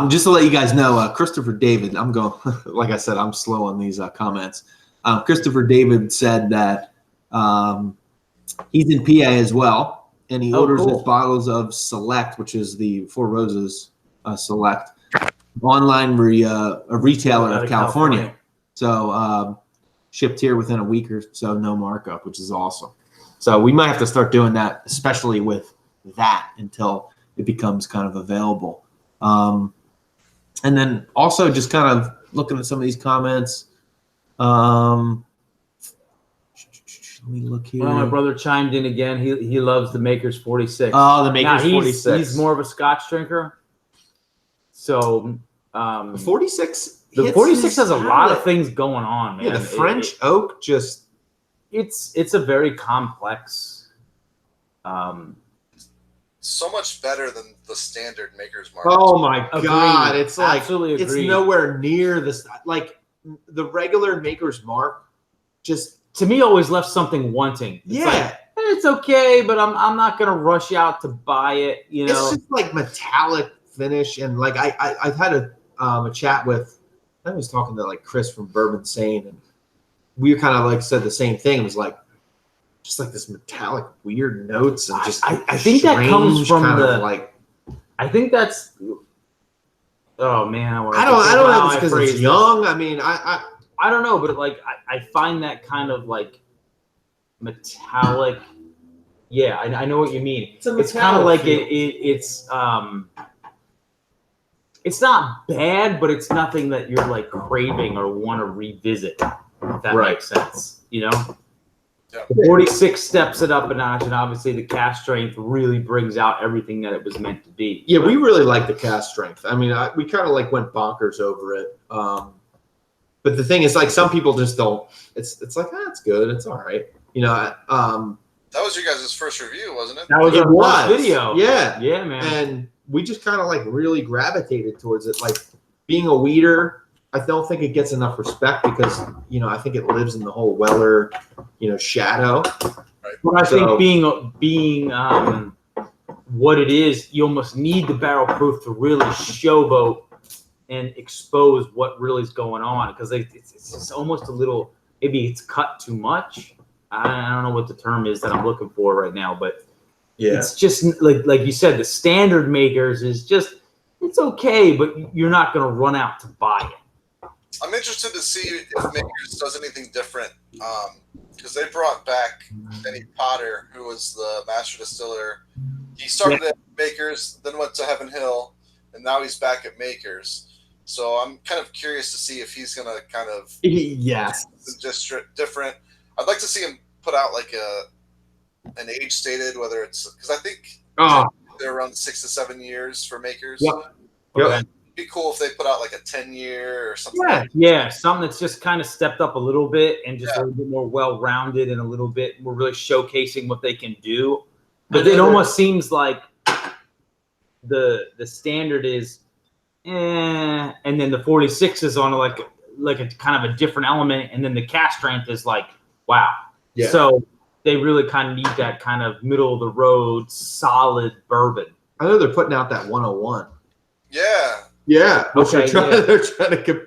[SPEAKER 5] Just to let you guys know, Christopher David, I'm going, like I said, I'm slow on these comments. Christopher David said that he's in PA as well, and he orders his bottles of Select, which is the Four Roses Select, online a retailer of California. So shipped here within a week or so, no markup, which is awesome. So we might have to start doing that, especially with that, until it becomes kind of available. And then also just kind of looking at some of these comments. Let me look here.
[SPEAKER 3] Well, my brother chimed in again. He loves the Maker's 46.
[SPEAKER 5] Oh, the Maker's
[SPEAKER 3] now,
[SPEAKER 5] 46.
[SPEAKER 3] He's more of a Scotch drinker. So
[SPEAKER 5] The 46.
[SPEAKER 3] the 46 has a lot of things going on, man.
[SPEAKER 5] Yeah, the French oak just.
[SPEAKER 3] It's a very complex.
[SPEAKER 4] So much better than the standard Maker's Mark.
[SPEAKER 5] Oh my
[SPEAKER 3] Agreed.
[SPEAKER 5] God! It's like
[SPEAKER 3] Absolutely
[SPEAKER 5] it's
[SPEAKER 3] agreed.
[SPEAKER 5] nowhere near this. Like the regular Maker's Mark, just
[SPEAKER 3] To me, always left something wanting. It's like, it's okay, but I'm not gonna rush out to buy it. You know,
[SPEAKER 5] it's just like metallic finish, and like I've had a chat with. I was talking to like Chris from Bourbon Sane, and we kind of like said the same thing. It was like just like this metallic weird notes, and just
[SPEAKER 3] I think that comes
[SPEAKER 5] strange
[SPEAKER 3] from
[SPEAKER 5] kind
[SPEAKER 3] the
[SPEAKER 5] of like.
[SPEAKER 3] I think that's. Oh man,
[SPEAKER 5] I don't know if it's because it's young. I mean, I
[SPEAKER 3] don't know, but like I find that kind of like metallic. Yeah, I know what you mean. It's kind of like it's not bad, but it's nothing that you're like craving or want to revisit. If that makes sense, you know.
[SPEAKER 4] Yeah.
[SPEAKER 3] 46 steps it up a notch, and obviously the cast strength really brings out everything that it was meant to be.
[SPEAKER 5] Yeah, we really like the cast strength. I mean, we kind of like went bonkers over it. But the thing is, like, some people just don't. It's like, it's good. It's all right. You know.
[SPEAKER 4] That was your guys' first review, wasn't it?
[SPEAKER 3] That was our first video.
[SPEAKER 5] Yeah,
[SPEAKER 3] yeah, man.
[SPEAKER 5] And we just kind of like really gravitated towards it. Like being a weeder, I don't think it gets enough respect because I think it lives in the whole Weller, shadow.
[SPEAKER 3] But I think being what it is, you almost need the barrel proof to really showboat and expose what really is going on, because it's just almost a little, maybe it's cut too much. I don't know what the term is that I'm looking for right now, but it's just like you said, the standard Makers is just, it's okay, but you're not going to run out to buy it.
[SPEAKER 4] I'm interested to see if Makers does anything different, because they brought back Benny Potter, who was the master distiller. He started at Makers, then went to Heaven Hill, and now he's back at Makers. So I'm kind of curious to see if he's going to kind of just different. I'd like to see him put out like an age stated, whether it's because I think they're around 6 to 7 years for Makers.
[SPEAKER 5] Yep.
[SPEAKER 4] It'd be cool if they put out like a 10-year or something.
[SPEAKER 5] Yeah.
[SPEAKER 4] Like
[SPEAKER 3] Yeah, something that's just kind of stepped up a little bit and just
[SPEAKER 4] Yeah.
[SPEAKER 3] a little bit more well-rounded and a little bit more really showcasing what they can do. But
[SPEAKER 5] I
[SPEAKER 3] it
[SPEAKER 5] know
[SPEAKER 3] almost seems like the standard is, and then the 46 is on like a kind of a different element, and then the cast strength is like, wow.
[SPEAKER 5] Yeah.
[SPEAKER 3] So they really kind of need that kind of middle of the road, solid bourbon.
[SPEAKER 5] I know they're putting out that 101.
[SPEAKER 4] Yeah.
[SPEAKER 5] Yeah. Which
[SPEAKER 3] Okay,
[SPEAKER 5] they're trying to compare.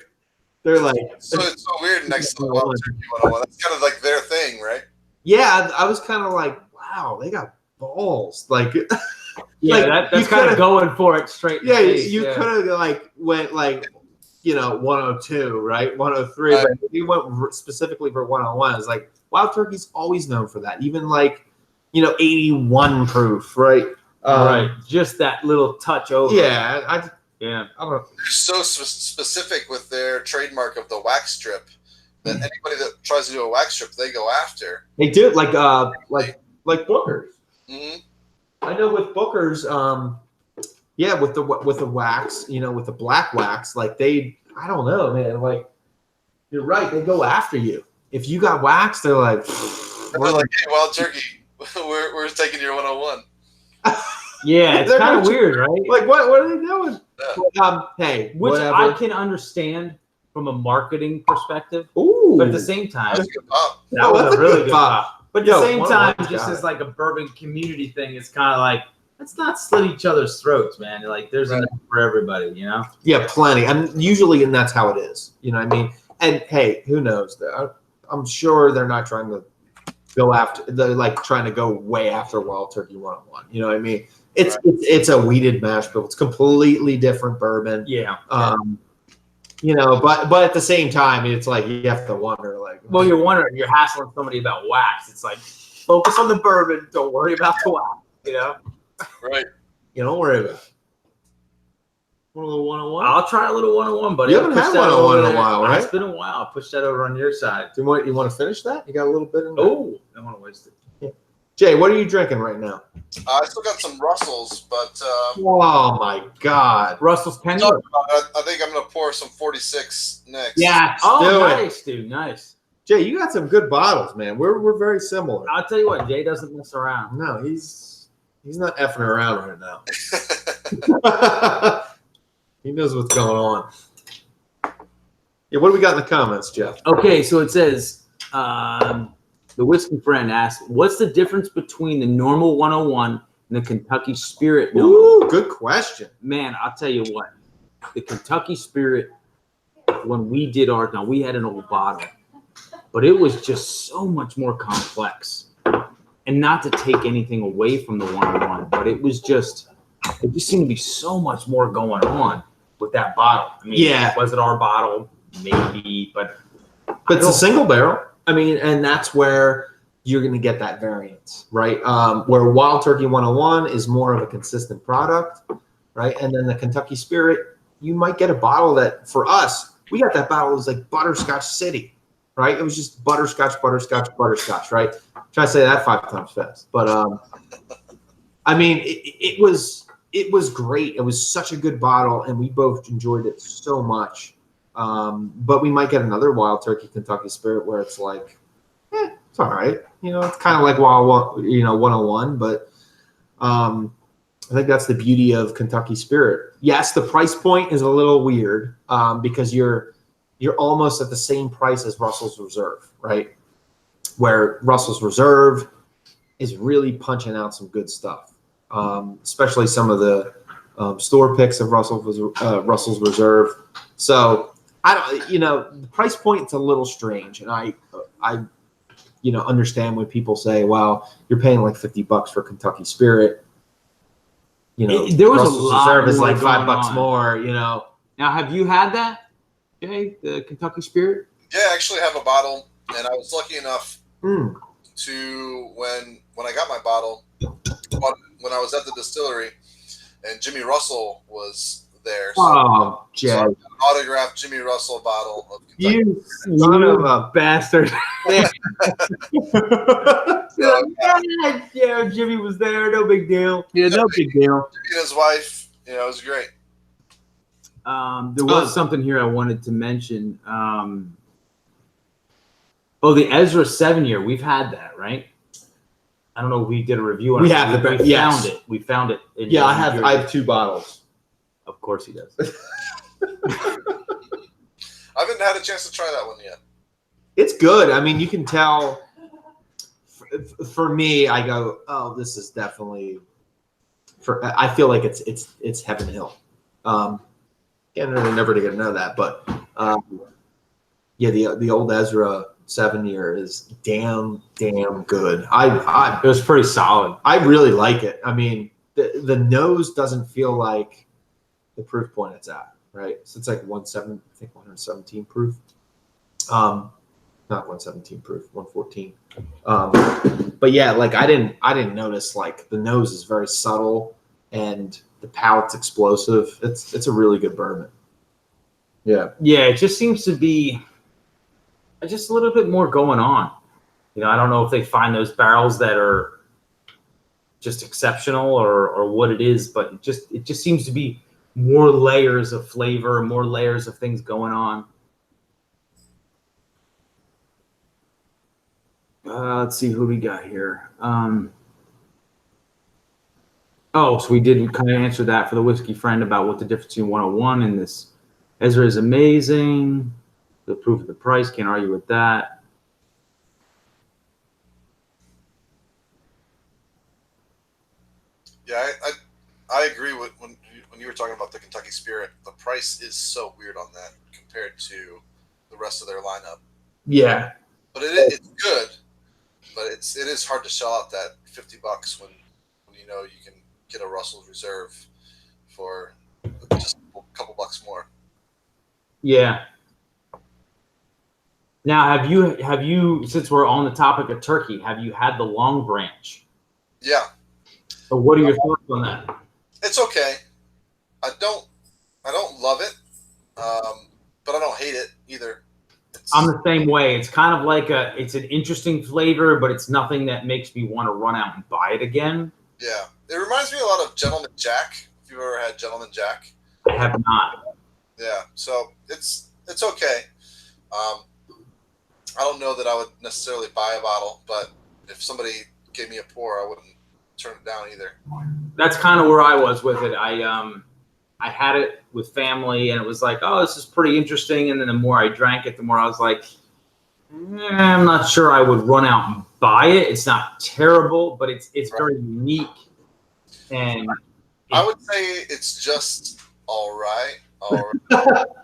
[SPEAKER 5] They're like,
[SPEAKER 4] So it's so weird next to the Wild Turkey 101. That's kind of like their thing, right?
[SPEAKER 5] yeah, I was kind of like, wow, they got balls. Like,
[SPEAKER 3] Yeah,
[SPEAKER 5] like,
[SPEAKER 3] that's
[SPEAKER 5] you
[SPEAKER 3] kind
[SPEAKER 5] coulda-
[SPEAKER 3] of going for it straight. in the
[SPEAKER 5] yeah,
[SPEAKER 3] face,
[SPEAKER 5] you
[SPEAKER 3] yeah.
[SPEAKER 5] could have like went like, 102, right? 103,
[SPEAKER 4] Right.
[SPEAKER 5] but you went specifically for 101. It's like Wild Turkey's always known for that. Even like, 81 proof, right?
[SPEAKER 3] Right, just that little touch over.
[SPEAKER 5] Yeah, I
[SPEAKER 3] Yeah.
[SPEAKER 5] don't know.
[SPEAKER 4] They're so specific with their trademark of the wax strip that anybody that tries to do a wax strip, they go after.
[SPEAKER 5] They do like Booker's.
[SPEAKER 4] Hmm.
[SPEAKER 5] I know with Booker's, yeah, with the wax, with the black wax, like I don't know, man. Like, you're right, they go after you. If you got wax, they're like,
[SPEAKER 4] We're like, hey, Wild Turkey, we're taking your 101.
[SPEAKER 3] Yeah, it's
[SPEAKER 5] They're
[SPEAKER 3] kind of
[SPEAKER 5] gonna-
[SPEAKER 3] weird, right?
[SPEAKER 5] like what are they doing?
[SPEAKER 4] Yeah.
[SPEAKER 5] Hey,
[SPEAKER 3] Which
[SPEAKER 5] whatever.
[SPEAKER 3] I can understand from a marketing perspective,
[SPEAKER 5] Ooh,
[SPEAKER 3] but at the same time,
[SPEAKER 4] That's a good pop.
[SPEAKER 3] that
[SPEAKER 5] Oh,
[SPEAKER 3] was
[SPEAKER 5] that's
[SPEAKER 3] a really good
[SPEAKER 5] pop.
[SPEAKER 3] pop. But at
[SPEAKER 5] Yo,
[SPEAKER 3] the same
[SPEAKER 5] 101
[SPEAKER 3] time, just
[SPEAKER 5] got
[SPEAKER 3] as
[SPEAKER 5] it.
[SPEAKER 3] like a bourbon community thing, it's kind of like, let's not slit each other's throats, man. Like, there's
[SPEAKER 4] Right.
[SPEAKER 3] enough for everybody, you know?
[SPEAKER 5] Yeah, plenty. And usually, and that's how it is. You know what I mean? And hey, who knows? I'm sure they're not trying to go after. They're like trying to go way after Wild Turkey 101. You know what I mean? It's a weeded mash bill. It's completely different bourbon.
[SPEAKER 3] Yeah.
[SPEAKER 5] But at the same time, it's like you have to wonder, like,
[SPEAKER 3] Well, you're wondering, you're hassling somebody about wax. It's like, focus on the bourbon. Don't worry about the wax, you know?
[SPEAKER 4] Right.
[SPEAKER 5] don't worry about it. Want a little 101?
[SPEAKER 3] I'll try a little 101, buddy.
[SPEAKER 5] You haven't
[SPEAKER 3] I'll push
[SPEAKER 5] had
[SPEAKER 3] that
[SPEAKER 5] 101 in
[SPEAKER 3] over
[SPEAKER 5] a while,
[SPEAKER 3] there.
[SPEAKER 5] right?
[SPEAKER 3] It's been a while. I'll push that over on your side.
[SPEAKER 5] You want to finish that? You got a little bit in there?
[SPEAKER 3] Oh, I don't want to waste it.
[SPEAKER 5] Jay, what are you drinking right now?
[SPEAKER 4] I still got some Russells, but
[SPEAKER 5] Oh my God!
[SPEAKER 3] Russell's Penny.
[SPEAKER 4] I think I'm going to pour some 46 next.
[SPEAKER 5] Yeah,
[SPEAKER 3] Oh,
[SPEAKER 5] do it.
[SPEAKER 3] nice, dude. Nice.
[SPEAKER 5] Jay, you got some good bottles, man. We're very similar.
[SPEAKER 3] I'll tell you what, Jay doesn't mess around.
[SPEAKER 5] No, he's not effing around right now. He knows what's going on. Yeah, what do we got in the comments, Jeff?
[SPEAKER 3] Okay, so it says, the whiskey friend asked, what's the difference between the normal 101 and the Kentucky Spirit?
[SPEAKER 5] Ooh, good question.
[SPEAKER 3] Man, I'll tell you what, the Kentucky Spirit, when we did ours, now we had an old bottle, but it was just so much more complex. And not to take anything away from the 101, but it just seemed to be so much more going on with that bottle. I mean,
[SPEAKER 5] Yeah.
[SPEAKER 3] was it our bottle? Maybe, but
[SPEAKER 5] It's a single barrel. I mean, and that's where you're going to get that variance, right? Where Wild Turkey 101 is more of a consistent product, right? And then the Kentucky Spirit, you might get a bottle that, for us, we got that bottle. It was like Butterscotch City, right? It was just butterscotch, right? Try to say that 5 times fast. But, I mean, it was great. It was such a good bottle, and we both enjoyed it so much. But we might get another Wild Turkey Kentucky Spirit where it's like, it's all right. It's kind of like 101, but I think that's the beauty of Kentucky Spirit. Yes, the price point is a little weird because you're almost at the same price as Russell's Reserve, right? Where Russell's Reserve is really punching out some good stuff, especially some of the store picks of Russell's Reserve. So I don't, the price point's a little strange, and I understand when people say, "Well, you're paying like $50 for Kentucky Spirit." There was
[SPEAKER 3] Russell's
[SPEAKER 5] a
[SPEAKER 3] lot
[SPEAKER 5] Reserve is
[SPEAKER 3] more
[SPEAKER 5] like $5
[SPEAKER 3] going on.
[SPEAKER 5] more.
[SPEAKER 3] now have you had that, Jay? The Kentucky Spirit?
[SPEAKER 4] Yeah, I actually have a bottle, and I was lucky enough
[SPEAKER 5] Mm.
[SPEAKER 4] to when I got my bottle, when I was at the distillery, and Jimmy Russell was there. So,
[SPEAKER 5] Oh, Jay,
[SPEAKER 4] so I got an autographed Jimmy Russell bottle of Kentucky.
[SPEAKER 5] you son of a
[SPEAKER 3] bastard.
[SPEAKER 4] So,
[SPEAKER 3] Yeah, Jimmy was there. No big deal. Yeah, no big deal.
[SPEAKER 4] Jimmy and his wife, it was great.
[SPEAKER 3] There was something here I wanted to mention. The Ezra 7-year. We've had that, right? I don't know if we did a review on it.
[SPEAKER 5] We have the yes.
[SPEAKER 3] Found it. We found it.
[SPEAKER 5] Yeah, I have 2 bottles.
[SPEAKER 3] Of course he does.
[SPEAKER 4] I haven't had a chance to try that one yet.
[SPEAKER 5] It's good. I mean, you can tell. For me, I go, oh, this is definitely. I feel like it's Heaven Hill. Again, they're never going to know that, but yeah, the old Ezra 7-year is damn good.
[SPEAKER 3] It was pretty solid.
[SPEAKER 5] I really like it. I mean, the nose doesn't feel like the proof point it's at, right? So it's like 117 proof. Not 117 proof, 114. But yeah, like I didn't notice, like the nose is very subtle and the palate's explosive. It's a really good bourbon. Yeah.
[SPEAKER 3] Yeah, it just seems to be just a little bit more going on. You know, I don't know if they find those barrels that are just exceptional or what it is, but it just seems to be more layers of flavor, more layers of things going on. Let's see who we got here. So we did kind of answer that for the whiskey friend about what the difference between 101 and this. Ezra is amazing. The proof of the price, can't argue with that.
[SPEAKER 4] Yeah, I agree with when you were talking about the Kentucky Spirit. The price is so weird on that compared to the rest of their lineup.
[SPEAKER 5] Yeah,
[SPEAKER 4] but it's good. But it is hard to shell out that $50 when you know you can get a Russell's Reserve for just a couple bucks more.
[SPEAKER 3] Yeah. Now, have you since we're on the topic of turkey, have you had the Long Branch?
[SPEAKER 4] Yeah.
[SPEAKER 3] So what are your thoughts on that?
[SPEAKER 4] It's okay. I don't love it, but I don't hate it either.
[SPEAKER 3] I'm the same way. It's kind of like it's an interesting flavor, but it's nothing that makes me want to run out and buy it again.
[SPEAKER 4] Yeah. It reminds me a lot of Gentleman Jack, if you've ever had Gentleman Jack.
[SPEAKER 3] I have not.
[SPEAKER 4] Yeah. So it's okay. I don't know that I would necessarily buy a bottle, but if somebody gave me a pour, I wouldn't turn it down either.
[SPEAKER 3] That's kind of where I was with it. I had it with family, and it was like, oh, this is pretty interesting. And then the more I drank it, the more I was like, I'm not sure I would run out and buy it. It's not terrible, but it's very unique. And
[SPEAKER 4] I would say it's just all right.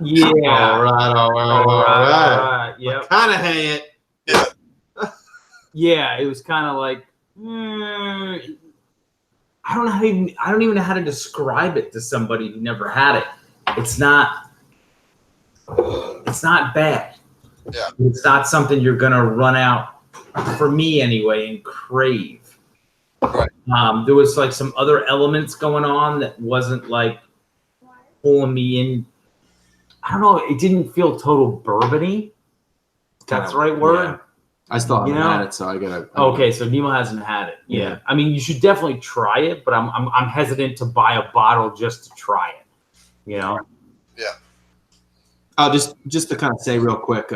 [SPEAKER 3] Yeah.
[SPEAKER 5] All right.
[SPEAKER 3] Yep.
[SPEAKER 5] Kind of hang it.
[SPEAKER 4] Yeah.
[SPEAKER 3] Yeah, it was kind of like, I don't even know how to describe it to somebody who never had it. It's not bad.
[SPEAKER 4] Yeah.
[SPEAKER 3] It's not something you're gonna run out, for me anyway, and crave.
[SPEAKER 4] Right.
[SPEAKER 3] There was like some other elements going on that wasn't like pulling me in. I don't know. It didn't feel total bourbon-y. That's the right word.
[SPEAKER 5] Yeah. I still haven't had it, so I gotta.
[SPEAKER 3] Okay, so Nemo hasn't had it. Yeah. I mean, you should definitely try it, but I'm hesitant to buy a bottle just to try it. You know.
[SPEAKER 4] Yeah.
[SPEAKER 5] Just to kind of say real quick,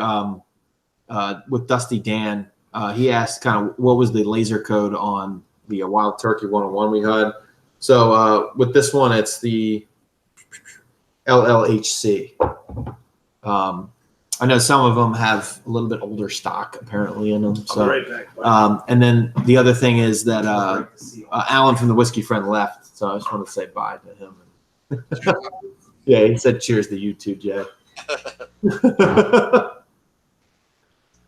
[SPEAKER 5] with Dusty Dan, he asked kind of what was the laser code on the Wild Turkey 101 we had. So with this one, it's the LLHC. I know some of them have a little bit older stock apparently in them. So,
[SPEAKER 3] I'll be right back.
[SPEAKER 5] And then the other thing is that Alan from the Whiskey Friend left, so I just want to say bye to him. Yeah, he said cheers to you too, Jay.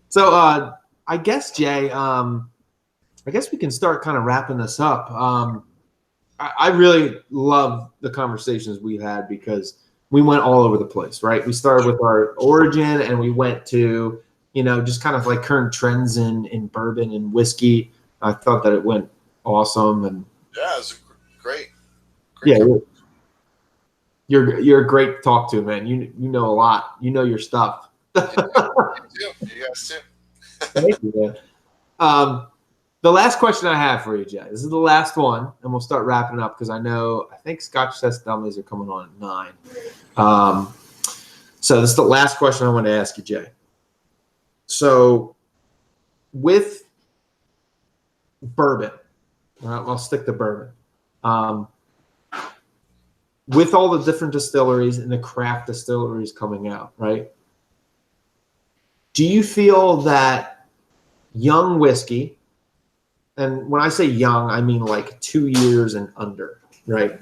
[SPEAKER 5] So I guess, Jay, I guess we can start kind of wrapping this up. I really love the conversations we had because we went all over the place, right? We started with our origin and we went to, just kind of like current trends in bourbon and whiskey. I thought that it went awesome. And
[SPEAKER 4] yeah, it was great.
[SPEAKER 5] Yeah, you're a great to talk to, man. You know a lot. You know your stuff.
[SPEAKER 4] You guys too.
[SPEAKER 5] Thank you, man. The last question I have for you, Jay. This is the last one, and we'll start wrapping up because I think Scotch Test Dummies are coming on at 9. So this is the last question I want to ask you, Jay. So with bourbon, I'll stick to bourbon. With all the different distilleries and the craft distilleries coming out, right? Do you feel that young whiskey, and when I say young, I mean like 2 years and under, right?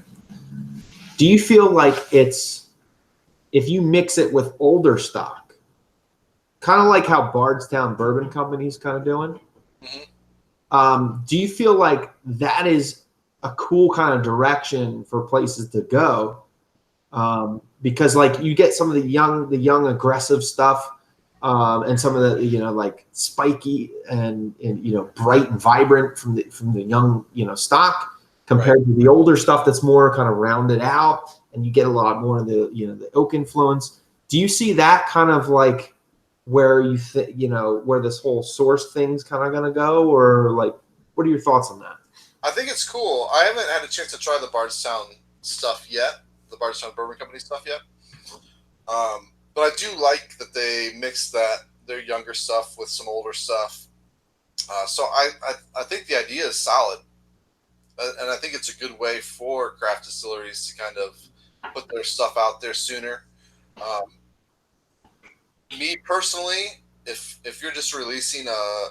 [SPEAKER 5] Do you feel like it's, if you mix it with older stock, kind of like how Bardstown Bourbon Company's kind of doing, do you feel like that is a cool kind of direction for places to go? Because like you get some of the young aggressive stuff, and some of the, like spiky and bright and vibrant from the young, stock compared to the older stuff that's more kind of rounded out, and you get a lot more of the, the oak influence. Do you see that kind of like where you think, where this whole source thing's kind of going to go, or like, what are your thoughts on that?
[SPEAKER 4] I think it's cool. I haven't had a chance to try the Bardstown stuff yet, the Bardstown Bourbon Company stuff yet. But I do like that they mix their younger stuff with some older stuff. So I think the idea is solid. And I think it's a good way for craft distilleries to kind of put their stuff out there sooner. Me personally, if you're just releasing a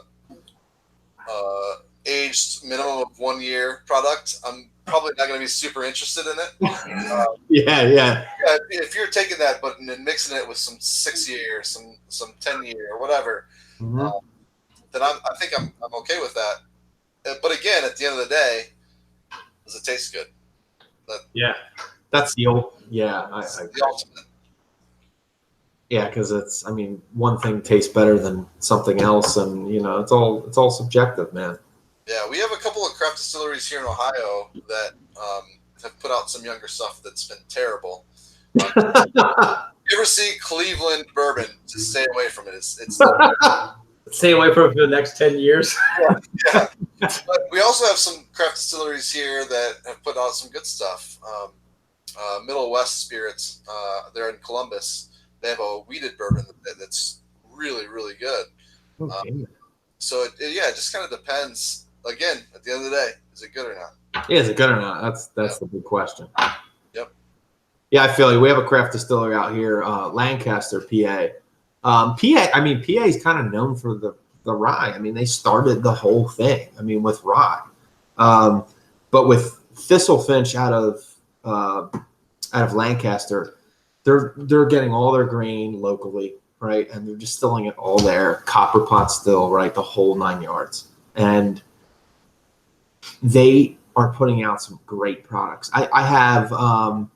[SPEAKER 4] aged minimum of 1 year product, I'm probably not going to be super interested in it.
[SPEAKER 5] Yeah.
[SPEAKER 4] If you're taking that but and mixing it with some 6 year, some 10 year or whatever, then I think I'm okay with that. But again, at the end of the day, does it taste good?
[SPEAKER 5] That's the old. Yeah,
[SPEAKER 4] the ultimate.
[SPEAKER 5] Yeah, because it's. I mean, one thing tastes better than something else, and it's all subjective, man.
[SPEAKER 4] Yeah, we have a couple of craft distilleries here in Ohio that have put out some younger stuff that's been terrible. You ever see Cleveland bourbon? Just stay away from it. It's
[SPEAKER 3] Stay away from it for the next 10 years.
[SPEAKER 4] yeah. But we also have some craft distilleries here that have put out some good stuff. Middle West Spirits, they're in Columbus. They have a wheated bourbon that's really, really good. So it just kind of depends. Again, at the end of the day, is it good or not?
[SPEAKER 5] Yeah, is it good or not? That's the big question.
[SPEAKER 4] Yep.
[SPEAKER 5] Yeah, I feel you. We have a craft distillery out here, Lancaster, PA. PA is kind of known for the rye. I mean, they started the whole thing. I mean, with rye, but with Thistlefinch out of Lancaster, they're getting all their grain locally, right? And they're distilling it all there, copper pot still, right? The whole 9 yards, and they are putting out some great products. I have, I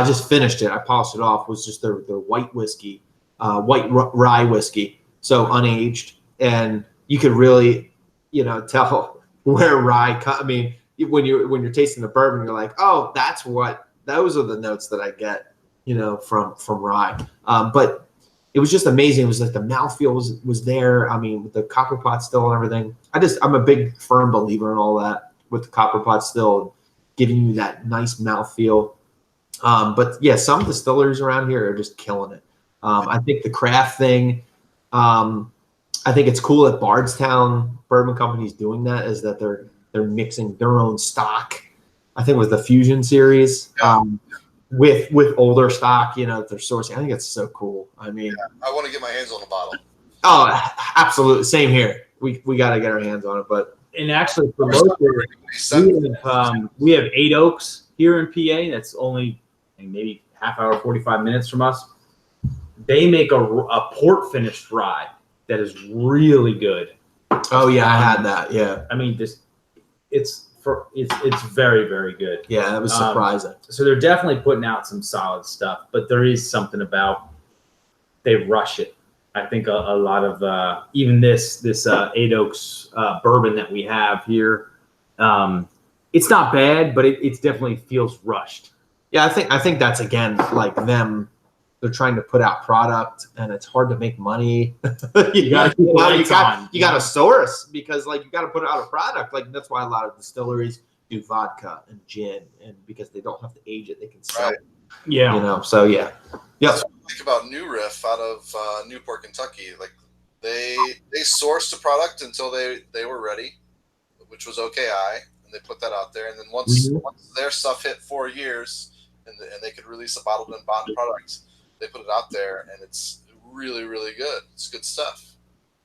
[SPEAKER 5] just finished it. I polished it off. Was just their white whiskey. White rye whiskey, so unaged, and you could really, tell where rye. I mean, when you're tasting the bourbon, you're like, oh, those are the notes that I get, from rye. But it was just amazing. It was like the mouthfeel was there. I mean, with the copper pot still and everything. I'm a big firm believer in all that with the copper pot still giving you that nice mouthfeel. But yeah, some distilleries around here are just killing it. I think the craft thing, I think it's cool that Bardstown Bourbon Company is doing that, is that they're mixing their own stock. I think with the Fusion series, with older stock, they're sourcing. I think it's so cool. I mean,
[SPEAKER 4] I want to get my hands on the bottle.
[SPEAKER 5] Oh, absolutely. Same here. We got to get our hands on it. But
[SPEAKER 3] and actually, for most we have 8 Oaks here in PA. That's only maybe half hour, 45 minutes from us. They make a port finished rye that is really good.
[SPEAKER 5] Oh yeah, I had that. Yeah,
[SPEAKER 3] I mean, it's very, very good.
[SPEAKER 5] Yeah, that was surprising.
[SPEAKER 3] So they're definitely putting out some solid stuff, but there is something about they rush it. I think a lot of even this 8 Oaks bourbon that we have here, it's not bad, but it definitely feels rushed.
[SPEAKER 5] Yeah, I think that's again like them they're trying to put out product, and it's hard to make money.
[SPEAKER 3] You gotta keep the lights on.
[SPEAKER 5] You got to source because like you got to put out a product. Like that's why a lot of distilleries do vodka and gin, and because they don't have to age it, they can sell.
[SPEAKER 4] Right.
[SPEAKER 5] It,
[SPEAKER 3] Yeah.
[SPEAKER 5] you know. So yeah,
[SPEAKER 4] That's what I think about New Riff out of Newport, Kentucky. Like they sourced a product until they were ready, which was OKI, and they put that out there. And then once their stuff hit 4 years, and they could release a bottled and bond product, they put it out there, and it's really, really good. It's good stuff.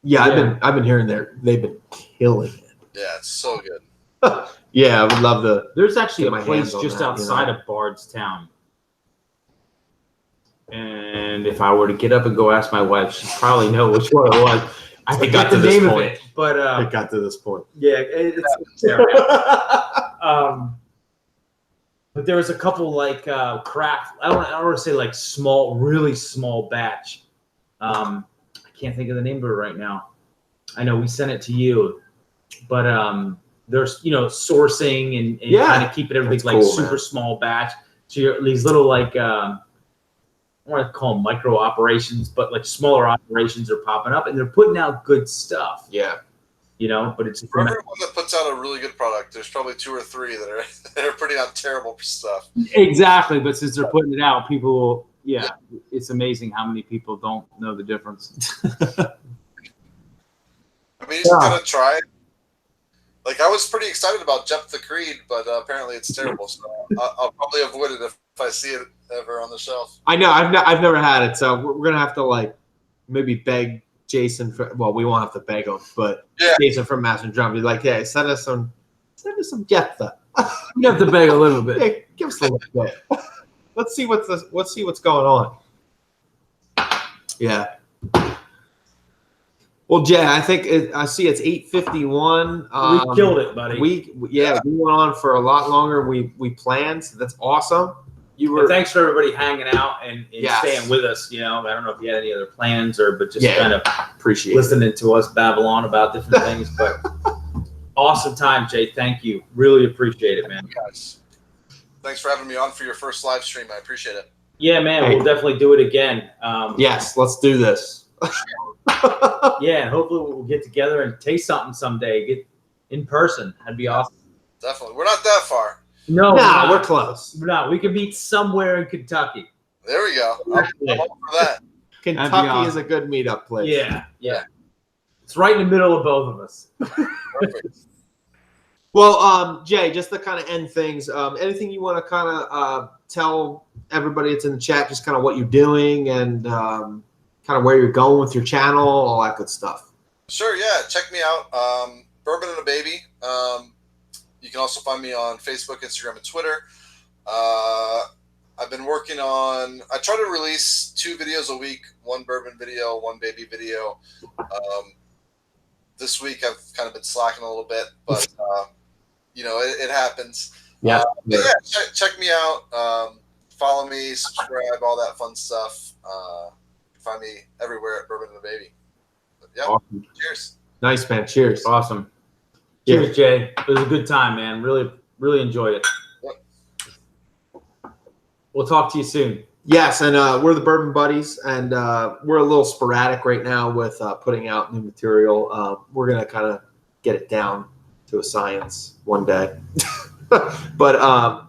[SPEAKER 5] yeah. I've been hearing they've been killing it.
[SPEAKER 4] Yeah, it's so good.
[SPEAKER 5] Yeah, I would love to.
[SPEAKER 3] There's actually
[SPEAKER 5] Get
[SPEAKER 3] a
[SPEAKER 5] my
[SPEAKER 3] place
[SPEAKER 5] hands on
[SPEAKER 3] just
[SPEAKER 5] that, you
[SPEAKER 3] outside
[SPEAKER 5] know.
[SPEAKER 3] of Bardstown. And if I were to get up and go ask my wife, she'd probably know which one it was. I
[SPEAKER 5] It
[SPEAKER 3] forget
[SPEAKER 5] got
[SPEAKER 3] the
[SPEAKER 5] to this
[SPEAKER 3] name of
[SPEAKER 5] point.
[SPEAKER 3] it. But
[SPEAKER 5] It got to this point.
[SPEAKER 3] yeah, it's but there was a couple like craft. I don't want to say like small, really small batch. I can't think of the name of it right now. I know we sent it to you, but there's sourcing and
[SPEAKER 5] Yeah.
[SPEAKER 3] kind of keeping everything
[SPEAKER 5] That's
[SPEAKER 3] like
[SPEAKER 5] cool,
[SPEAKER 3] super
[SPEAKER 5] man.
[SPEAKER 3] small batch. So you're these little like I want to call them micro operations, but like smaller operations are popping up and they're putting out good stuff.
[SPEAKER 5] Yeah.
[SPEAKER 3] But it's
[SPEAKER 4] For everyone that puts out a really good product, there's probably 2 or 3 that are putting out terrible stuff.
[SPEAKER 3] exactly. But since they're putting it out, people will. Yeah, it's amazing how many people don't know the difference.
[SPEAKER 4] I mean, you just gotta try it. Like I was pretty excited about Jep the Creed, but apparently it's terrible. So I'll probably avoid it if I see it ever on the shelf.
[SPEAKER 5] I know. I've never had it, so we're gonna have to like maybe beg Jason. Well, we won't have to beg him, but
[SPEAKER 4] Yeah.
[SPEAKER 5] Jason from Master and Drum be like, "Hey, send us some Jephthah.
[SPEAKER 3] You have to beg a little bit.
[SPEAKER 5] Hey, give us a little bit. Let's see what's going on." Yeah. Well, Jay, I think I see it's 8:51.
[SPEAKER 3] We killed it, buddy.
[SPEAKER 5] We went on for a lot longer. We planned. So that's awesome. You
[SPEAKER 3] And
[SPEAKER 5] were
[SPEAKER 3] thanks for everybody hanging out and
[SPEAKER 5] Yes.
[SPEAKER 3] staying with us. I don't know if you had any other plans but just
[SPEAKER 5] Yeah.
[SPEAKER 3] kind of
[SPEAKER 5] appreciate it.
[SPEAKER 3] listening to us babble on about different things. But awesome time, Jay. Thank you. Really appreciate it, man.
[SPEAKER 4] Guys, thanks for having me on for your first live stream. I appreciate it.
[SPEAKER 3] Yeah, man.
[SPEAKER 5] Hey.
[SPEAKER 3] We'll definitely do it again.
[SPEAKER 5] Yes, let's do this.
[SPEAKER 3] Yeah, and hopefully we'll get together and taste something someday. Get in person. That'd be awesome.
[SPEAKER 4] Definitely. We're not that far.
[SPEAKER 3] No,
[SPEAKER 5] Nah,
[SPEAKER 3] we're
[SPEAKER 5] we're close.
[SPEAKER 3] not. We could meet somewhere in Kentucky.
[SPEAKER 4] There we go. I'm all for that.
[SPEAKER 5] Kentucky
[SPEAKER 3] awesome.
[SPEAKER 5] is a good meetup place.
[SPEAKER 3] Yeah. It's right in the middle of both of us.
[SPEAKER 4] Perfect.
[SPEAKER 5] Well, Jay, just to kind of end things, anything you want to kind of tell everybody that's in the chat, just kind of what you're doing and kind of where you're going with your channel, all that good stuff.
[SPEAKER 4] Sure, yeah. Check me out. Bourbon and a Baby. You can also find me on Facebook, Instagram, and Twitter. I've been working on, I try to release 2 videos a week, 1 bourbon video, 1 baby video. This week I've kind of been slacking a little bit, but it happens.
[SPEAKER 5] Yeah.
[SPEAKER 4] But yeah, check me out. Follow me, subscribe, all that fun stuff. Find me everywhere at Bourbon and a Baby. But yeah,
[SPEAKER 5] Awesome.
[SPEAKER 4] cheers.
[SPEAKER 5] Nice, man. Cheers.
[SPEAKER 3] Awesome.
[SPEAKER 5] Yeah.
[SPEAKER 3] Cheers, Jay. It was a good time, man. Really, really enjoyed it. We'll talk to you soon.
[SPEAKER 5] Yes, and we're the Bourbon Buddies, and we're a little sporadic right now with putting out new material. We're going to kind of get it down to a science one day. But,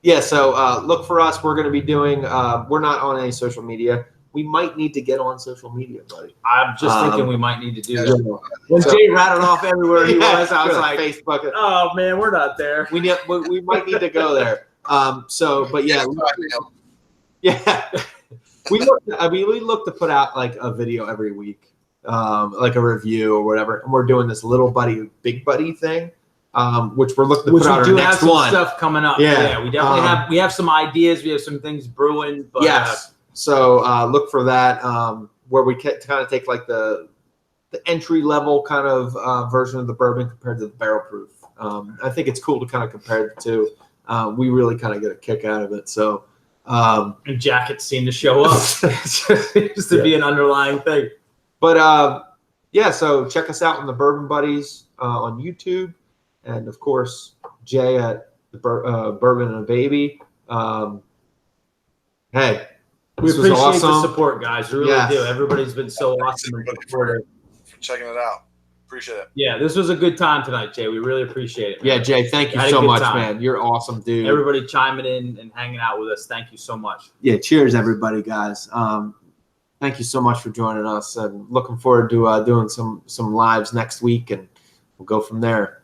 [SPEAKER 5] yeah, so look for us. We're going to be doing we're not on any social media. We might need to get on social media, buddy.
[SPEAKER 3] I'm just thinking we might need to do
[SPEAKER 4] yeah.
[SPEAKER 3] that. When Jay rattled off everywhere he was, I was like,
[SPEAKER 5] Facebook.
[SPEAKER 3] oh, man, we're not there.
[SPEAKER 5] We might need to go there. But yeah, yeah. We look to put out like a video every week, like a review or whatever. And we're doing this little buddy, big buddy thing, which we're looking to put out our next
[SPEAKER 3] some
[SPEAKER 5] one.
[SPEAKER 3] stuff coming up.
[SPEAKER 5] Yeah.
[SPEAKER 3] We definitely have some ideas. We have some things brewing. But,
[SPEAKER 5] Yes. So look for that, where we kind of take like the entry level kind of version of the bourbon compared to the barrel proof. I think it's cool to kind of compare the two. We really kind of get a kick out of it. So,
[SPEAKER 3] and jackets seem to show up. Just to be an underlying thing.
[SPEAKER 5] but yeah, so check us out on the Bourbon Buddies on YouTube, and of course Jay at the Bourbon and a Baby. Hey,
[SPEAKER 3] We
[SPEAKER 1] This was
[SPEAKER 3] appreciate the
[SPEAKER 1] awesome.
[SPEAKER 3] support, guys. We really
[SPEAKER 1] Yes.
[SPEAKER 3] do. Everybody's been so
[SPEAKER 4] Thanks,
[SPEAKER 3] awesome and
[SPEAKER 4] everybody,
[SPEAKER 3] supportive.
[SPEAKER 4] for checking it out. Appreciate it.
[SPEAKER 3] Yeah, this was a good time tonight, Jay. We really appreciate it. man.
[SPEAKER 1] Yeah, Jay, thank you
[SPEAKER 3] Had a
[SPEAKER 1] so
[SPEAKER 3] good
[SPEAKER 1] much,
[SPEAKER 3] time.
[SPEAKER 1] man. You're awesome, dude.
[SPEAKER 3] Everybody chiming in and hanging out with us. Thank you so much.
[SPEAKER 1] Yeah, cheers, everybody, guys. Thank you so much for joining us, and looking forward to doing some lives next week, and we'll go from there.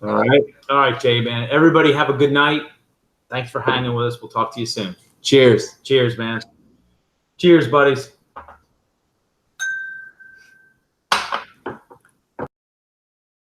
[SPEAKER 1] All right.
[SPEAKER 3] All right, Jay, man. Everybody have a good night. Thanks for hanging with us. We'll talk to you soon.
[SPEAKER 1] Cheers.
[SPEAKER 3] Cheers, man. Cheers, buddies.